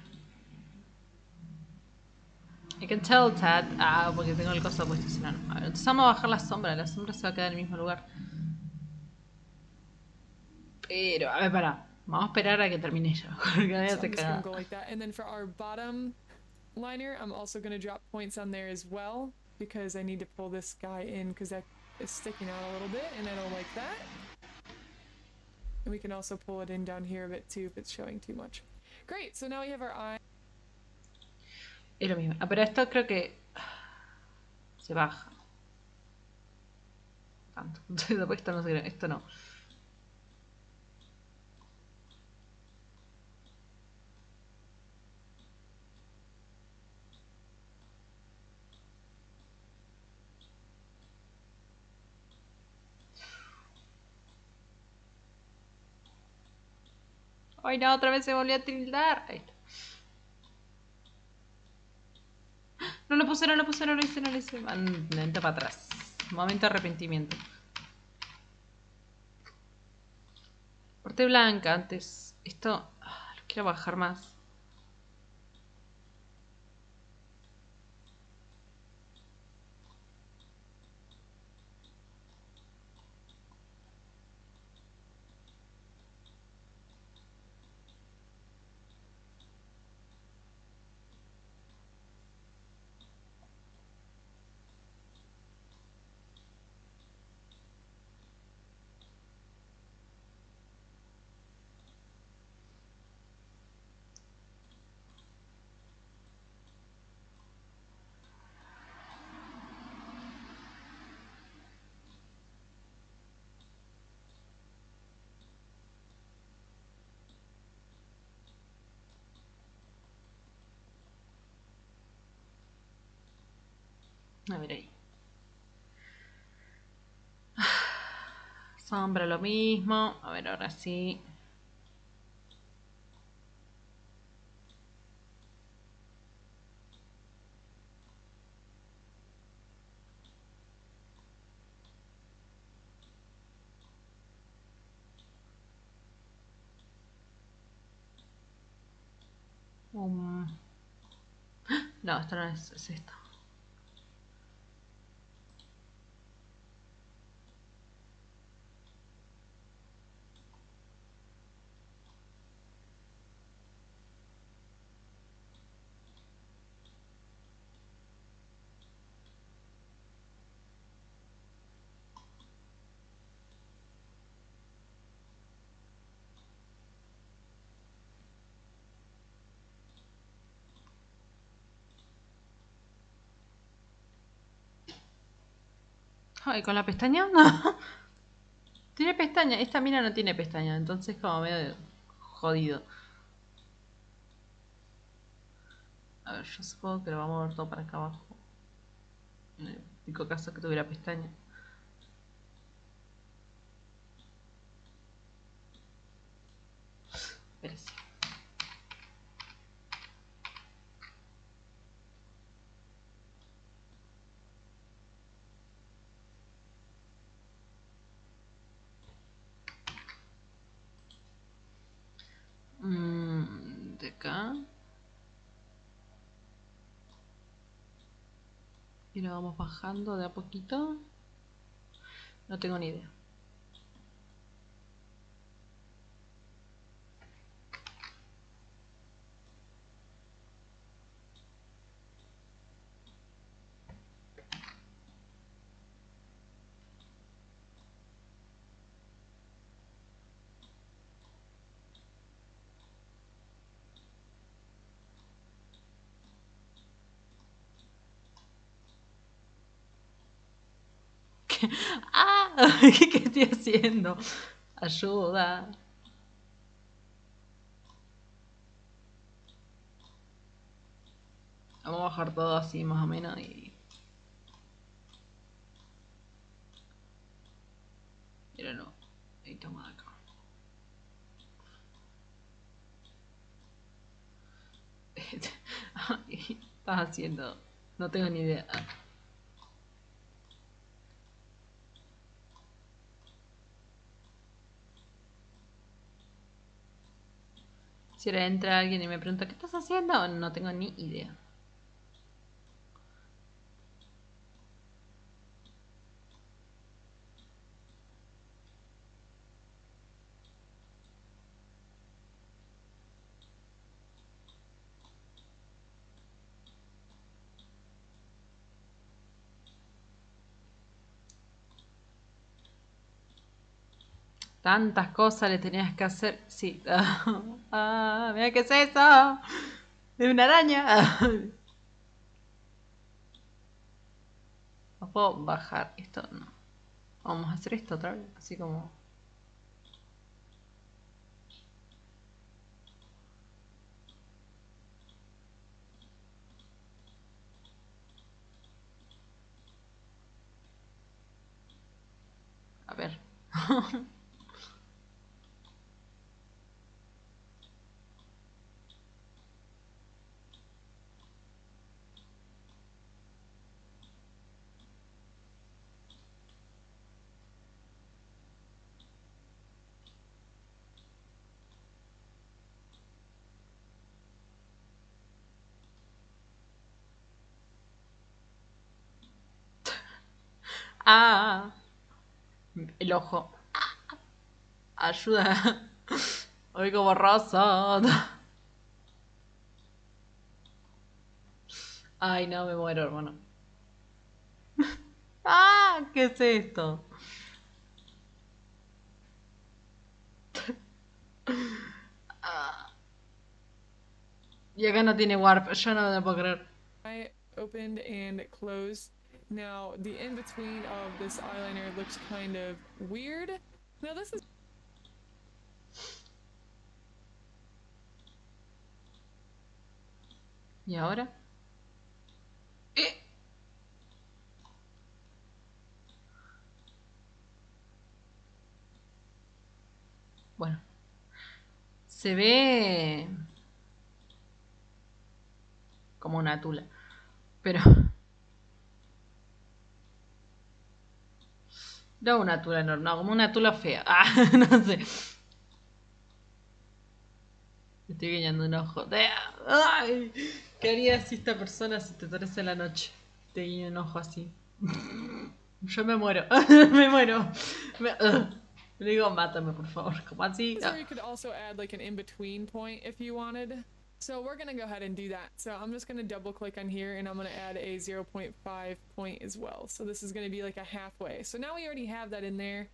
I can tell that. Ah, porque tengo el coso puesto, si no, no. A ver, entonces vamos a bajar la sombra se va a quedar en el mismo lugar. Pero, a ver, para. Vamos a esperar a que termine yo. Porque me hace cagada. Go like that. And then for our bottom liner, I'm also going to drop points on there as well, because I need to pull this guy in because that is sticking out a little bit, and I don't like that. And we can also pull it in down here a bit too if it's showing too much. Great, so now we have our eye. Es lo mismo. Ah, pero esto creo que se baja. Tanto. Después esto no se cree. Esto no. Ay, no, otra vez se volvió a tildar. Ahí está. No lo puse, no lo puse, no lo hice, no lo hice. Momento para atrás. Momento de arrepentimiento. Parte blanca antes. Esto lo quiero bajar más. A ver ahí. Sombra lo mismo. A ver, ahora sí. No, esto no es esto. Ay, ¿con la pestaña? No. Tiene pestaña. Esta mina no tiene pestaña, entonces como medio jodido. A ver, yo supongo que lo vamos a mover todo para acá abajo. En el único caso que tuviera pestaña. Espérese. De acá. Y lo vamos bajando de a poquito. No tengo ni idea. ¡Ah! ¿Qué estoy haciendo? Ayuda. Vamos a bajar todo así más o menos y... Míralo. Ahí estamos acá. ¿Qué estás haciendo? No tengo ni idea. Si ahora entra alguien y me pregunta ¿qué estás haciendo? No tengo ni idea. Tantas cosas le tenías que hacer. Sí. Mira qué es eso. Es una araña. No puedo bajar esto, no. Vamos a hacer esto otra vez. Así como... A ver. Ah, el ojo. Ayuda. Oigo borroso. Ay, no, me muero, hermano. Ah, ¿qué es esto? Y acá no tiene warp. Yo no me puedo creer. I opened and closed. Now, the in-between of this eyeliner looks kind of weird. Now, this is... ¿Y ahora? ¡Eh! Se ve como una tula. Pero no una tula normal, no, como una tula fea. Ah, no sé. Me estoy guiñando un ojo. Ay, ¿qué haría si esta persona se te torce en la noche? Te guiño un ojo así. Yo me muero. Me muero. Le digo, mátame, por favor. Como así. Or you could also add like an in-between point if you wanted. So we're gonna go ahead and do that. So I'm just gonna double click on here and I'm gonna add a 0.5 point as well. So this is gonna be like a halfway. So now we already have that in there.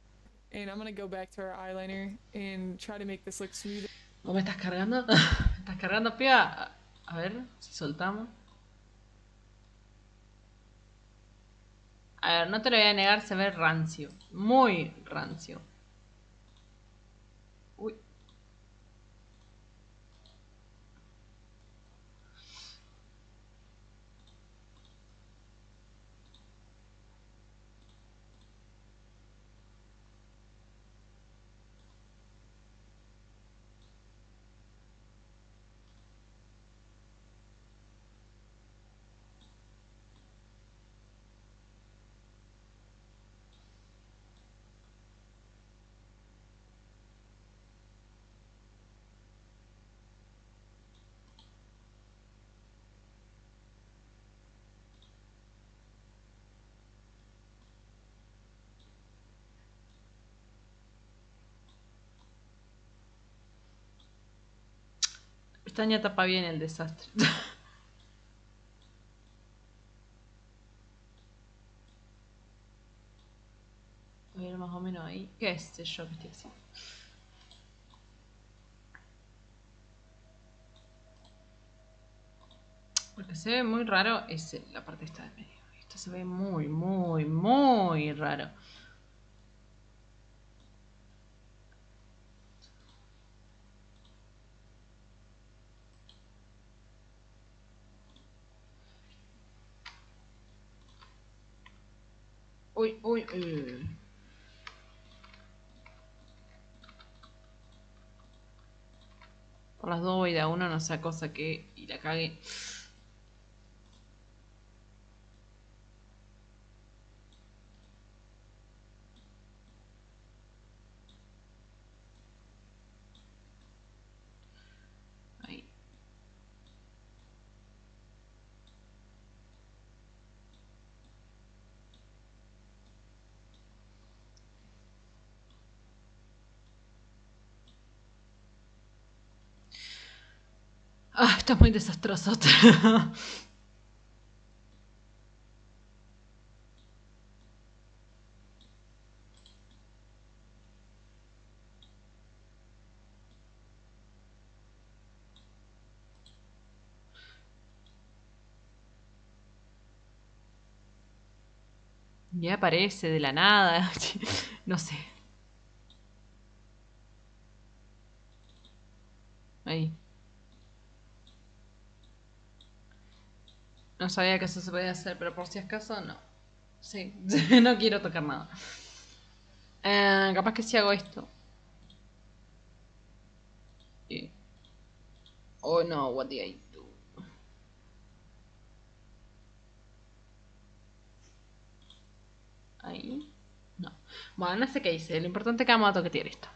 And I'm gonna go back to our eyeliner and try to make this look smoother. ¿O me estás cargando? ¿Me estás cargando, piba? A ver, si soltamos. A ver, no te lo voy a negar, se ve rancio. Muy rancio. Uy. Pestaña tapa bien el desastre. A ver, más o menos ahí. ¿Qué es yo que estoy haciendo? Porque se ve muy raro es la parte esta de medio. Esto se ve muy, muy, muy raro. Uy, uy, uy. Por las dos voy de a uno, no sea cosa que y la cague. Ahí. Ah, esto es muy desastroso. Ya aparece de la nada. No sé. Ahí. No sabía que eso se podía hacer, pero por si acaso no. Sí, no quiero tocar nada. Capaz que si hago esto. Oh no, what did I do? Ahí. No. Bueno, no sé qué hice. Lo importante es que vamos a toquetear esto.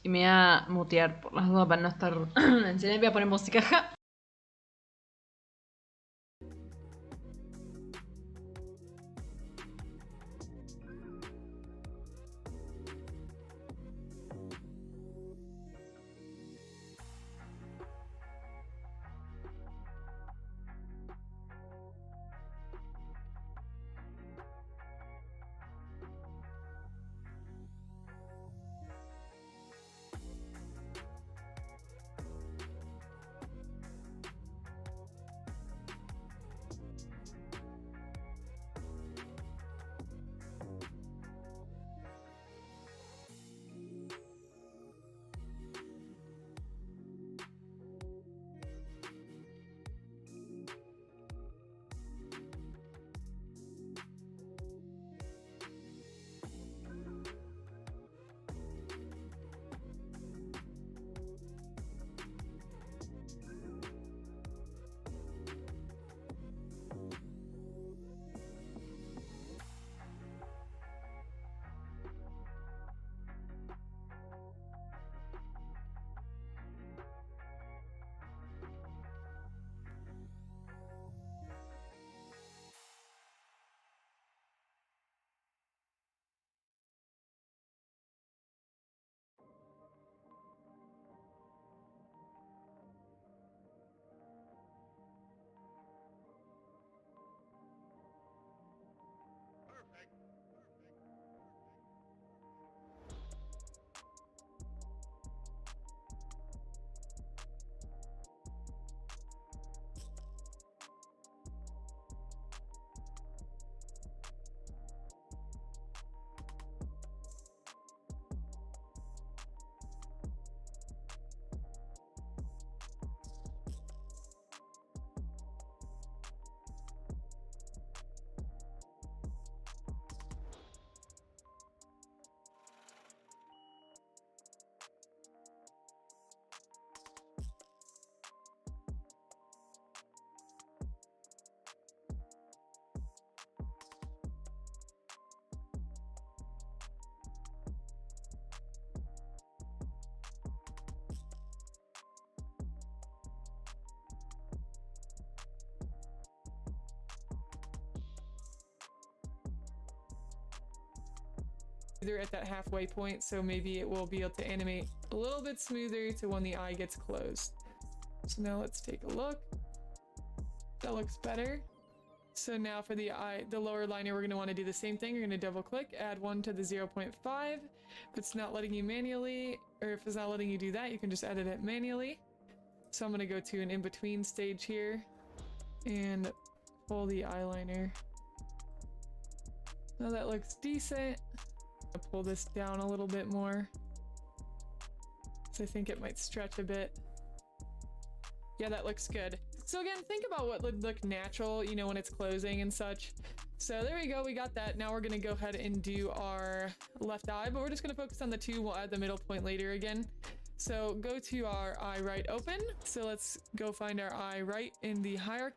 Y me voy a mutear por las dudas para no estar en silencio. Voy a poner música. Ja. They're at that halfway point, so maybe it will be able to animate a little bit smoother to when the eye gets closed. So now let's take a look. That looks better. So now for the eye, the lower liner, we're going to want to do the same thing. You're going to double click, add 1 to the 0.5. If it's not letting you manually, or if it's not letting you do that, you can just edit it manually. So I'm going to go to an in-between stage here and pull the eyeliner. Now that looks decent. I'll pull this down a little bit more. So I think it might stretch a bit. Yeah, that looks good. So again, think about what would look natural, you know, when it's closing and such. So there we go, we got that. Now we're gonna go ahead and do our left eye, but we're just gonna focus on the 2. We'll add the middle point later again. So go to our eye right open. So let's go find our eye right in the hierarchy.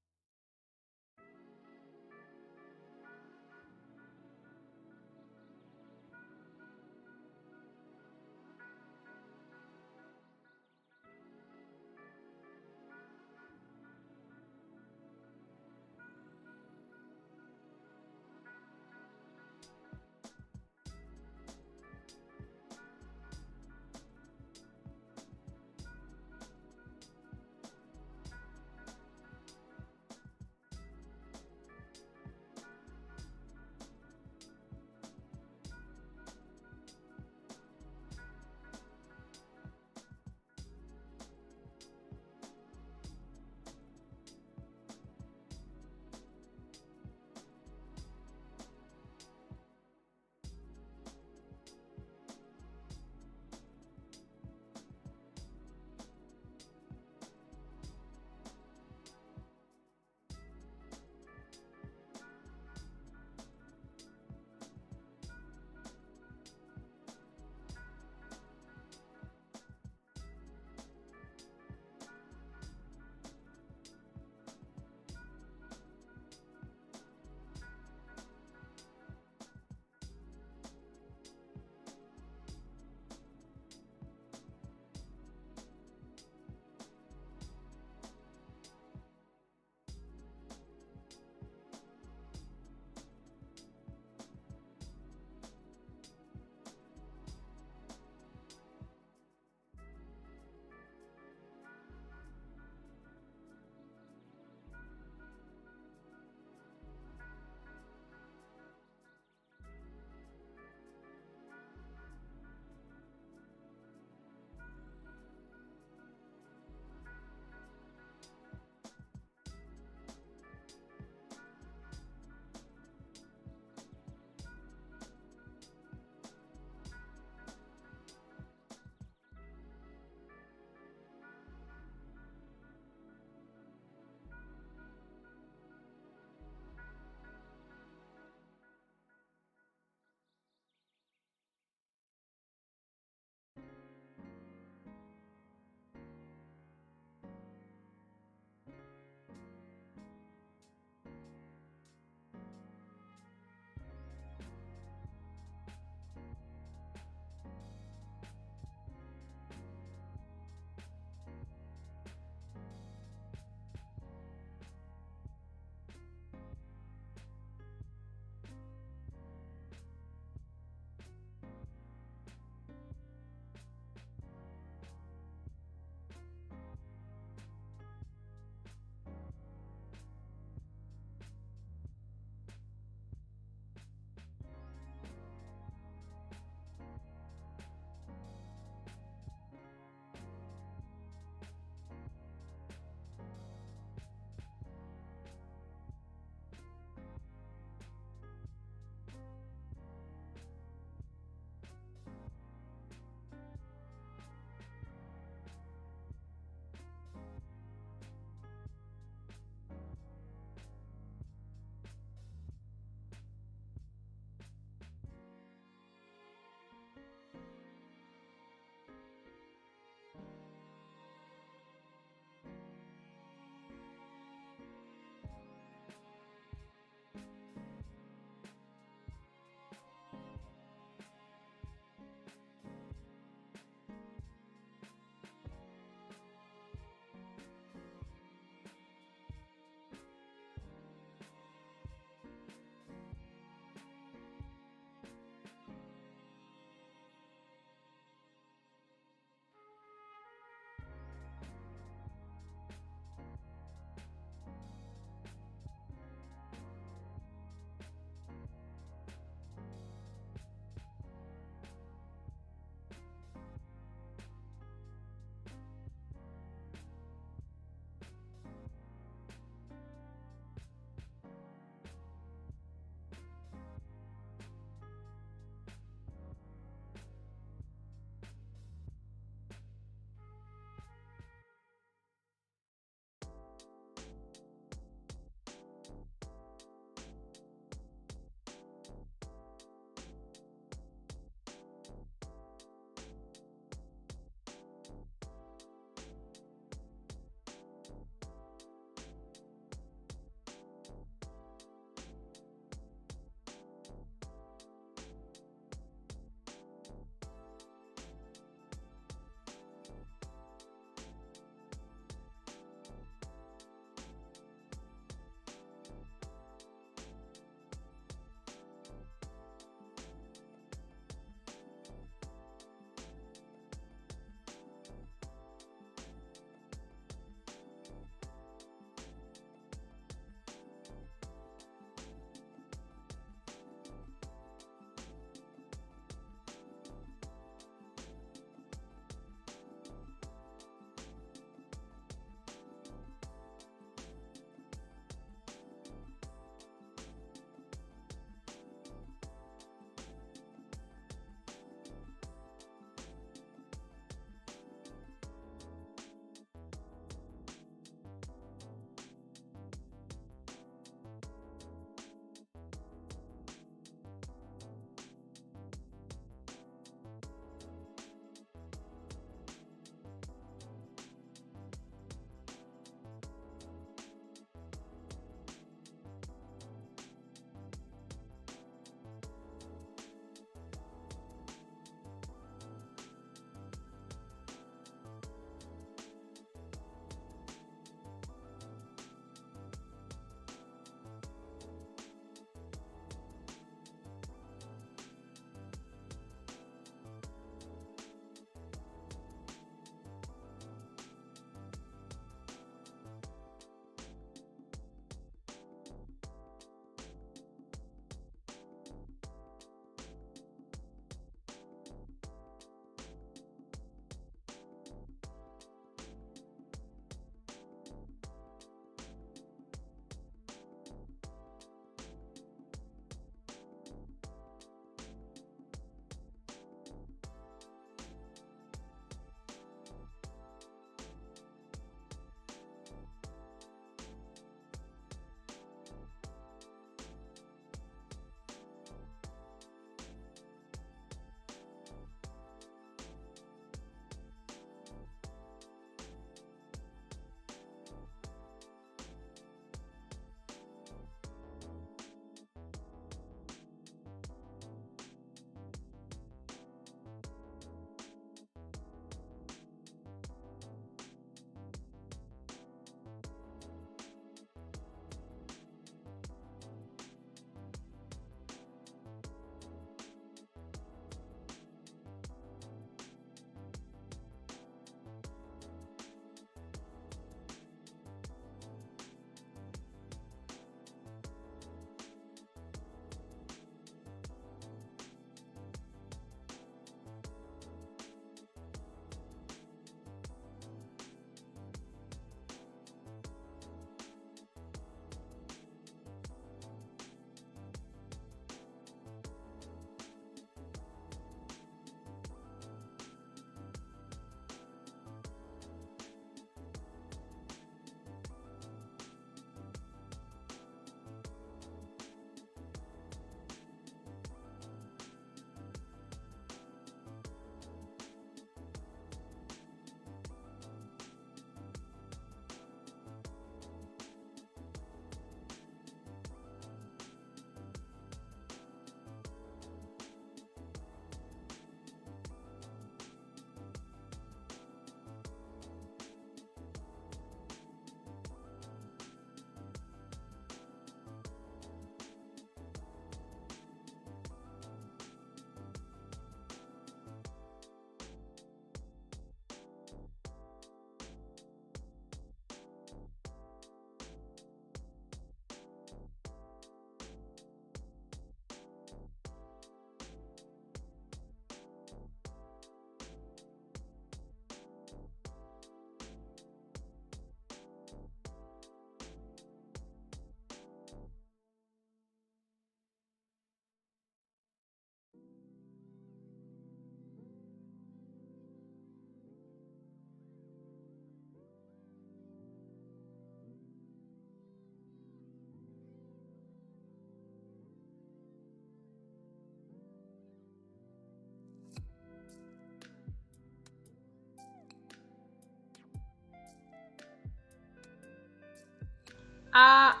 Ah,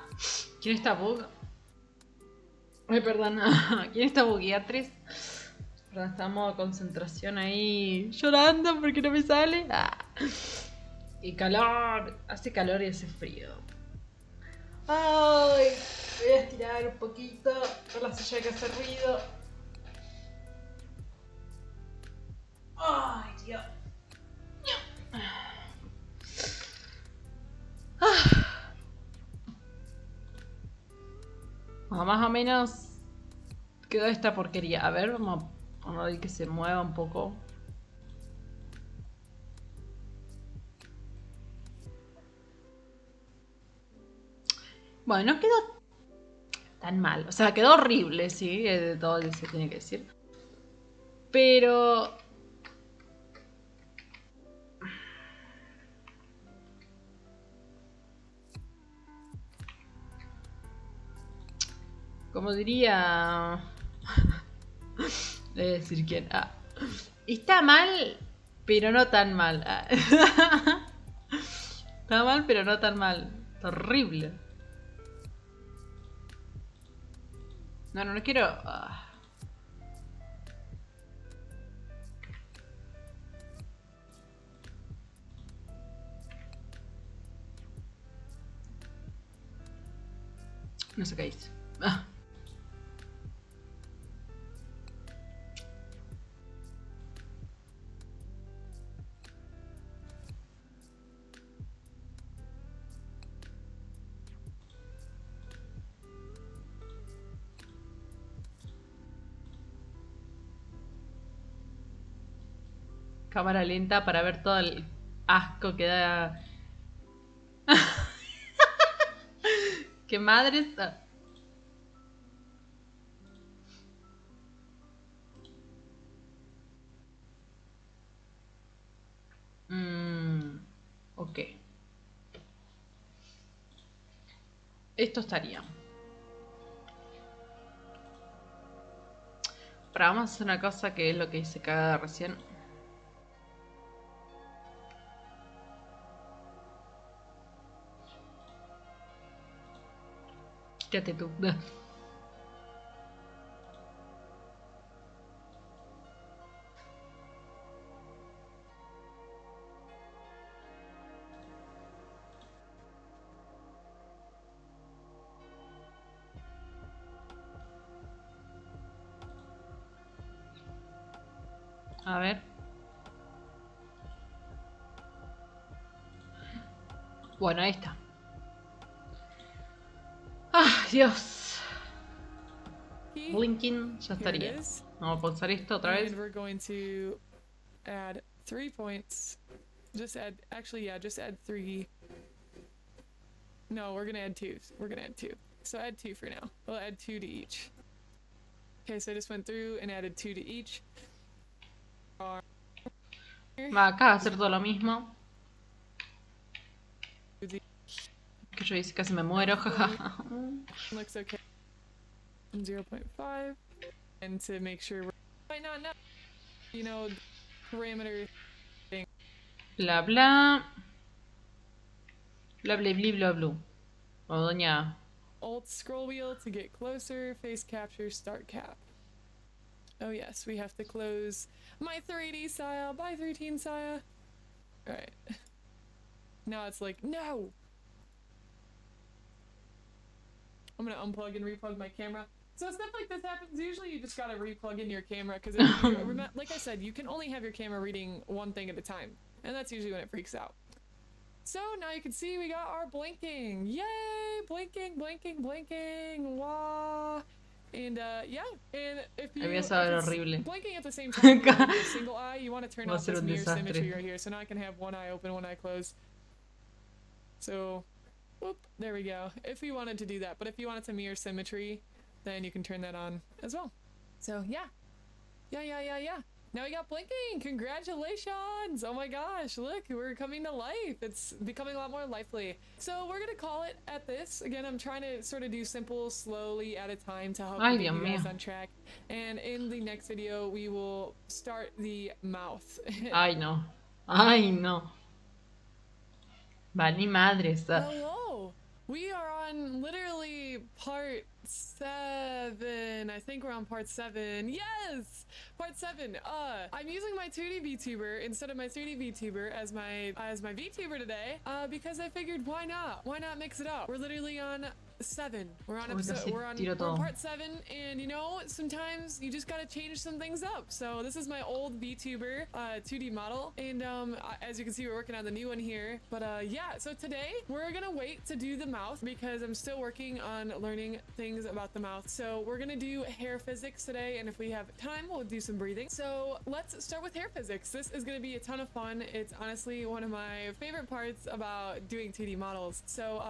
¿quién está bug? Ay, perdón. ¿Quién está bugueatriz? Perdón, está en modo concentración ahí llorando porque no me sale. Ah. Y calor. Hace calor y hace frío. Ay, voy a estirar un poquito por la silla que hace ruido. Ay, Dios. Más o menos quedó esta porquería. A ver, vamos a ver que se mueva un poco. Bueno, no quedó tan mal. O sea, quedó horrible, sí, de todo lo que se tiene que decir. Pero... como diría... Debe decir quién. Ah. Está mal, pero no tan mal. Ah. Está mal, pero no tan mal. Está horrible. No, no quiero... Ah. No sé qué hice. Ah. Cámara lenta para ver todo el asco que da. ¡Qué madres! Ok. Esto estaría. Pero vamos a hacer una cosa que es lo que hice cagada recién. Quédate tú. A ver. Bueno, ahí está. ¡Ah, Dios! Blinking, ya estaría. Vamos a pausar esto otra vez. And we're going to add 3 points. Just add, actually, yeah, just add 3. No, we're gonna add 2. We're gonna add 2. So add 2 for now. We'll add 2 to each. Okay, so I just went through and added 2 to each. Va acá a hacer todo lo mismo. Que yo hice casi me muero, jaja. Looks okay. 0.5. And to make sure we're might not know, you know, parameters. Bla bla. Bla bla bla bla bla. O doña. Alt scroll wheel to get closer. Face capture, start cap. Oh yes, we have to close my 3D Saya. Bye 3 Saya. Alright. Now it's like, no! I'm gonna unplug and replug my camera. So stuff like this happens, usually you just gotta replug in your camera, because like I said, you can only have your camera reading one thing at a time. And that's usually when it freaks out. So now you can see we got our blinking. Yay! Blinking, blinking, blinking. Wah! And yeah, and if you blinking at the same time with a single eye, you want to turn off this mirror symmetry right here. So now I can have one eye open, one eye closed. So, whoop, there we go. If we wanted to do that, but if you wanted to mirror symmetry, then you can turn that on as well. So yeah. Now we got blinking! Congratulations! Oh my gosh, look, we're coming to life. It's becoming a lot more lively. So we're gonna call it at this. Again, I'm trying to sort of do simple, slowly at a time to help get you guys on track. And in the next video, we will start the mouth. Ay, no. Va, ni madres. Hello! We are on on literally part 7. I think we're on part 7. Yes! Part 7. I'm using my 2D VTuber instead of my 3D VTuber as my VTuber today, because I figured why not? Why not mix it up? We're literally on 7. We're on part 7, and you know, sometimes you just gotta change some things up. So this is my old VTuber 2D model, and as you can see, we're working on the new one here. But yeah, so today we're gonna wait to do the mouth because I'm still working on learning things about the mouth. So we're gonna do hair physics today, and if we have time, we'll do some breathing. So let's start with hair physics. This is gonna be a ton of fun. It's honestly one of my favorite parts about doing 2D models. So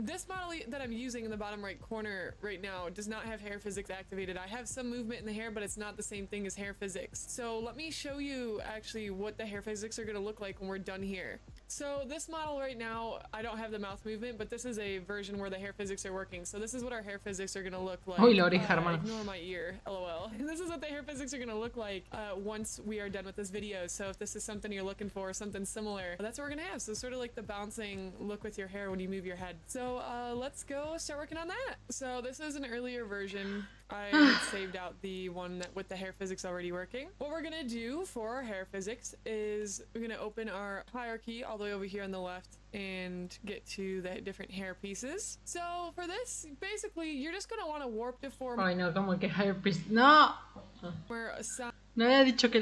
this model that I'm using in the bottom right corner right now does not have hair physics activated. I have some movement in the hair, but it's not the same thing as hair physics. So let me show you actually what the hair physics are gonna look like when we're done here. So this model right now, I don't have the mouth movement, but this is a version where the hair physics are working. So this is what our hair physics are gonna look like. Uy, la oreja, hermano. Ignore my ear, lol. This is what the hair physics are gonna look like once we are done with this video. So if this is something you're looking for, something similar, that's what we're gonna have. So sort of like the bouncing look with your hair when you move your head. So let's go start working on that. So this is an earlier version. I had saved out the one that with the hair physics already working. What we're gonna do for our hair physics is we're gonna open our hierarchy all the way over here on the left and get to the different hair pieces. So for this, basically, you're just gonna want to warp deform. Ay, no, como que hair piece. No. No había dicho que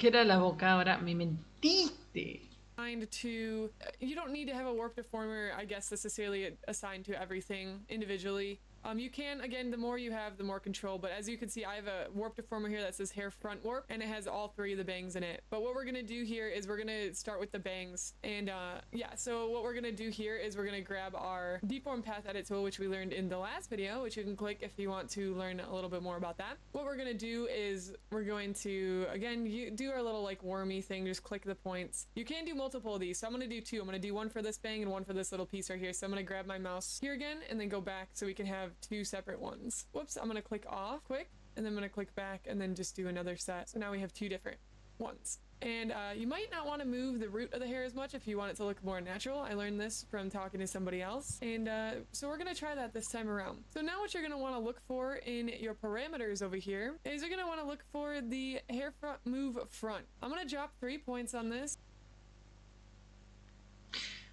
era la boca, ahora me mentiste. To you don't need to have a warp deformer, I guess, necessarily assigned to everything individually. You can, again, the more you have, the more control, but as you can see, I have a warp deformer here that says hair front warp, and it has all 3 of the bangs in it. But what we're gonna do here is we're gonna start with the bangs, and yeah, so what we're gonna do here is we're gonna grab our deform path edit tool, which we learned in the last video, which you can click if you want to learn a little bit more about that. What we're gonna do is we're going to, again, you do our little like wormy thing, just click the points. You can do multiple of these, so I'm gonna do 2. I'm gonna do one for this bang and one for this little piece right here. So I'm gonna grab my mouse here again, and then go back so we can have 2 separate ones. Whoops, I'm gonna click off quick, and then I'm gonna click back and then just do another set. So now we have 2 different ones. And you might not want to move the root of the hair as much if you want it to look more natural. I learned this from talking to somebody else. And so we're gonna try that this time around. So now what you're gonna want to look for in your parameters over here is you're gonna want to look for the hair front move front. I'm gonna drop 3 points on this.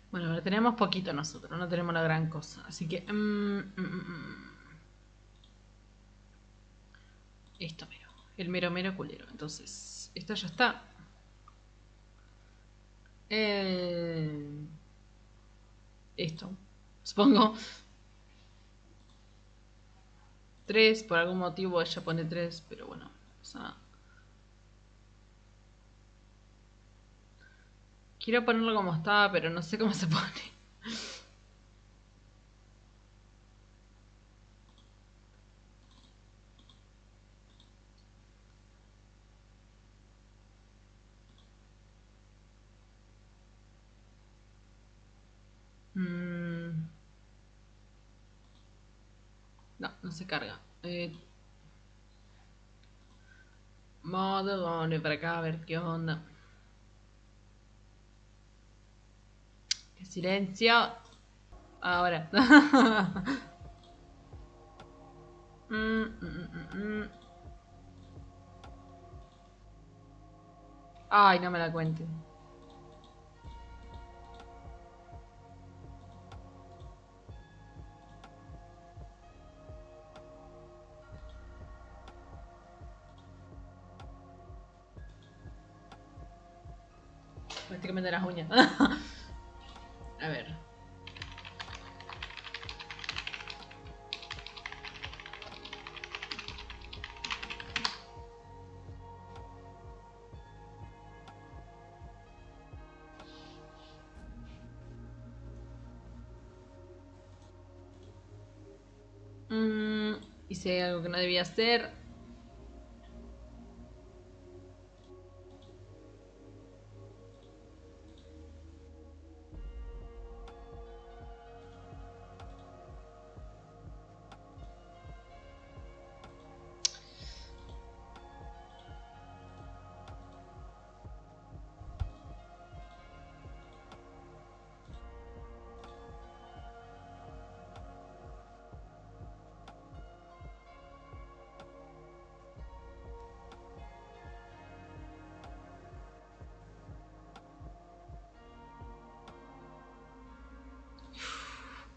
Bueno, ahora tenemos poquito nosotros, no tenemos la gran cosa. Así que... Esto mero, el mero mero culero. Entonces, esto ya está. Esto, supongo. 3, por algún motivo ella pone 3, pero bueno, o sea, quiero ponerlo como estaba, pero no sé cómo se pone. No, no se carga. Modo, vamos para acá a ver qué onda. ¡Qué silencio! Ahora. Ay, no me la cuente. Me estoy comiendo las uñas. A ver. Hice algo que no debía hacer.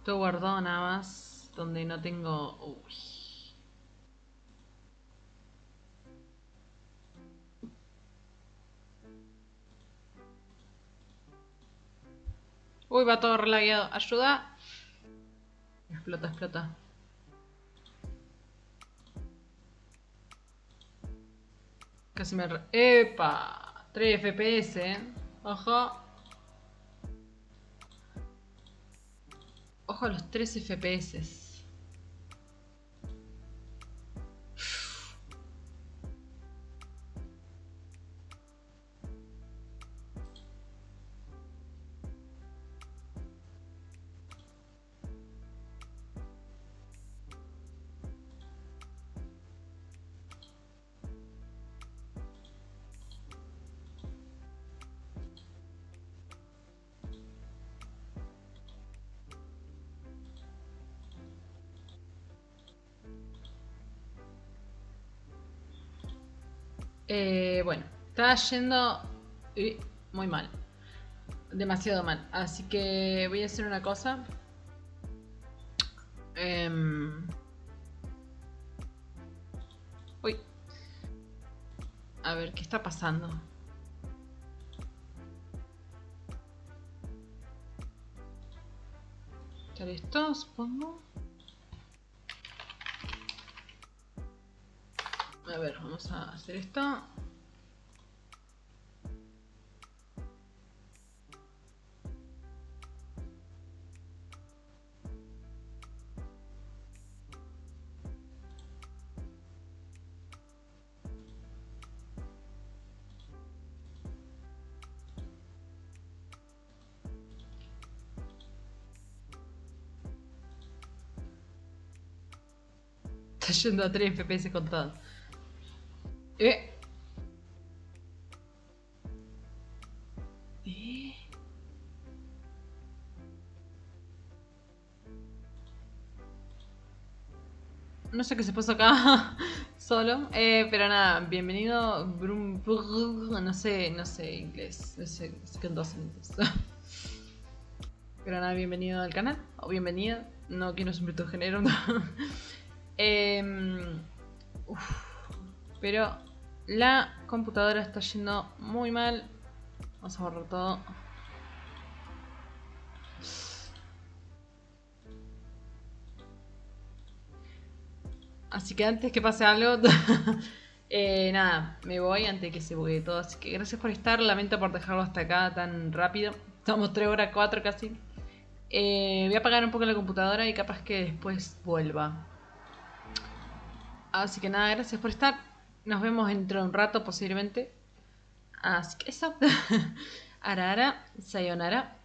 Todo guardado nada más. Donde no tengo... Uy. Uy, va todo relagueado. ¡Ayuda! Explota, explota. Casi me... ¡Epa! 3 FPS, Ojo. Ojo a los 3 FPS. Bueno, está yendo muy mal. Demasiado mal. Así que voy a hacer una cosa. Uy. A ver, ¿qué está pasando? Echar esto, supongo. A ver, vamos a hacer esto. Está yendo a 3 FPS contados. No sé qué se puso acá solo. Pero nada, bienvenido. No sé inglés. No sé qué dos minutos. Pero nada, bienvenido al canal. O bienvenida. No quiero siempre tu género. Pero la computadora está yendo muy mal. Vamos a borrar todo. Así que antes que pase algo, nada, me voy antes de que se buguee todo. Así que gracias por estar, lamento por dejarlo hasta acá tan rápido. Estamos 3 horas 4 casi. Voy a apagar un poco la computadora y capaz que después vuelva. Así que nada, gracias por estar. Nos vemos dentro de un rato posiblemente. Así que eso. Ara, sayonara.